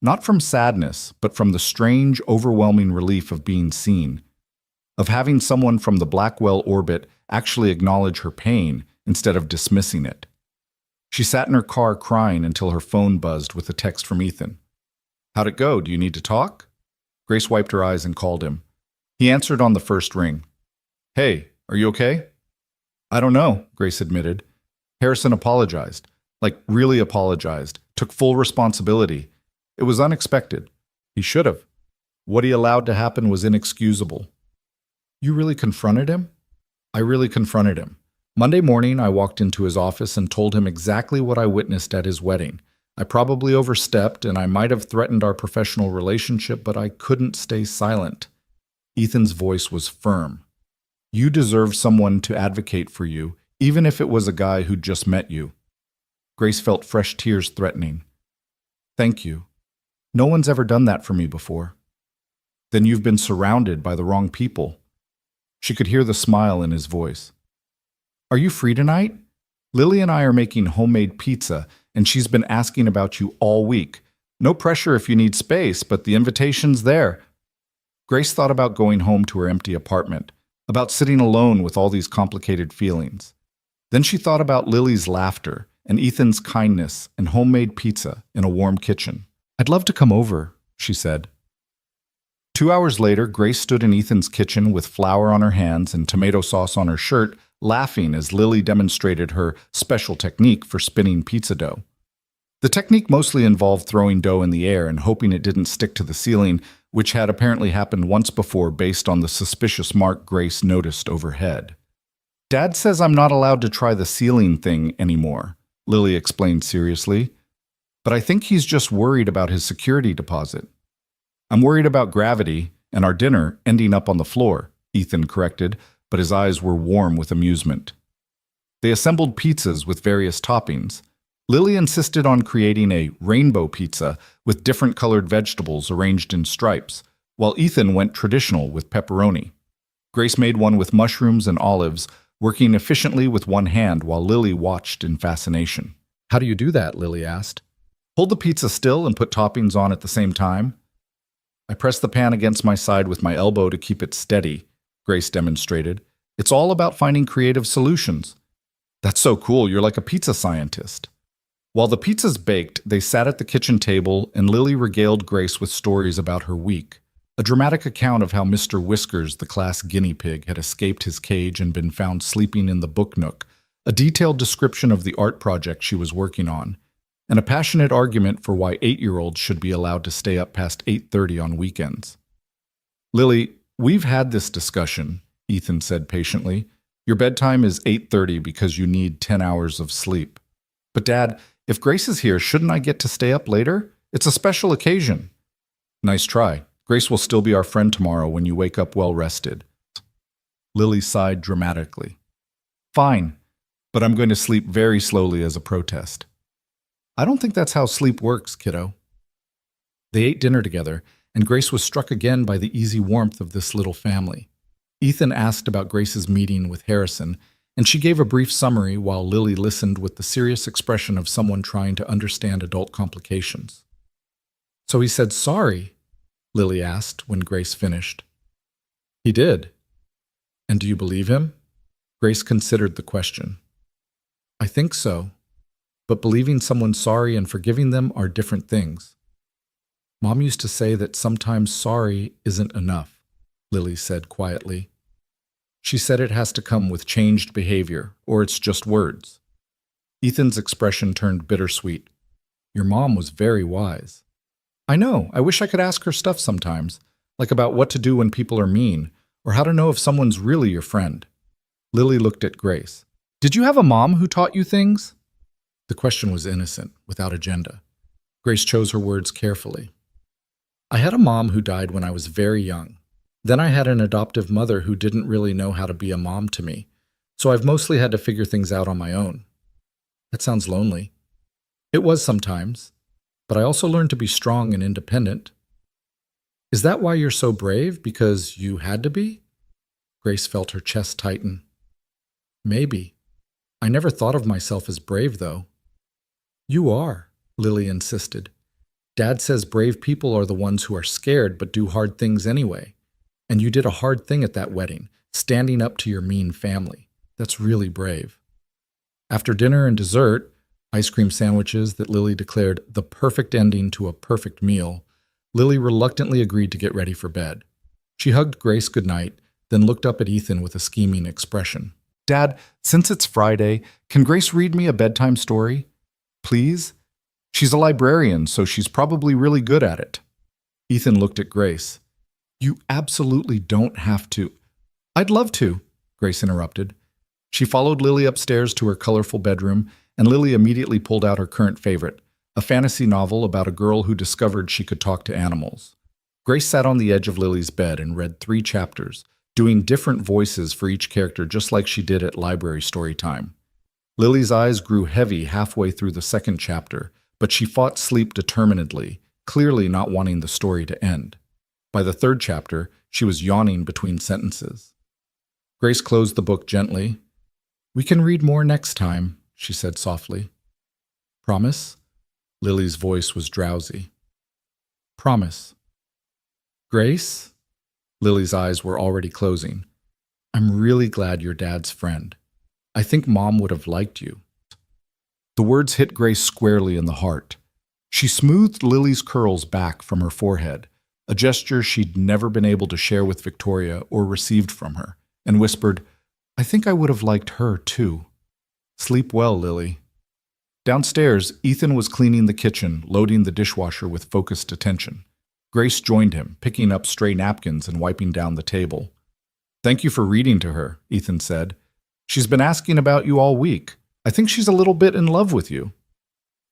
Not from sadness, but from the strange, overwhelming relief of being seen, of having someone from the Blackwell orbit actually acknowledge her pain instead of dismissing it. She sat in her car crying until her phone buzzed with a text from Ethan. How'd it go? Do you need to talk? Grace wiped her eyes and called him. He answered on the first ring. Hey, are you okay? I don't know, Grace admitted. Harrison apologized, like really apologized, took full responsibility. It was unexpected. He should have. What he allowed to happen was inexcusable. You really confronted him? I really confronted him. Monday morning, I walked into his office and told him exactly what I witnessed at his wedding. I probably overstepped and I might have threatened our professional relationship, but I couldn't stay silent. Ethan's voice was firm. You deserve someone to advocate for you, even if it was a guy who'd just met you. Grace felt fresh tears threatening. Thank you. No one's ever done that for me before. Then you've been surrounded by the wrong people. She could hear the smile in his voice. Are you free tonight? Lily and I are making homemade pizza, and she's been asking about you all week. No pressure if you need space, but the invitation's there. Grace thought about going home to her empty apartment, about sitting alone with all these complicated feelings. Then she thought about Lily's laughter and Ethan's kindness and homemade pizza in a warm kitchen. I'd love to come over, she said. 2 hours later, Grace stood in Ethan's kitchen with flour on her hands and tomato sauce on her shirt, laughing as Lily demonstrated her special technique for spinning pizza dough. The technique mostly involved throwing dough in the air and hoping it didn't stick to the ceiling, which had apparently happened once before based on the suspicious mark Grace noticed overhead. "Dad says I'm not allowed to try the ceiling thing anymore," Lily explained seriously. "But I think he's just worried about his security deposit." "I'm worried about gravity and our dinner ending up on the floor," Ethan corrected, but his eyes were warm with amusement. They assembled pizzas with various toppings. Lily insisted on creating a rainbow pizza with different colored vegetables arranged in stripes, while Ethan went traditional with pepperoni. Grace made one with mushrooms and olives, working efficiently with one hand while Lily watched in fascination. "How do you do that?" Lily asked. "Hold the pizza still and put toppings on at the same time." "I press the pan against my side with my elbow to keep it steady," Grace demonstrated. "It's all about finding creative solutions." "That's so cool, you're like a pizza scientist." While the pizzas baked, they sat at the kitchen table and Lily regaled Grace with stories about her week. A dramatic account of how Mr. Whiskers, the class guinea pig, had escaped his cage and been found sleeping in the book nook, a detailed description of the art project she was working on, and a passionate argument for why 8-year-olds should be allowed to stay up past 8:30 on weekends. "Lily, we've had this discussion," Ethan said patiently. "Your bedtime is 8:30 because you need 10 hours of sleep." "But Dad, if Grace is here, shouldn't I get to stay up later? It's a special occasion." "Nice try. Grace will still be our friend tomorrow when you wake up well rested." Lily sighed dramatically. "Fine, but I'm going to sleep very slowly as a protest." "I don't think that's how sleep works, kiddo." They ate dinner together, and Grace was struck again by the easy warmth of this little family. Ethan asked about Grace's meeting with Harrison, and she gave a brief summary while Lily listened with the serious expression of someone trying to understand adult complications. "So he said sorry?" Lily asked when Grace finished. "He did. And do you believe him?" Grace considered the question. "I think so. But believing someone sorry and forgiving them are different things. Mom used to say that sometimes sorry isn't enough," Lily said quietly. "She said it has to come with changed behavior, or it's just words." Ethan's expression turned bittersweet. "Your mom was very wise." "I know. I wish I could ask her stuff sometimes, like about what to do when people are mean, or how to know if someone's really your friend." Lily looked at Grace. "Did you have a mom who taught you things?" The question was innocent, without agenda. Grace chose her words carefully. "I had a mom who died when I was very young. Then I had an adoptive mother who didn't really know how to be a mom to me, so I've mostly had to figure things out on my own." "That sounds lonely." "It was sometimes, but I also learned to be strong and independent." "Is that why you're so brave? Because you had to be?" Grace felt her chest tighten. "Maybe. I never thought of myself as brave, though." "You are," Lily insisted. "Dad says brave people are the ones who are scared but do hard things anyway. And you did a hard thing at that wedding, standing up to your mean family. That's really brave." After dinner and dessert, ice cream sandwiches that Lily declared the perfect ending to a perfect meal, Lily reluctantly agreed to get ready for bed. She hugged Grace goodnight, then looked up at Ethan with a scheming expression. "Dad, since it's Friday, can Grace read me a bedtime story? Please? She's a librarian, so she's probably really good at it." Ethan looked at Grace. "You absolutely don't have to." "I'd love to," Grace interrupted. She followed Lily upstairs to her colorful bedroom, and Lily immediately pulled out her current favorite, a fantasy novel about a girl who discovered she could talk to animals. Grace sat on the edge of Lily's bed and read 3 chapters, doing different voices for each character just like she did at library story time. Lily's eyes grew heavy halfway through the 2nd chapter, but she fought sleep determinedly, clearly not wanting the story to end. By the 3rd chapter, she was yawning between sentences. Grace closed the book gently. "We can read more next time," she said softly. "Promise?" Lily's voice was drowsy. "Promise." "Grace?" Lily's eyes were already closing. "I'm really glad you're Dad's friend. I think Mom would have liked you." The words hit Grace squarely in the heart. She smoothed Lily's curls back from her forehead, a gesture she'd never been able to share with Victoria or received from her, and whispered, "I think I would have liked her, too. Sleep well, Lily." Downstairs, Ethan was cleaning the kitchen, loading the dishwasher with focused attention. Grace joined him, picking up stray napkins and wiping down the table. "Thank you for reading to her," Ethan said. "She's been asking about you all week. I think she's a little bit in love with you."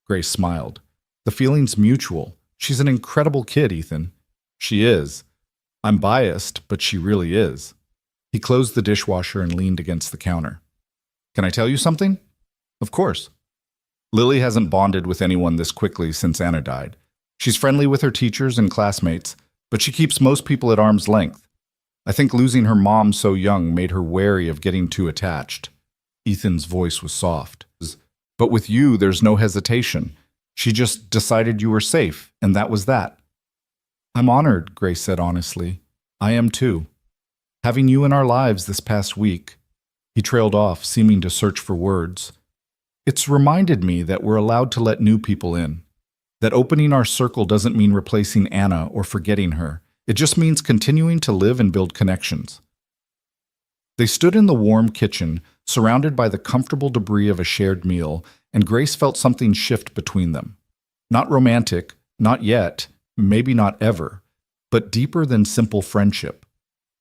Grace smiled. "The feeling's mutual. She's an incredible kid, Ethan." "She is. I'm biased, but she really is." He closed the dishwasher and leaned against the counter. "Can I tell you something?" "Of course." Lily hasn't bonded with anyone this quickly since Anna died. She's friendly with her teachers and classmates, but she keeps most people at arm's length. I think losing her mom so young made her wary of getting too attached. Ethan's voice was soft. "But with you, there's no hesitation. She just decided you were safe, and that was that." "I'm honored," Grace said honestly. "I am too. Having you in our lives this past week." He trailed off, seeming to search for words. "It's reminded me that we're allowed to let new people in. That opening our circle doesn't mean replacing Anna or forgetting her. It just means continuing to live and build connections." They stood in the warm kitchen, surrounded by the comfortable debris of a shared meal, and Grace felt something shift between them. Not romantic, not yet, maybe not ever, but deeper than simple friendship.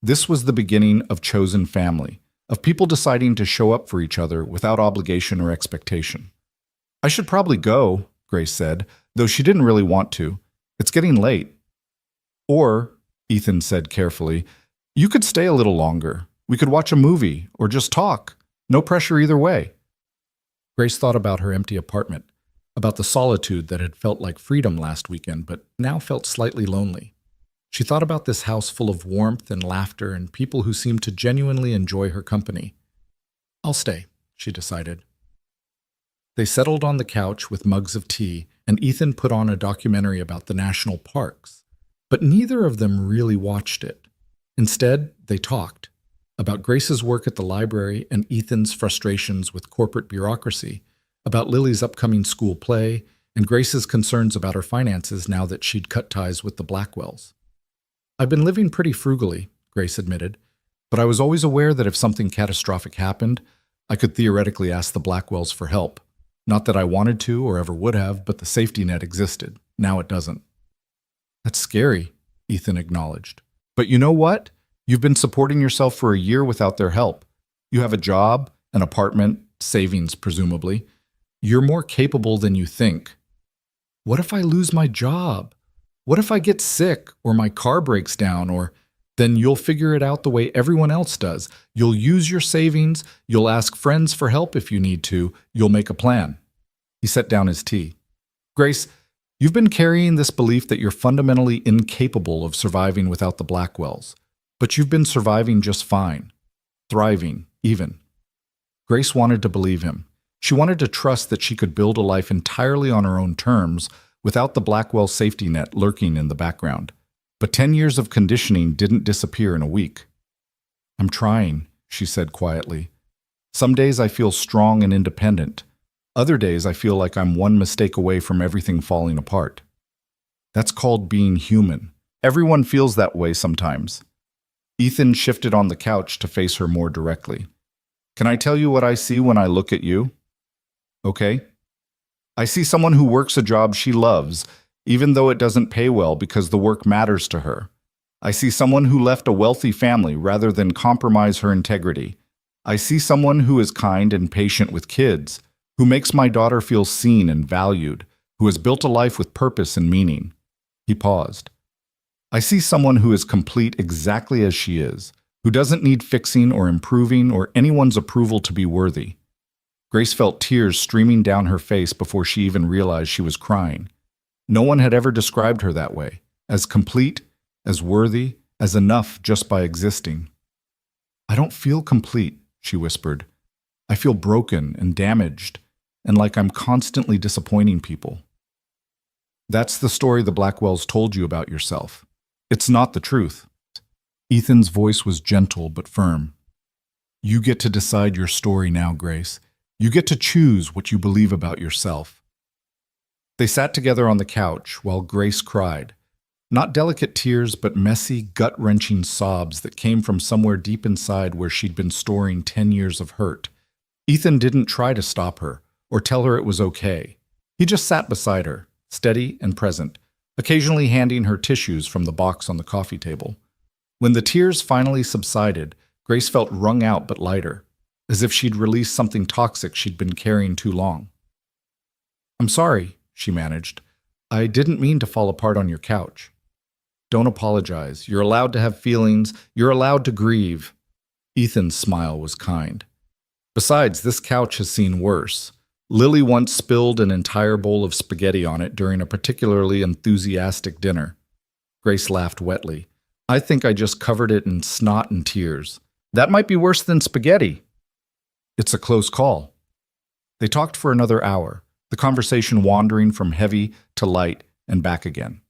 This was the beginning of chosen family, of people deciding to show up for each other without obligation or expectation. "I should probably go," Grace said, though she didn't really want to. "It's getting late." "Or," Ethan said carefully, "you could stay a little longer. We could watch a movie or just talk. No pressure either way." Grace thought about her empty apartment, about the solitude that had felt like freedom last weekend but now felt slightly lonely. She thought about this house full of warmth and laughter and people who seemed to genuinely enjoy her company. "I'll stay," she decided. They settled on the couch with mugs of tea, and Ethan put on a documentary about the national parks. But neither of them really watched it. Instead, they talked about Grace's work at the library and Ethan's frustrations with corporate bureaucracy, about Lily's upcoming school play, and Grace's concerns about her finances now that she'd cut ties with the Blackwells. "I've been living pretty frugally," Grace admitted, "but I was always aware that if something catastrophic happened, I could theoretically ask the Blackwells for help. Not that I wanted to or ever would have, but the safety net existed. Now it doesn't." "That's scary," Ethan acknowledged. "But you know what? You've been supporting yourself for a year without their help. You have a job, an apartment, savings presumably. You're more capable than you think." "What if I lose my job? What if I get sick or my car breaks down or—" "Then you'll figure it out the way everyone else does. You'll use your savings, you'll ask friends for help if you need to, you'll make a plan." He set down his tea. "Grace, you've been carrying this belief that you're fundamentally incapable of surviving without the Blackwells, but you've been surviving just fine. Thriving, even." Grace wanted to believe him. She wanted to trust that she could build a life entirely on her own terms without the Blackwell safety net lurking in the background. But 10 years of conditioning didn't disappear in a week. "I'm trying," she said quietly. "Some days I feel strong and independent. Other days I feel like I'm one mistake away from everything falling apart. That's called being human. Everyone feels that way sometimes." Ethan shifted on the couch to face her more directly. "Can I tell you what I see when I look at you?" "Okay." "I see someone who works a job she loves, even though it doesn't pay well because the work matters to her. I see someone who left a wealthy family rather than compromise her integrity. I see someone who is kind and patient with kids, who makes my daughter feel seen and valued, who has built a life with purpose and meaning." He paused. "I see someone who is complete exactly as she is, who doesn't need fixing or improving or anyone's approval to be worthy." Grace felt tears streaming down her face before she even realized she was crying. No one had ever described her that way, as complete, as worthy, as enough just by existing. "I don't feel complete," she whispered. "I feel broken and damaged, and like I'm constantly disappointing people." "That's the story the Blackwells told you about yourself. It's not the truth." Ethan's voice was gentle but firm. "You get to decide your story now, Grace. You get to choose what you believe about yourself." They sat together on the couch while Grace cried. Not delicate tears, but messy, gut-wrenching sobs that came from somewhere deep inside where she'd been storing 10 years of hurt. Ethan didn't try to stop her or tell her it was okay. He just sat beside her, steady and present, occasionally handing her tissues from the box on the coffee table. When the tears finally subsided, Grace felt wrung out but lighter, as if she'd released something toxic she'd been carrying too long. "I'm sorry," she managed. "I didn't mean to fall apart on your couch." "Don't apologize. You're allowed to have feelings. You're allowed to grieve." Ethan's smile was kind. "Besides, this couch has seen worse. Lily once spilled an entire bowl of spaghetti on it during a particularly enthusiastic dinner." Grace laughed wetly. "I think I just covered it in snot and tears. That might be worse than spaghetti." "It's a close call." They talked for another hour, the conversation wandering from heavy to light and back again.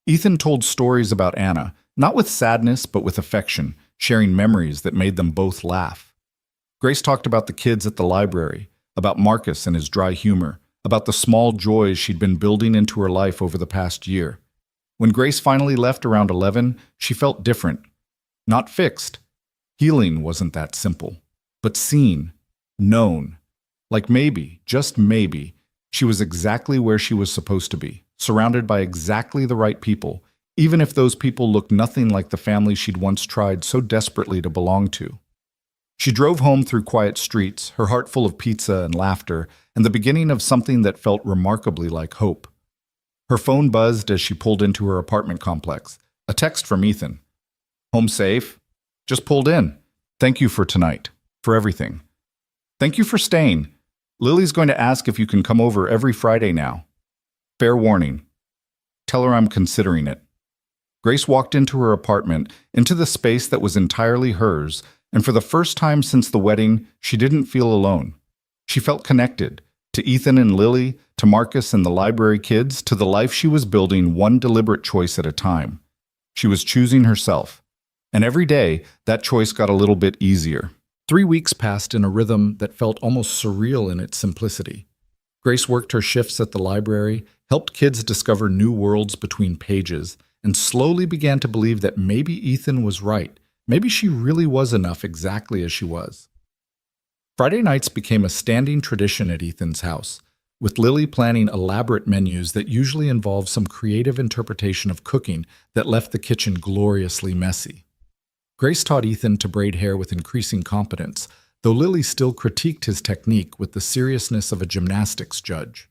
Ethan told stories about Anna, not with sadness but with affection, sharing memories that made them both laugh. Grace talked about the kids at the library, about Marcus and his dry humor, about the small joys she'd been building into her life over the past year. When Grace finally left around 11, she felt different. Not fixed. Healing wasn't that simple. But seen, known. Like maybe, just maybe, she was exactly where she was supposed to be, surrounded by exactly the right people, even if those people looked nothing like the family she'd once tried so desperately to belong to. She drove home through quiet streets, her heart full of pizza and laughter, and the beginning of something that felt remarkably like hope. Her phone buzzed as she pulled into her apartment complex. A text from Ethan. "Home safe? Just pulled in. Thank you for tonight. For everything. Thank you for staying. Lily's going to ask if you can come over every Friday now. Fair warning. Tell her I'm considering it." Grace walked into her apartment, into the space that was entirely hers, and for the first time since the wedding, she didn't feel alone. She felt connected, to Ethan and Lily, to Marcus and the library kids, to the life she was building one deliberate choice at a time. She was choosing herself. And every day, that choice got a little bit easier. 3 weeks passed in a rhythm that felt almost surreal in its simplicity. Grace worked her shifts at the library, helped kids discover new worlds between pages, and slowly began to believe that maybe Ethan was right. Maybe she really was enough exactly as she was. Friday nights became a standing tradition at Ethan's house, with Lily planning elaborate menus that usually involved some creative interpretation of cooking that left the kitchen gloriously messy. Grace taught Ethan to braid hair with increasing competence, though Lily still critiqued his technique with the seriousness of a gymnastics judge.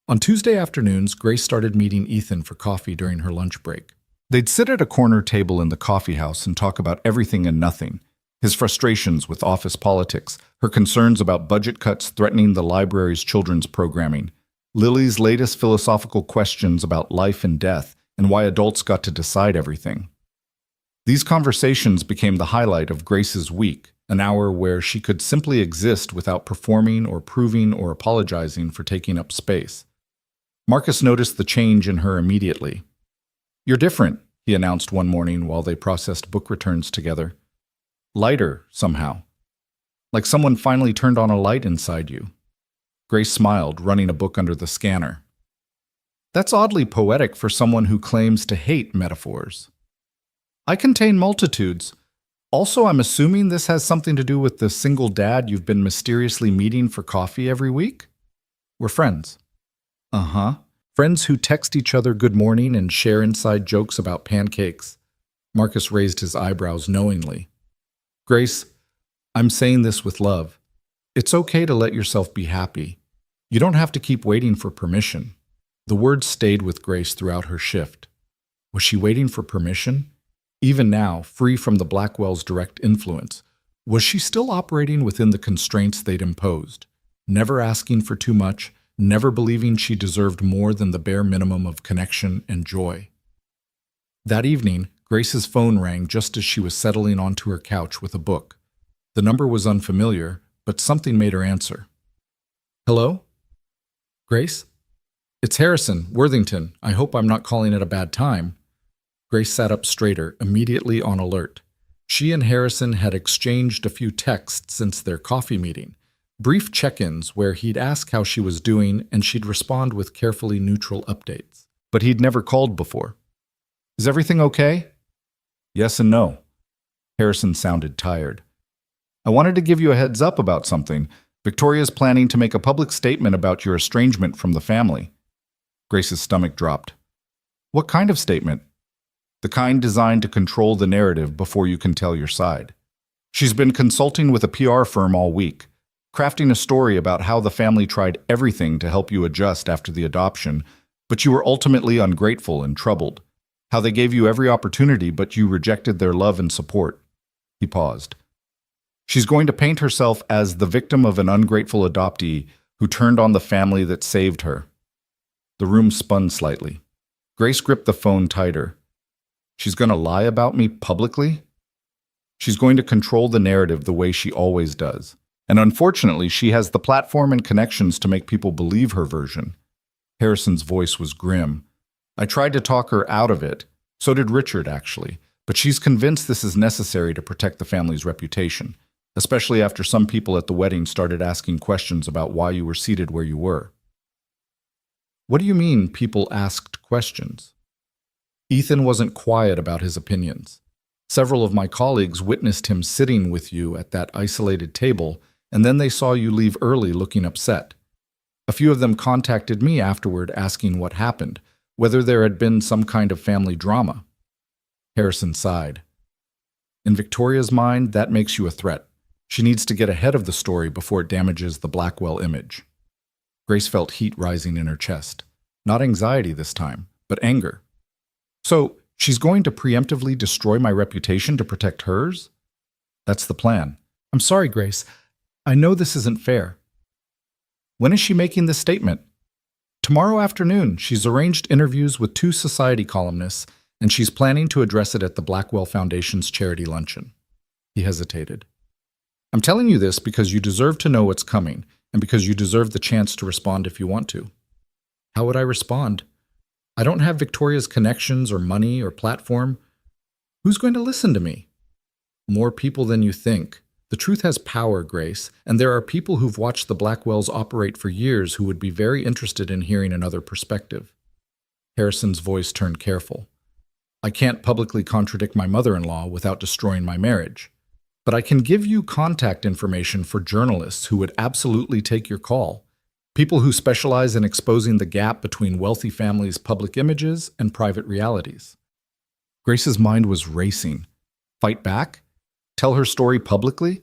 On Tuesday afternoons, Grace started meeting Ethan for coffee during her lunch break. They'd sit at a corner table in the coffee house and talk about everything and nothing. His frustrations with office politics, her concerns about budget cuts threatening the library's children's programming, Lily's latest philosophical questions about life and death and why adults got to decide everything. These conversations became the highlight of Grace's week, an hour where she could simply exist without performing or proving or apologizing for taking up space. Marcus noticed the change in her immediately. "You're different," he announced one morning while they processed book returns together. "Lighter, somehow. Like someone finally turned on a light inside you." Grace smiled, running a book under the scanner. "That's oddly poetic for someone who claims to hate metaphors." "I contain multitudes. Also, I'm assuming this has something to do with the single dad you've been mysteriously meeting for coffee every week?" "We're friends." "Uh-huh. Friends who text each other good morning and share inside jokes about pancakes." Marcus raised his eyebrows knowingly. "Grace, I'm saying this with love. It's okay to let yourself be happy. You don't have to keep waiting for permission." The words stayed with Grace throughout her shift. Was she waiting for permission? Even now, free from the Blackwell's direct influence, was she still operating within the constraints they'd imposed, never asking for too much, never believing she deserved more than the bare minimum of connection and joy? That evening, Grace's phone rang just as she was settling onto her couch with a book. The number was unfamiliar, but something made her answer. "Hello? Grace? It's Harrison, Worthington. I hope I'm not calling at a bad time." Grace sat up straighter, immediately on alert. She and Harrison had exchanged a few texts since their coffee meeting, brief check-ins where he'd ask how she was doing and she'd respond with carefully neutral updates. But he'd never called before. Is everything okay? Yes and no. Harrison sounded tired. I wanted to give you a heads up about something. Victoria's planning to make a public statement about your estrangement from the family. Grace's stomach dropped. What kind of statement? The kind designed to control the narrative before you can tell your side. She's been consulting with a PR firm all week, crafting a story about how the family tried everything to help you adjust after the adoption, but you were ultimately ungrateful and troubled. How they gave you every opportunity, but you rejected their love and support. He paused. She's going to paint herself as the victim of an ungrateful adoptee who turned on the family that saved her. The room spun slightly. Grace gripped the phone tighter. She's going to lie about me publicly? She's going to control the narrative the way she always does. And unfortunately, she has the platform and connections to make people believe her version. Harrison's voice was grim. I tried to talk her out of it. So did Richard, actually. But she's convinced this is necessary to protect the family's reputation, especially after some people at the wedding started asking questions about why you were seated where you were. What do you mean people asked questions? Ethan wasn't quiet about his opinions. Several of my colleagues witnessed him sitting with you at that isolated table, and then they saw you leave early looking upset. A few of them contacted me afterward asking what happened, whether there had been some kind of family drama. Harrison sighed. In Victoria's mind, that makes you a threat. She needs to get ahead of the story before it damages the Blackwell image. Grace felt heat rising in her chest. Not anxiety this time, but anger. So, she's going to preemptively destroy my reputation to protect hers? That's the plan. I'm sorry, Grace. I know this isn't fair. When is she making this statement? Tomorrow afternoon. She's arranged interviews with 2 society columnists, and she's planning to address it at the Blackwell Foundation's charity luncheon. He hesitated. I'm telling you this because you deserve to know what's coming, and because you deserve the chance to respond if you want to. How would I respond? I don't have Victoria's connections or money or platform. Who's going to listen to me? More people than you think. The truth has power, Grace, and there are people who've watched the Blackwells operate for years who would be very interested in hearing another perspective. Harrison's voice turned careful. I can't publicly contradict my mother-in-law without destroying my marriage. But I can give you contact information for journalists who would absolutely take your call. People who specialize in exposing the gap between wealthy families' public images and private realities. Grace's mind was racing. Fight back? Tell her story publicly?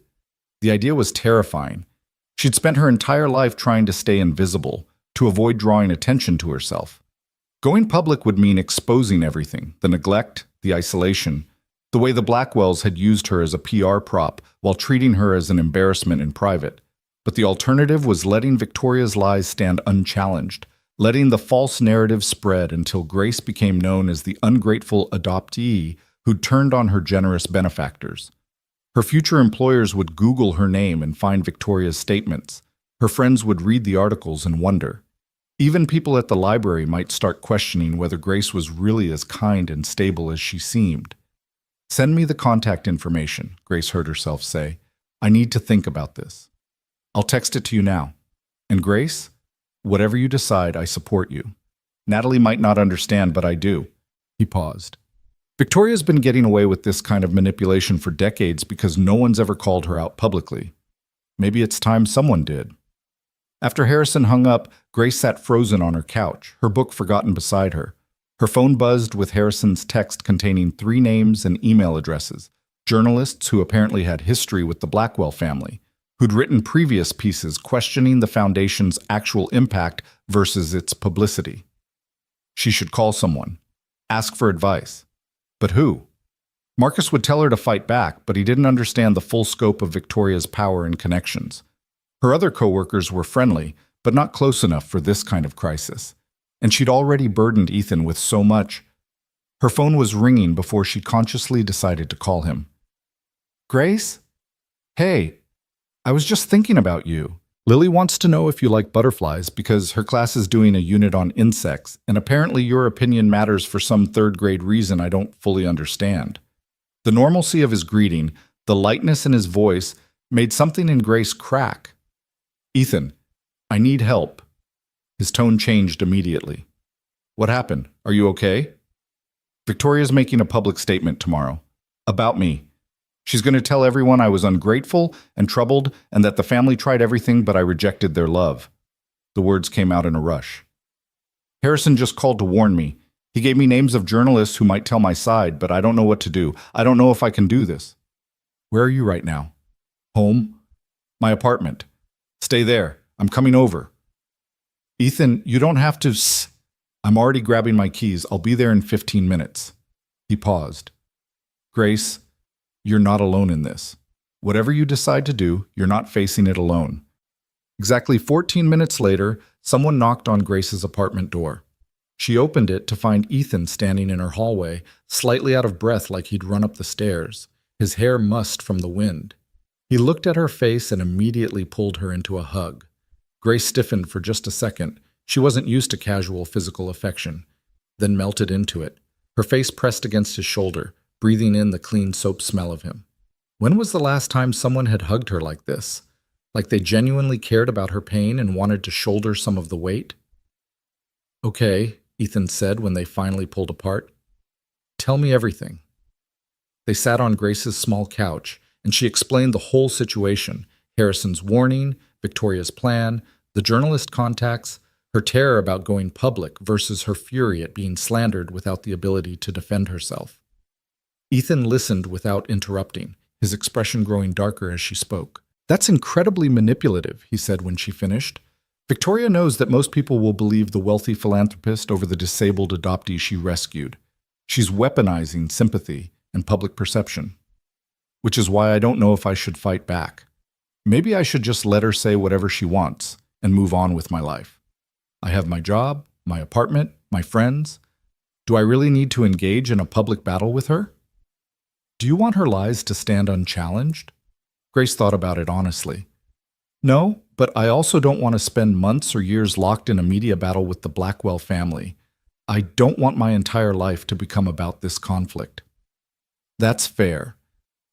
The idea was terrifying. She'd spent her entire life trying to stay invisible, to avoid drawing attention to herself. Going public would mean exposing everything, the neglect, the isolation, the way the Blackwells had used her as a PR prop while treating her as an embarrassment in private. But the alternative was letting Victoria's lies stand unchallenged, letting the false narrative spread until Grace became known as the ungrateful adoptee who'd turned on her generous benefactors. Her future employers would Google her name and find Victoria's statements. Her friends would read the articles and wonder. Even people at the library might start questioning whether Grace was really as kind and stable as she seemed. Send me the contact information, Grace heard herself say. I need to think about this. I'll text it to you now. And Grace, whatever you decide, I support you. Natalie might not understand, but I do. He paused. Victoria's been getting away with this kind of manipulation for decades because no one's ever called her out publicly. Maybe it's time someone did. After Harrison hung up, Grace sat frozen on her couch, her book forgotten beside her. Her phone buzzed with Harrison's text containing 3 names and email addresses, journalists who apparently had history with the Blackwell family, who'd written previous pieces questioning the foundation's actual impact versus its publicity. She should call someone, ask for advice. But who? Marcus would tell her to fight back, but he didn't understand the full scope of Victoria's power and connections. Her other co-workers were friendly, but not close enough for this kind of crisis. And she'd already burdened Ethan with so much. Her phone was ringing before she consciously decided to call him. Grace? Hey, I was just thinking about you. Lily wants to know if you like butterflies because her class is doing a unit on insects, and apparently your opinion matters for some third-grade reason I don't fully understand. The normalcy of his greeting, the lightness in his voice, made something in Grace crack. Ethan, I need help. His tone changed immediately. What happened? Are you okay? Victoria's making a public statement tomorrow. About me. She's going to tell everyone I was ungrateful and troubled and that the family tried everything but I rejected their love. The words came out in a rush. Harrison just called to warn me. He gave me names of journalists who might tell my side, but I don't know what to do. I don't know if I can do this. Where are you right now? Home? My apartment. Stay there. I'm coming over. Ethan, you don't have to I'm already grabbing my keys. I'll be there in 15 minutes. He paused. Grace, you're not alone in this. Whatever you decide to do, you're not facing it alone. Exactly 14 minutes later, someone knocked on Grace's apartment door. She opened it to find Ethan standing in her hallway, slightly out of breath like he'd run up the stairs, his hair mussed from the wind. He looked at her face and immediately pulled her into a hug. Grace stiffened for just a second. She wasn't used to casual physical affection, then melted into it, her face pressed against his shoulder, breathing in the clean soap smell of him. When was the last time someone had hugged her like this? Like they genuinely cared about her pain and wanted to shoulder some of the weight? Okay, Ethan said when they finally pulled apart. Tell me everything. They sat on Grace's small couch, and she explained the whole situation, Harrison's warning, Victoria's plan, the journalist contacts, her terror about going public versus her fury at being slandered without the ability to defend herself. Ethan listened without interrupting, his expression growing darker as she spoke. That's incredibly manipulative, he said when she finished. Victoria knows that most people will believe the wealthy philanthropist over the disabled adoptee she rescued. She's weaponizing sympathy and public perception. Which is why I don't know if I should fight back. Maybe I should just let her say whatever she wants and move on with my life. I have my job, my apartment, my friends. Do I really need to engage in a public battle with her? Do you want her lies to stand unchallenged? Grace thought about it honestly. No, but I also don't want to spend months or years locked in a media battle with the Blackwell family. I don't want my entire life to become about this conflict. That's fair.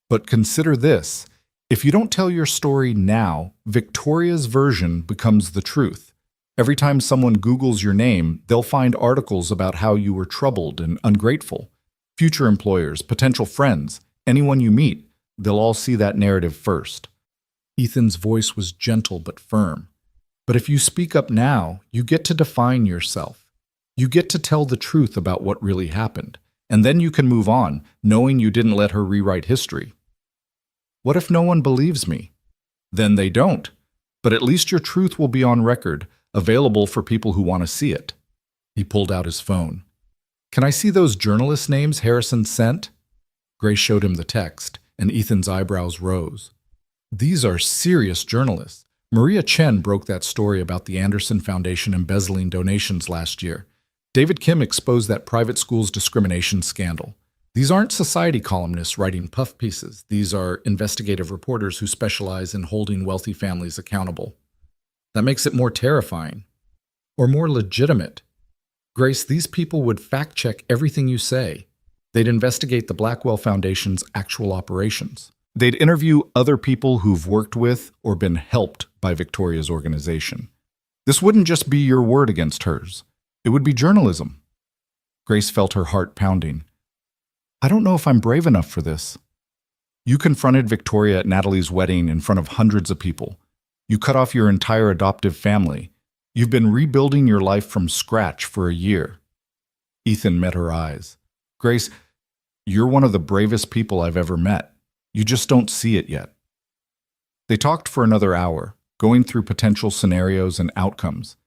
But consider this. If you don't tell your story now, Victoria's version becomes the truth. Every time someone Googles your name, they'll find articles about how you were troubled and ungrateful. Future employers, potential friends, anyone you meet, they'll all see that narrative first. Ethan's voice was gentle but firm. But if you speak up now, you get to define yourself. You get to tell the truth about what really happened. And then you can move on, knowing you didn't let her rewrite history. What if no one believes me? Then they don't. But at least your truth will be on record, available for people who want to see it. He pulled out his phone. Can I see those journalist names Harrison sent? Grace showed him the text, and Ethan's eyebrows rose. These are serious journalists. Maria Chen broke that story about the Anderson Foundation embezzling donations last year. David Kim exposed that private school's discrimination scandal. These aren't society columnists writing puff pieces. These are investigative reporters who specialize in holding wealthy families accountable. That makes it more terrifying. Or more legitimate. Grace, these people would fact-check everything you say. They'd investigate the Blackwell Foundation's actual operations. They'd interview other people who've worked with or been helped by Victoria's organization. This wouldn't just be your word against hers. It would be journalism. Grace felt her heart pounding. I don't know if I'm brave enough for this. You confronted Victoria at Natalie's wedding in front of hundreds of people. You cut off your entire adoptive family. You've been rebuilding your life from scratch for a year. Ethan met her eyes. Grace, you're one of the bravest people I've ever met. You just don't see it yet. They talked for another hour, going through potential scenarios and outcomes.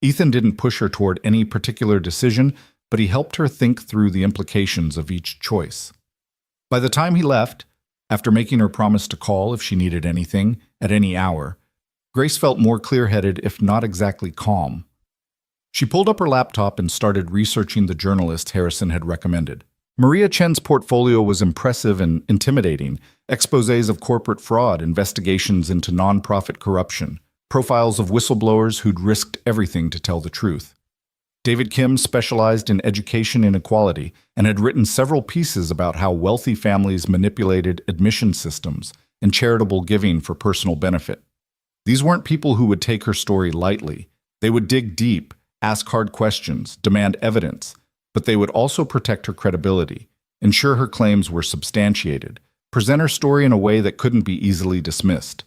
Ethan didn't push her toward any particular decision, but he helped her think through the implications of each choice. By the time he left, after making her promise to call if she needed anything, at any hour, Grace felt more clear-headed, if not exactly calm. She pulled up her laptop and started researching the journalists Harrison had recommended. Maria Chen's portfolio was impressive and intimidating. Exposés of corporate fraud, investigations into nonprofit corruption, profiles of whistleblowers who'd risked everything to tell the truth. David Kim specialized in education inequality and had written several pieces about how wealthy families manipulated admission systems and charitable giving for personal benefit. These weren't people who would take her story lightly. They would dig deep, ask hard questions, demand evidence. but they would also protect her credibility, ensure her claims were substantiated, present her story in a way that couldn't be easily dismissed.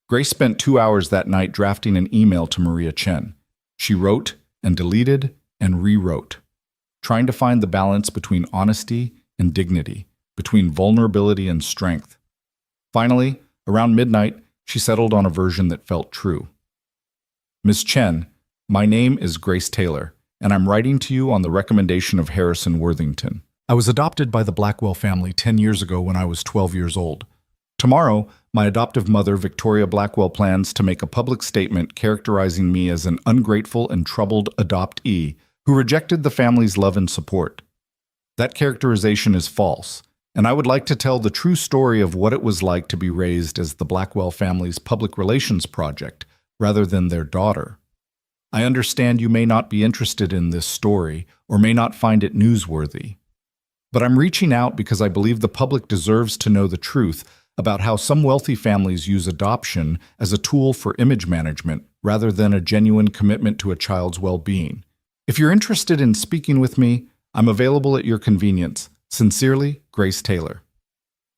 Grace spent 2 hours that night drafting an email to Maria Chen. She wrote and deleted and rewrote, trying to find the balance between honesty and dignity, between vulnerability and strength. Finally, around midnight, she settled on a version that felt true. Ms. Chen, my name is Grace Taylor, and I'm writing to you on the recommendation of Harrison Worthington. I was adopted by the Blackwell family 10 years ago when I was 12 years old. Tomorrow, my adoptive mother, Victoria Blackwell, plans to make a public statement characterizing me as an ungrateful and troubled adoptee who rejected the family's love and support. That characterization is false, and I would like to tell the true story of what it was like to be raised as the Blackwell family's public relations project rather than their daughter. I understand you may not be interested in this story or may not find it newsworthy, but I'm reaching out because I believe the public deserves to know the truth about how some wealthy families use adoption as a tool for image management rather than a genuine commitment to a child's well-being. If you're interested in speaking with me, I'm available at your convenience. Sincerely, Grace Taylor.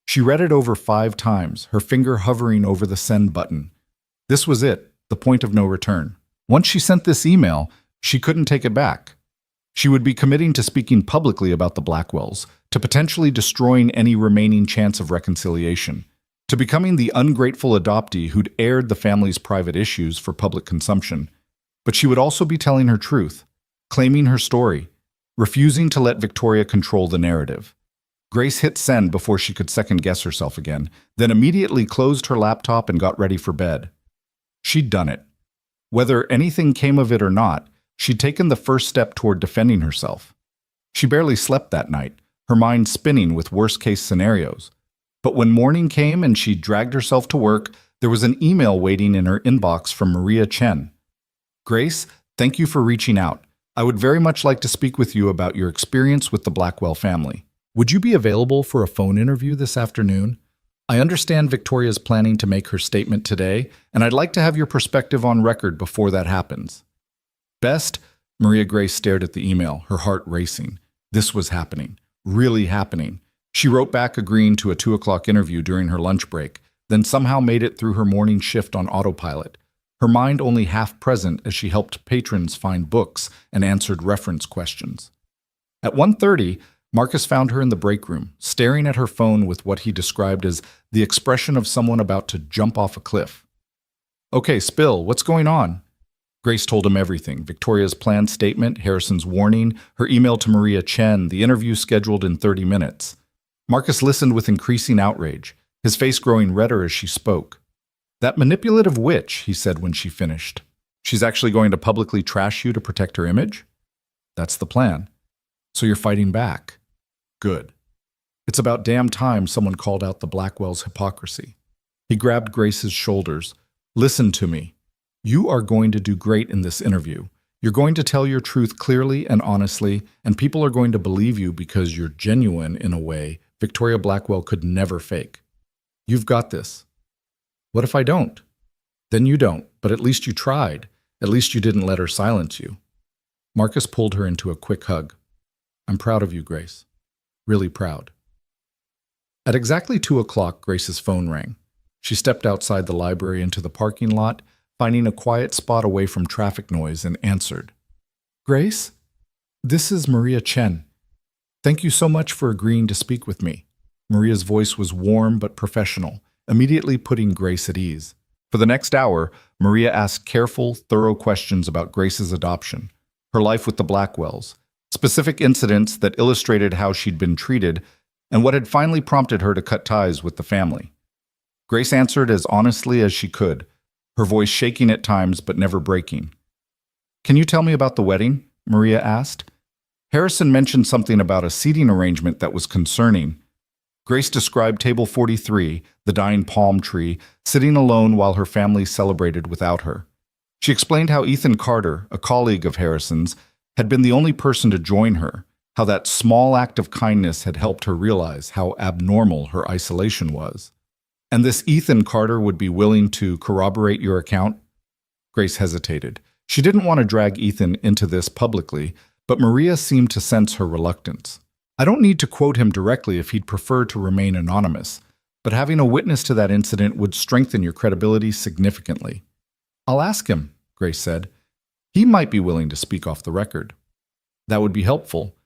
She read it over 5 times, her finger hovering over the send button. This was it, the point of no return. Once she sent this email, she couldn't take it back. She would be committing to speaking publicly about the Blackwells, to potentially destroying any remaining chance of reconciliation, to becoming the ungrateful adoptee who'd aired the family's private issues for public consumption. But she would also be telling her truth, claiming her story, refusing to let Victoria control the narrative. Grace hit send before she could second-guess herself again, then immediately closed her laptop and got ready for bed. She'd done it. Whether anything came of it or not, she'd taken the first step toward defending herself. She barely slept that night, her mind spinning with worst-case scenarios. But when morning came and she dragged herself to work, there was an email waiting in her inbox from Maria Chen. Grace, thank you for reaching out. I would very much like to speak with you about your experience with the Blackwell family. Would you be available for a phone interview this afternoon? I understand Victoria's planning to make her statement today, and I'd like to have your perspective on record before that happens. Best, Maria Grace stared at the email, her heart racing. This was happening. Really happening. She wrote back agreeing to a 2 o'clock interview during her lunch break, then somehow made it through her morning shift on autopilot, her mind only half present as she helped patrons find books and answered reference questions. At 1:30, Marcus found her in the break room, staring at her phone with what he described as the expression of someone about to jump off a cliff. Okay, spill, what's going on? Grace told him everything, Victoria's planned statement, Harrison's warning, her email to Maria Chen, the interview scheduled in 30 minutes. Marcus listened with increasing outrage, his face growing redder as she spoke. That manipulative witch, he said when she finished. She's actually going to publicly trash you to protect her image? That's the plan. So you're fighting back. Good. It's about damn time someone called out the Blackwell's hypocrisy. He grabbed Grace's shoulders. Listen to me. You are going to do great in this interview. You're going to tell your truth clearly and honestly, and people are going to believe you because you're genuine in a way Victoria Blackwell could never fake. You've got this. What if I don't? Then you don't, but at least you tried. At least you didn't let her silence you. Marcus pulled her into a quick hug. I'm proud of you, Grace. Really proud. At exactly 2 o'clock, Grace's phone rang. She stepped outside the library into the parking lot, finding a quiet spot away from traffic noise, and answered. Grace? This is Maria Chen. Thank you so much for agreeing to speak with me. Maria's voice was warm but professional, immediately putting Grace at ease. For the next hour, Maria asked careful, thorough questions about Grace's adoption, her life with the Blackwells, specific incidents that illustrated how she'd been treated, and what had finally prompted her to cut ties with the family. Grace answered as honestly as she could, her voice shaking at times but never breaking. Can you tell me about the wedding? Maria asked. Harrison mentioned something about a seating arrangement that was concerning. Grace described table 43, the dying palm tree, sitting alone while her family celebrated without her. She explained how Ethan Carter, a colleague of Harrison's, had been the only person to join her, how that small act of kindness had helped her realize how abnormal her isolation was. And this Ethan Carter would be willing to corroborate your account? Grace hesitated. She didn't want to drag Ethan into this publicly, but Maria seemed to sense her reluctance. I don't need to quote him directly if he'd prefer to remain anonymous, but having a witness to that incident would strengthen your credibility significantly. I'll ask him, Grace said. He might be willing to speak off the record. That would be helpful.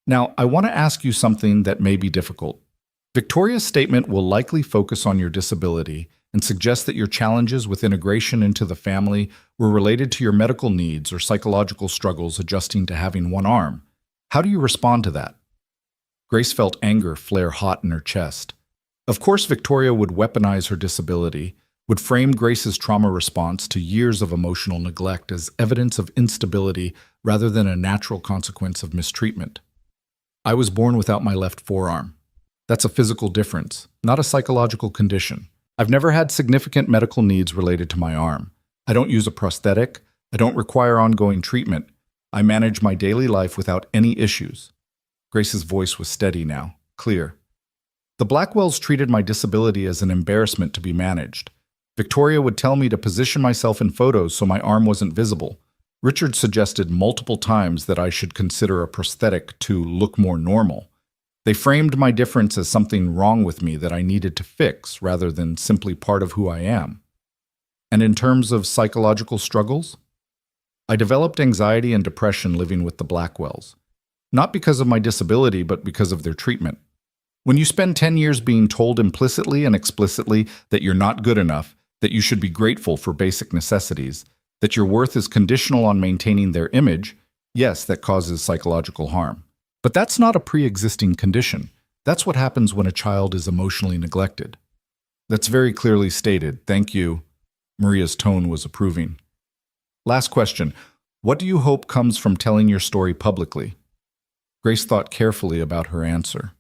Now, I want to ask you something that may be difficult. Victoria's statement will likely focus on your disability and suggest that your challenges with integration into the family were related to your medical needs or psychological struggles adjusting to having one arm. How do you respond to that? Grace felt anger flare hot in her chest. Of course, Victoria would weaponize her disability, would frame Grace's trauma response to years of emotional neglect as evidence of instability rather than a natural consequence of mistreatment. I was born without my left forearm. That's a physical difference, not a psychological condition. I've never had significant medical needs related to my arm. I don't use a prosthetic. I don't require ongoing treatment. I manage my daily life without any issues. Grace's voice was steady now, clear. The Blackwells treated my disability as an embarrassment to be managed. Victoria would tell me to position myself in photos so my arm wasn't visible. Richard suggested multiple times that I should consider a prosthetic to look more normal. They framed my difference as something wrong with me that I needed to fix rather than simply part of who I am. And in terms of psychological struggles, I developed anxiety and depression living with the Blackwells. Not because of my disability, but because of their treatment. When you spend 10 years being told implicitly and explicitly that you're not good enough, that you should be grateful for basic necessities, that your worth is conditional on maintaining their image, yes, that causes psychological harm. But that's not a pre-existing condition. That's what happens when a child is emotionally neglected. That's very clearly stated. Thank you. Maria's tone was approving. Last question. What do you hope comes from telling your story publicly? Grace thought carefully about her answer.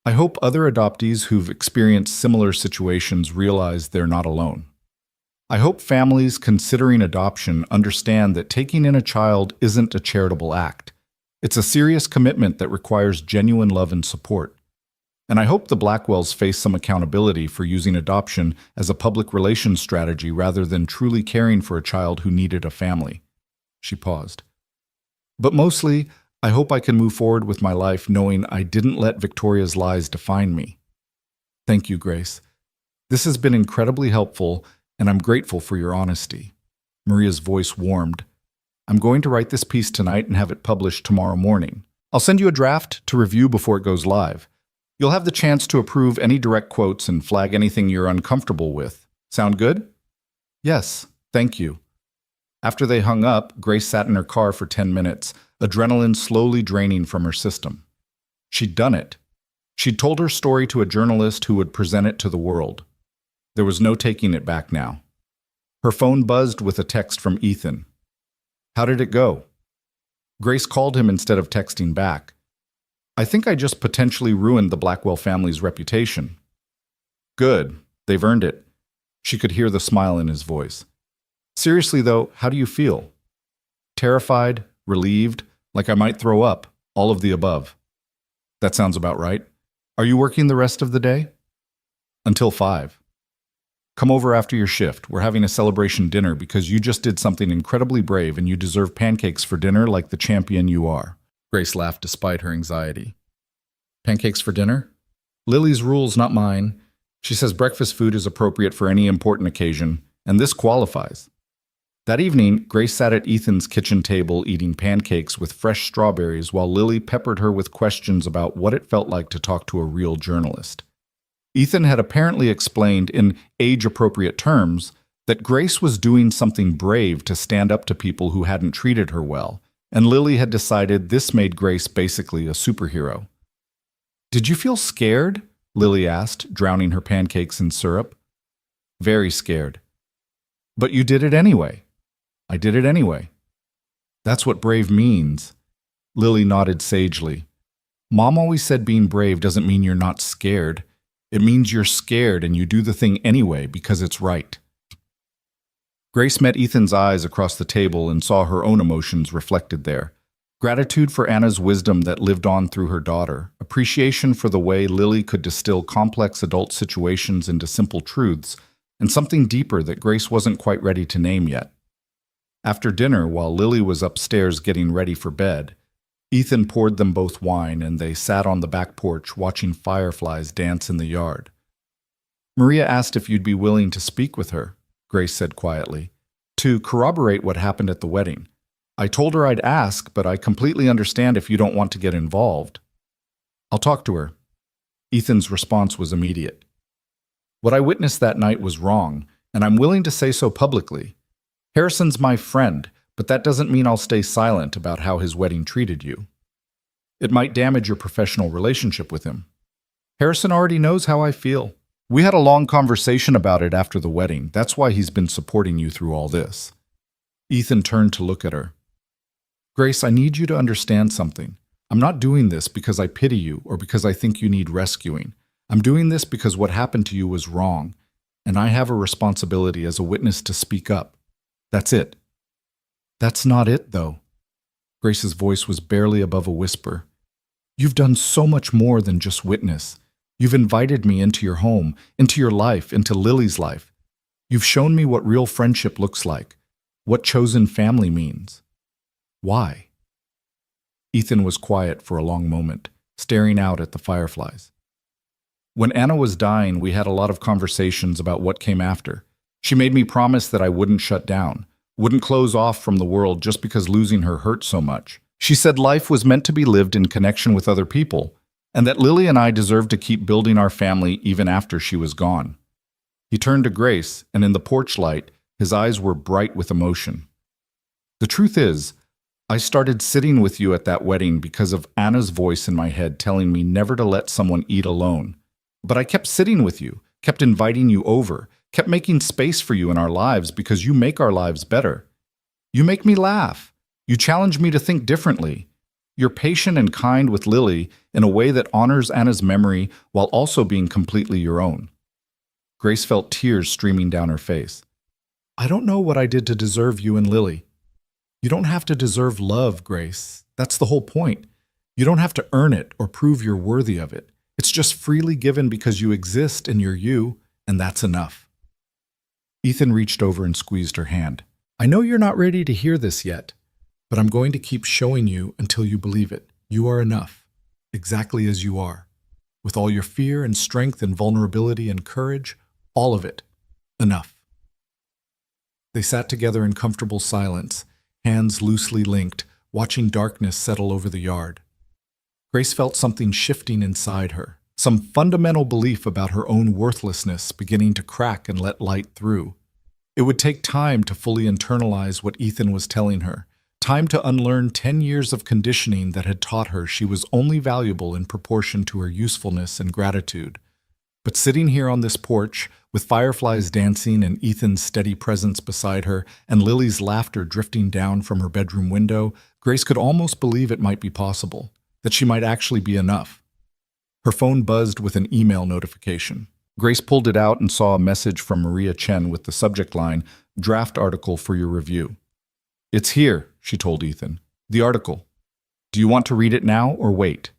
I hope other adoptees who've experienced similar situations realize they're not alone. I hope families considering adoption understand that taking in a child isn't a charitable act. It's a serious commitment that requires genuine love and support. And I hope the Blackwells face some accountability for using adoption as a public relations strategy rather than truly caring for a child who needed a family. She paused. But mostly, I hope I can move forward with my life knowing I didn't let Victoria's lies define me. Thank you, Grace. This has been incredibly helpful, and I'm grateful for your honesty. Maria's voice warmed. I'm going to write this piece tonight and have it published tomorrow morning. I'll send you a draft to review before it goes live. You'll have the chance to approve any direct quotes and flag anything you're uncomfortable with. Sound good? Yes, thank you. After they hung up, Grace sat in her car for 10 minutes, adrenaline slowly draining from her system. She'd done it. She'd told her story to a journalist who would present it to the world. There was no taking it back now. Her phone buzzed with a text from Ethan. How did it go? Grace called him instead of texting back. I think I just potentially ruined the Blackwell family's reputation. Good. They've earned it. She could hear the smile in his voice. Seriously, though, how do you feel? Terrified, relieved, like I might throw up, all of the above. That sounds about right. Are you working the rest of the day? Until 5. Come over after your shift. We're having a celebration dinner because you just did something incredibly brave and you deserve pancakes for dinner like the champion you are. Grace laughed despite her anxiety. Pancakes for dinner? Lily's rules, not mine. She says breakfast food is appropriate for any important occasion, and this qualifies. That evening, Grace sat at Ethan's kitchen table eating pancakes with fresh strawberries while Lily peppered her with questions about what it felt like to talk to a real journalist. Ethan had apparently explained in age-appropriate terms that Grace was doing something brave to stand up to people who hadn't treated her well, and Lily had decided this made Grace basically a superhero. Did you feel scared? Lily asked, drowning her pancakes in syrup. Very scared. But you did it anyway. I did it anyway. That's what brave means. Lily nodded sagely. Mom always said being brave doesn't mean you're not scared. It means you're scared and you do the thing anyway because it's right. Grace met Ethan's eyes across the table and saw her own emotions reflected there. Gratitude for Anna's wisdom that lived on through her daughter, appreciation for the way Lily could distill complex adult situations into simple truths, and something deeper that Grace wasn't quite ready to name yet. After dinner, while Lily was upstairs getting ready for bed, Ethan poured them both wine and they sat on the back porch watching fireflies dance in the yard. Maria asked if you'd be willing to speak with her, Grace said quietly, to corroborate what happened at the wedding. I told her I'd ask, but I completely understand if you don't want to get involved. I'll talk to her. Ethan's response was immediate. What I witnessed that night was wrong, and I'm willing to say so publicly. Harrison's my friend, but that doesn't mean I'll stay silent about how his wedding treated you. It might damage your professional relationship with him. Harrison already knows how I feel. We had a long conversation about it after the wedding. That's why he's been supporting you through all this. Ethan turned to look at her. Grace, I need you to understand something. I'm not doing this because I pity you or because I think you need rescuing. I'm doing this because what happened to you was wrong, and I have a responsibility as a witness to speak up. That's it. That's not it, though. Grace's voice was barely above a whisper. You've done so much more than just witness. You've invited me into your home, into your life, into Lily's life. You've shown me what real friendship looks like, what chosen family means. Why? Ethan was quiet for a long moment, staring out at the fireflies. When Anna was dying, we had a lot of conversations about what came after. She made me promise that I wouldn't shut down, wouldn't close off from the world just because losing her hurt so much. She said life was meant to be lived in connection with other people, and that Lily and I deserved to keep building our family even after she was gone. He turned to Grace, and in the porch light, his eyes were bright with emotion. The truth is, I started sitting with you at that wedding because of Anna's voice in my head telling me never to let someone eat alone. But I kept sitting with you, kept inviting you over, kept making space for you in our lives because you make our lives better. You make me laugh. You challenge me to think differently. You're patient and kind with Lily in a way that honors Anna's memory while also being completely your own. Grace felt tears streaming down her face. I don't know what I did to deserve you and Lily. You don't have to deserve love, Grace. That's the whole point. You don't have to earn it or prove you're worthy of it. It's just freely given because you exist and you're you, and that's enough. Ethan reached over and squeezed her hand. I know you're not ready to hear this yet, but I'm going to keep showing you until you believe it. You are enough, exactly as you are. With all your fear and strength and vulnerability and courage, all of it. Enough. They sat together in comfortable silence, hands loosely linked, watching darkness settle over the yard. Grace felt something shifting inside her, some fundamental belief about her own worthlessness beginning to crack and let light through. It would take time to fully internalize what Ethan was telling her, time to unlearn 10 years of conditioning that had taught her she was only valuable in proportion to her usefulness and gratitude. But sitting here on this porch, with fireflies dancing and Ethan's steady presence beside her and Lily's laughter drifting down from her bedroom window, Grace could almost believe it might be possible, that she might actually be enough. Her phone buzzed with an email notification. Grace pulled it out and saw a message from Maria Chen with the subject line, "Draft article for your review." "It's here," she told Ethan. "The article. Do you want to read it now or wait?"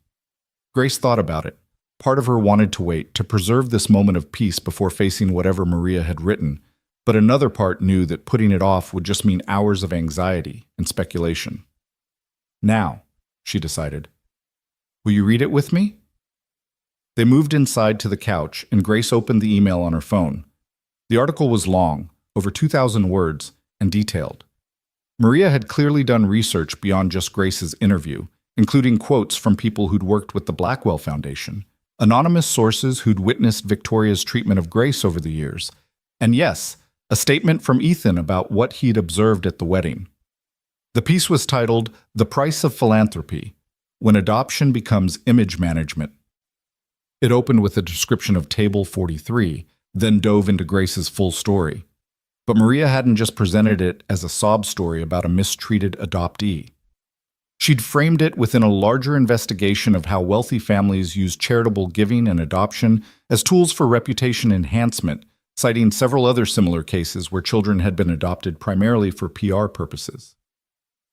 Grace thought about it. Part of her wanted to wait, to preserve this moment of peace before facing whatever Maria had written, but another part knew that putting it off would just mean hours of anxiety and speculation. "Now," she decided. "Will you read it with me?" They moved inside to the couch, and Grace opened the email on her phone. The article was long, over 2,000 words, and detailed. Maria had clearly done research beyond just Grace's interview, including quotes from people who'd worked with the Blackwell Foundation, anonymous sources who'd witnessed Victoria's treatment of Grace over the years, and yes, a statement from Ethan about what he'd observed at the wedding. The piece was titled, "The Price of Philanthropy: When Adoption Becomes Image Management." It opened with a description of Table 43, then dove into Grace's full story. But Maria hadn't just presented it as a sob story about a mistreated adoptee. She'd framed it within a larger investigation of how wealthy families use charitable giving and adoption as tools for reputation enhancement, citing several other similar cases where children had been adopted primarily for PR purposes.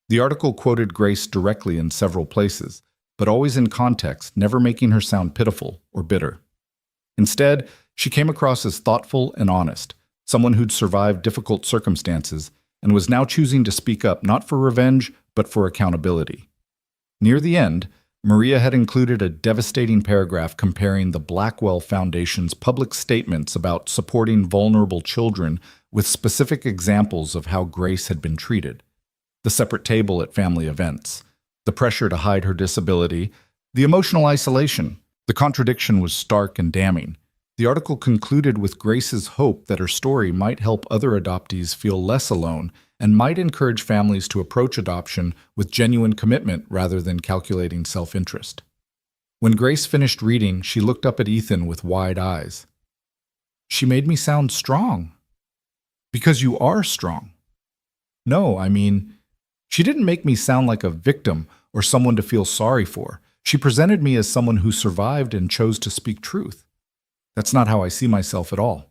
The article quoted Grace directly in several places, but always in context, never making her sound pitiful or bitter. Instead, she came across as thoughtful and honest, someone who'd survived difficult circumstances and was now choosing to speak up not for revenge, but for accountability. Near the end, Maria had included a devastating paragraph comparing the Blackwell Foundation's public statements about supporting vulnerable children with specific examples of how Grace had been treated. The separate table at family events, the pressure to hide her disability, the emotional isolation. The contradiction was stark and damning. The article concluded with Grace's hope that her story might help other adoptees feel less alone and might encourage families to approach adoption with genuine commitment rather than calculating self-interest. When Grace finished reading, she looked up at Ethan with wide eyes. "She made me sound strong." "Because you are strong." "No, I mean, she didn't make me sound like a victim or someone to feel sorry for. She presented me as someone who survived and chose to speak truth. That's not how I see myself at all."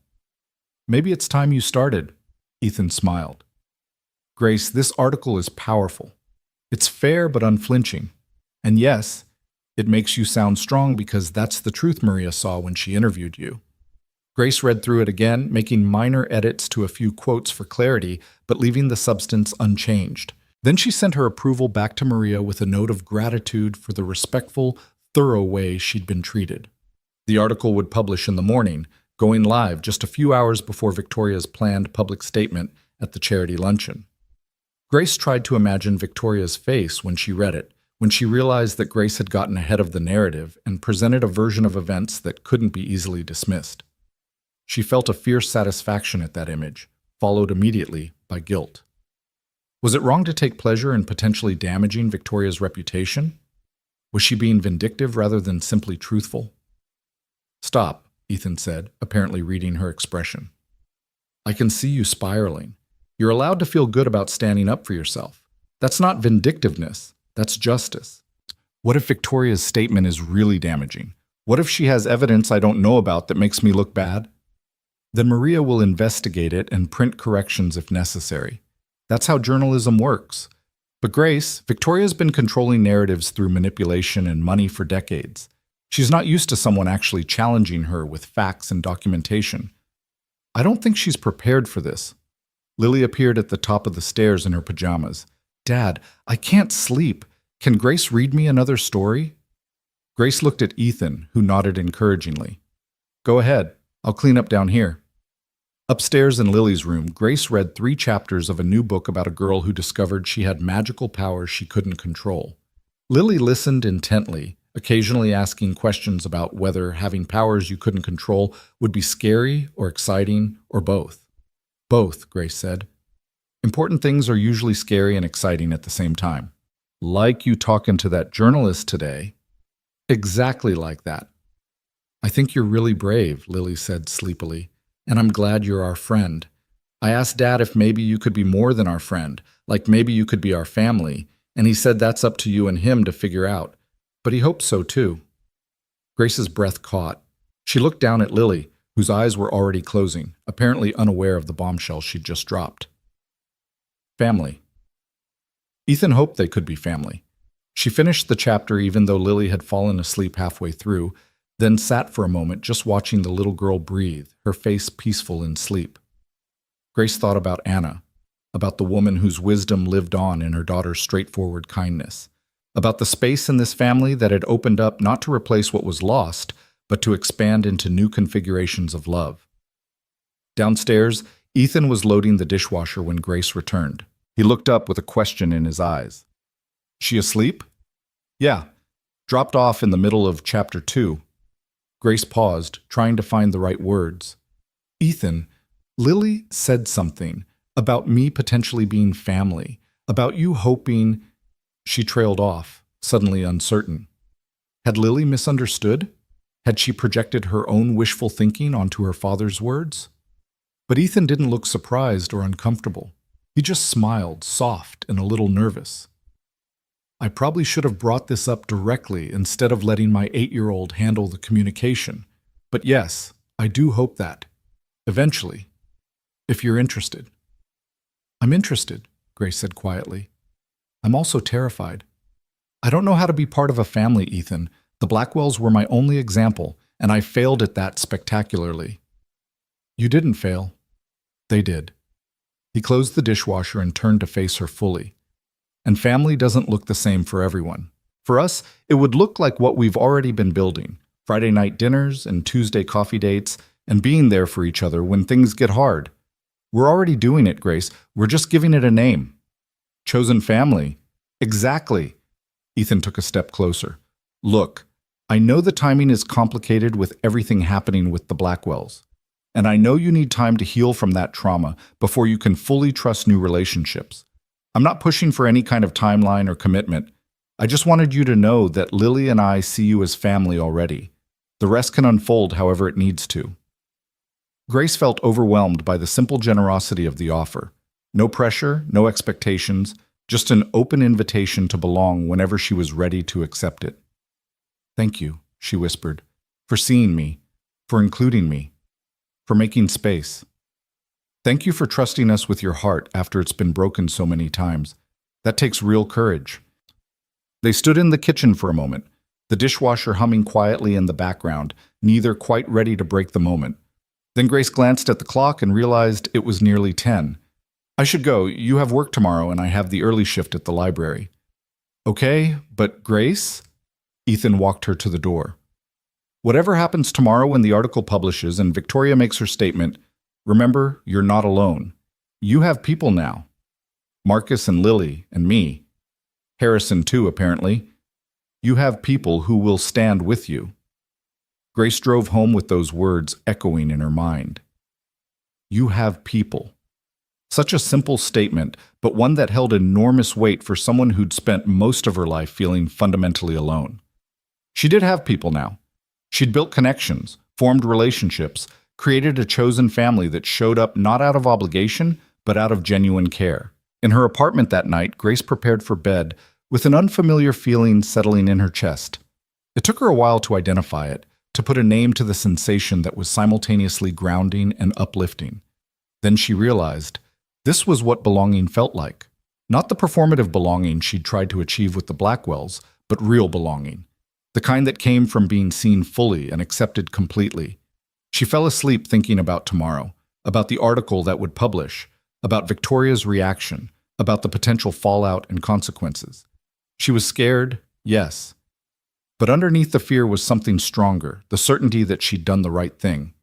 "Maybe it's time you started," Ethan smiled. "Grace, this article is powerful. It's fair but unflinching. And yes, it makes you sound strong because that's the truth Maria saw when she interviewed you." Grace read through it again, making minor edits to a few quotes for clarity, but leaving the substance unchanged. Then she sent her approval back to Maria with a note of gratitude for the respectful, thorough way she'd been treated. The article would publish in the morning, going live just a few hours before Victoria's planned public statement at the charity luncheon. Grace tried to imagine Victoria's face when she read it, when she realized that Grace had gotten ahead of the narrative and presented a version of events that couldn't be easily dismissed. She felt a fierce satisfaction at that image, followed immediately by guilt. Was it wrong to take pleasure in potentially damaging Victoria's reputation? Was she being vindictive rather than simply truthful? "Stop," Ethan said, apparently reading her expression. "I can see you spiraling. You're allowed to feel good about standing up for yourself. That's not vindictiveness, that's justice. What if Victoria's statement is really damaging? What if she has evidence I don't know about that makes me look bad? Then Maria will investigate it and print corrections if necessary. That's how journalism works. But Grace, Victoria's been controlling narratives through manipulation and money for decades. She's not used to someone actually challenging her with facts and documentation. I don't think she's prepared for this." Lily appeared at the top of the stairs in her pajamas. "Dad, I can't sleep. Can Grace read me another story?" Grace looked at Ethan, who nodded encouragingly. "Go ahead. I'll clean up down here." Upstairs in Lily's room, Grace read 3 chapters of a new book about a girl who discovered she had magical powers she couldn't control. Lily listened intently, occasionally asking questions about whether having powers you couldn't control would be scary or exciting or both. "Both," Grace said. "Important things are usually scary and exciting at the same time. Like you talking to that journalist today." "Exactly like that." "I think you're really brave," Lily said sleepily, "and I'm glad you're our friend. I asked Dad if maybe you could be more than our friend, like maybe you could be our family, and he said that's up to you and him to figure out. But he hopes so too." Grace's breath caught. She looked down at Lily, whose eyes were already closing, apparently unaware of the bombshell she'd just dropped. Family. Ethan hoped they could be family. She finished the chapter even though Lily had fallen asleep halfway through, then sat for a moment just watching the little girl breathe, her face peaceful in sleep. Grace thought about Anna, about the woman whose wisdom lived on in her daughter's straightforward kindness, about the space in this family that had opened up not to replace what was lost, but to expand into new configurations of love. Downstairs, Ethan was loading the dishwasher when Grace returned. He looked up with a question in his eyes. "She asleep?" "Yeah. Dropped off in the middle of chapter 2. Grace paused, trying to find the right words. "Ethan, Lily said something about me potentially being family, about you hoping—" She trailed off, suddenly uncertain. Had Lily misunderstood? Had she projected her own wishful thinking onto her father's words? But Ethan didn't look surprised or uncomfortable. He just smiled, soft and a little nervous. "I probably should have brought this up directly instead of letting my 8-year-old handle the communication. But yes, I do hope that. Eventually. If you're interested." "I'm interested," Grace said quietly. "I'm also terrified. I don't know how to be part of a family, Ethan. The Blackwells were my only example, and I failed at that spectacularly." "You didn't fail. They did." He closed the dishwasher and turned to face her fully. And family doesn't look the same for everyone. For us, it would look like what we've already been building: Friday night dinners and Tuesday coffee dates, and being there for each other when things get hard. We're already doing it, Grace. We're just giving it a name. Chosen family. Exactly. Ethan took a step closer. Look, I know the timing is complicated with everything happening with the Blackwells. And I know you need time to heal from that trauma before you can fully trust new relationships. I'm not pushing for any kind of timeline or commitment. I just wanted you to know that Lily and I see you as family already. The rest can unfold however it needs to. Grace felt overwhelmed by the simple generosity of the offer. No pressure, no expectations, just an open invitation to belong whenever she was ready to accept it. Thank you, she whispered, for seeing me, for including me, for making space. Thank you for trusting us with your heart after it's been broken so many times. That takes real courage. They stood in the kitchen for a moment, the dishwasher humming quietly in the background, neither quite ready to break the moment. Then Grace glanced at the clock and realized it was nearly 10. I should go. You have work tomorrow and I have the early shift at the library. Okay, but Grace? Ethan walked her to the door. Whatever happens tomorrow when the article publishes and Victoria makes her statement, remember, you're not alone. You have people now. Marcus and Lily and me. Harrison too, apparently. You have people who will stand with you. Grace drove home with those words echoing in her mind. You have people. Such a simple statement, but one that held enormous weight for someone who'd spent most of her life feeling fundamentally alone. She did have people now. She'd built connections, formed relationships, created a chosen family that showed up not out of obligation, but out of genuine care. In her apartment that night, Grace prepared for bed with an unfamiliar feeling settling in her chest. It took her a while to identify it, to put a name to the sensation that was simultaneously grounding and uplifting. Then she realized this was what belonging felt like. Not the performative belonging she'd tried to achieve with the Blackwells, but real belonging. The kind that came from being seen fully and accepted completely. She fell asleep thinking about tomorrow, about the article that would publish, about Victoria's reaction, about the potential fallout and consequences. She was scared, yes. But underneath the fear was something stronger, the certainty that she'd done the right thing.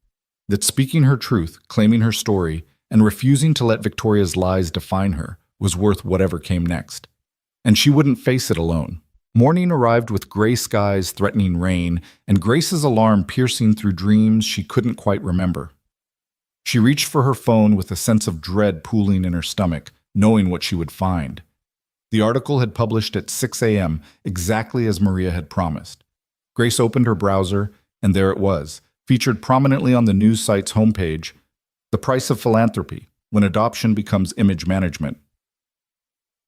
That speaking her truth, claiming her story, and refusing to let Victoria's lies define her was worth whatever came next. And she wouldn't face it alone. Morning arrived with gray skies threatening rain, and Grace's alarm piercing through dreams she couldn't quite remember. She reached for her phone with a sense of dread pooling in her stomach, knowing what she would find. The article had published at 6 a.m., exactly as Maria had promised. Grace opened her browser, and there it was, featured prominently on the news site's homepage, The Price of Philanthropy, When Adoption Becomes Image Management.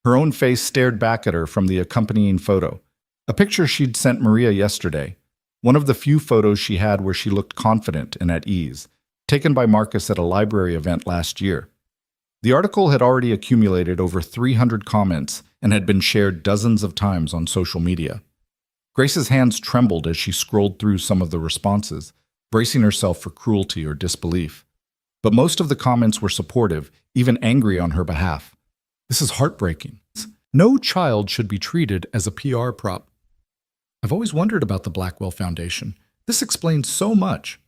Her own face stared back at her from the accompanying photo, a picture she'd sent Maria yesterday, one of the few photos she had where she looked confident and at ease, taken by Marcus at a library event last year. The article had already accumulated over 300 comments and had been shared dozens of times on social media. Grace's hands trembled as she scrolled through some of the responses, bracing herself for cruelty or disbelief. But most of the comments were supportive, even angry on her behalf. This is heartbreaking. No child should be treated as a PR prop. I've always wondered about the Blackwell Foundation. This explains so much.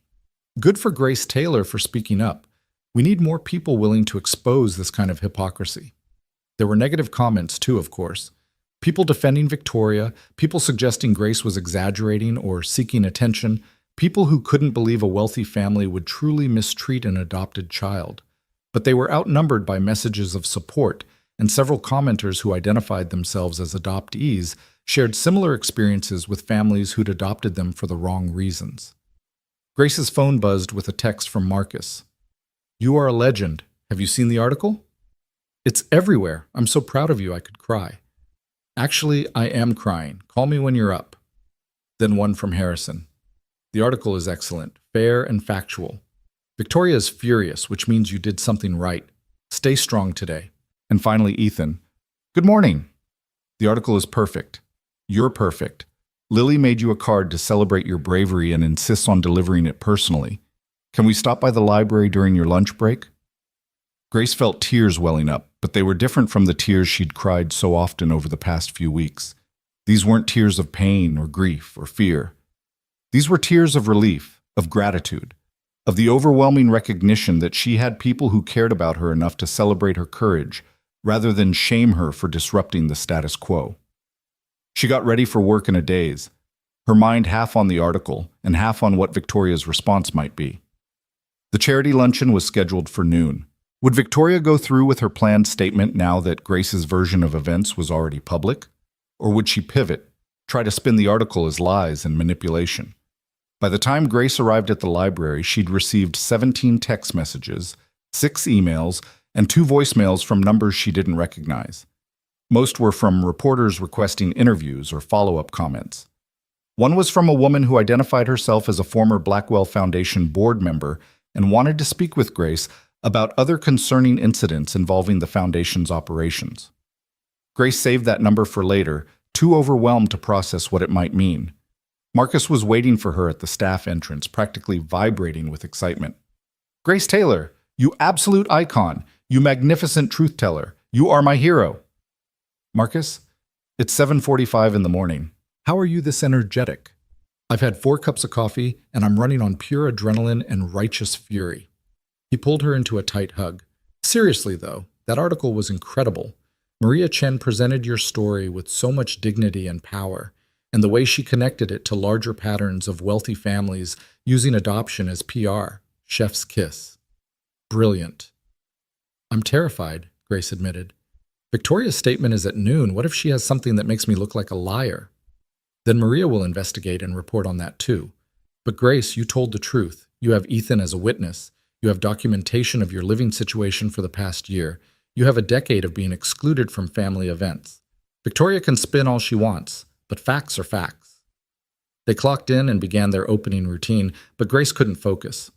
Good for Grace Taylor for speaking up. We need more people willing to expose this kind of hypocrisy. There were negative comments too, of course. People defending Victoria, people suggesting Grace was exaggerating or seeking attention, people who couldn't believe a wealthy family would truly mistreat an adopted child. But they were outnumbered by messages of support, and several commenters who identified themselves as adoptees shared similar experiences with families who'd adopted them for the wrong reasons. Grace's phone buzzed with a text from Marcus. You are a legend. Have you seen the article? It's everywhere. I'm so proud of you I could cry. Actually, I am crying. Call me when you're up. Then one from Harrison. The article is excellent, fair and factual. Victoria is furious, which means you did something right. Stay strong today. And finally, Ethan. Good morning. The article is perfect. You're perfect. Lily made you a card to celebrate your bravery and insists on delivering it personally. Can we stop by the library during your lunch break? Grace felt tears welling up, but they were different from the tears she'd cried so often over the past few weeks. These weren't tears of pain or grief or fear. These were tears of relief, of gratitude, of the overwhelming recognition that she had people who cared about her enough to celebrate her courage, rather than shame her for disrupting the status quo. She got ready for work in a daze, her mind half on the article and half on what Victoria's response might be. The charity luncheon was scheduled for noon. Would Victoria go through with her planned statement now that Grace's version of events was already public? Or would she pivot, try to spin the article as lies and manipulation? By the time Grace arrived at the library, she'd received 17 text messages, 6 emails, and 2 voicemails from numbers she didn't recognize. Most were from reporters requesting interviews or follow-up comments. One was from a woman who identified herself as a former Blackwell Foundation board member and wanted to speak with Grace about other concerning incidents involving the foundation's operations. Grace saved that number for later, too overwhelmed to process what it might mean. Marcus was waiting for her at the staff entrance, practically vibrating with excitement. "Grace Taylor, you absolute icon, you magnificent truth teller, you are my hero." "Marcus, it's 7:45 in the morning. How are you this energetic?" "I've had 4 cups of coffee, and I'm running on pure adrenaline and righteous fury." He pulled her into a tight hug. "Seriously, though, that article was incredible. Maria Chen presented your story with so much dignity and power, and the way she connected it to larger patterns of wealthy families using adoption as PR, chef's kiss. Brilliant." "I'm terrified," Grace admitted. "Victoria's statement is at noon. What if she has something that makes me look like a liar?" "Then Maria will investigate and report on that too. But Grace, you told the truth. You have Ethan as a witness. You have documentation of your living situation for the past year. You have a decade of being excluded from family events. Victoria can spin all she wants, but facts are facts." They clocked in and began their opening routine, but Grace couldn't focus.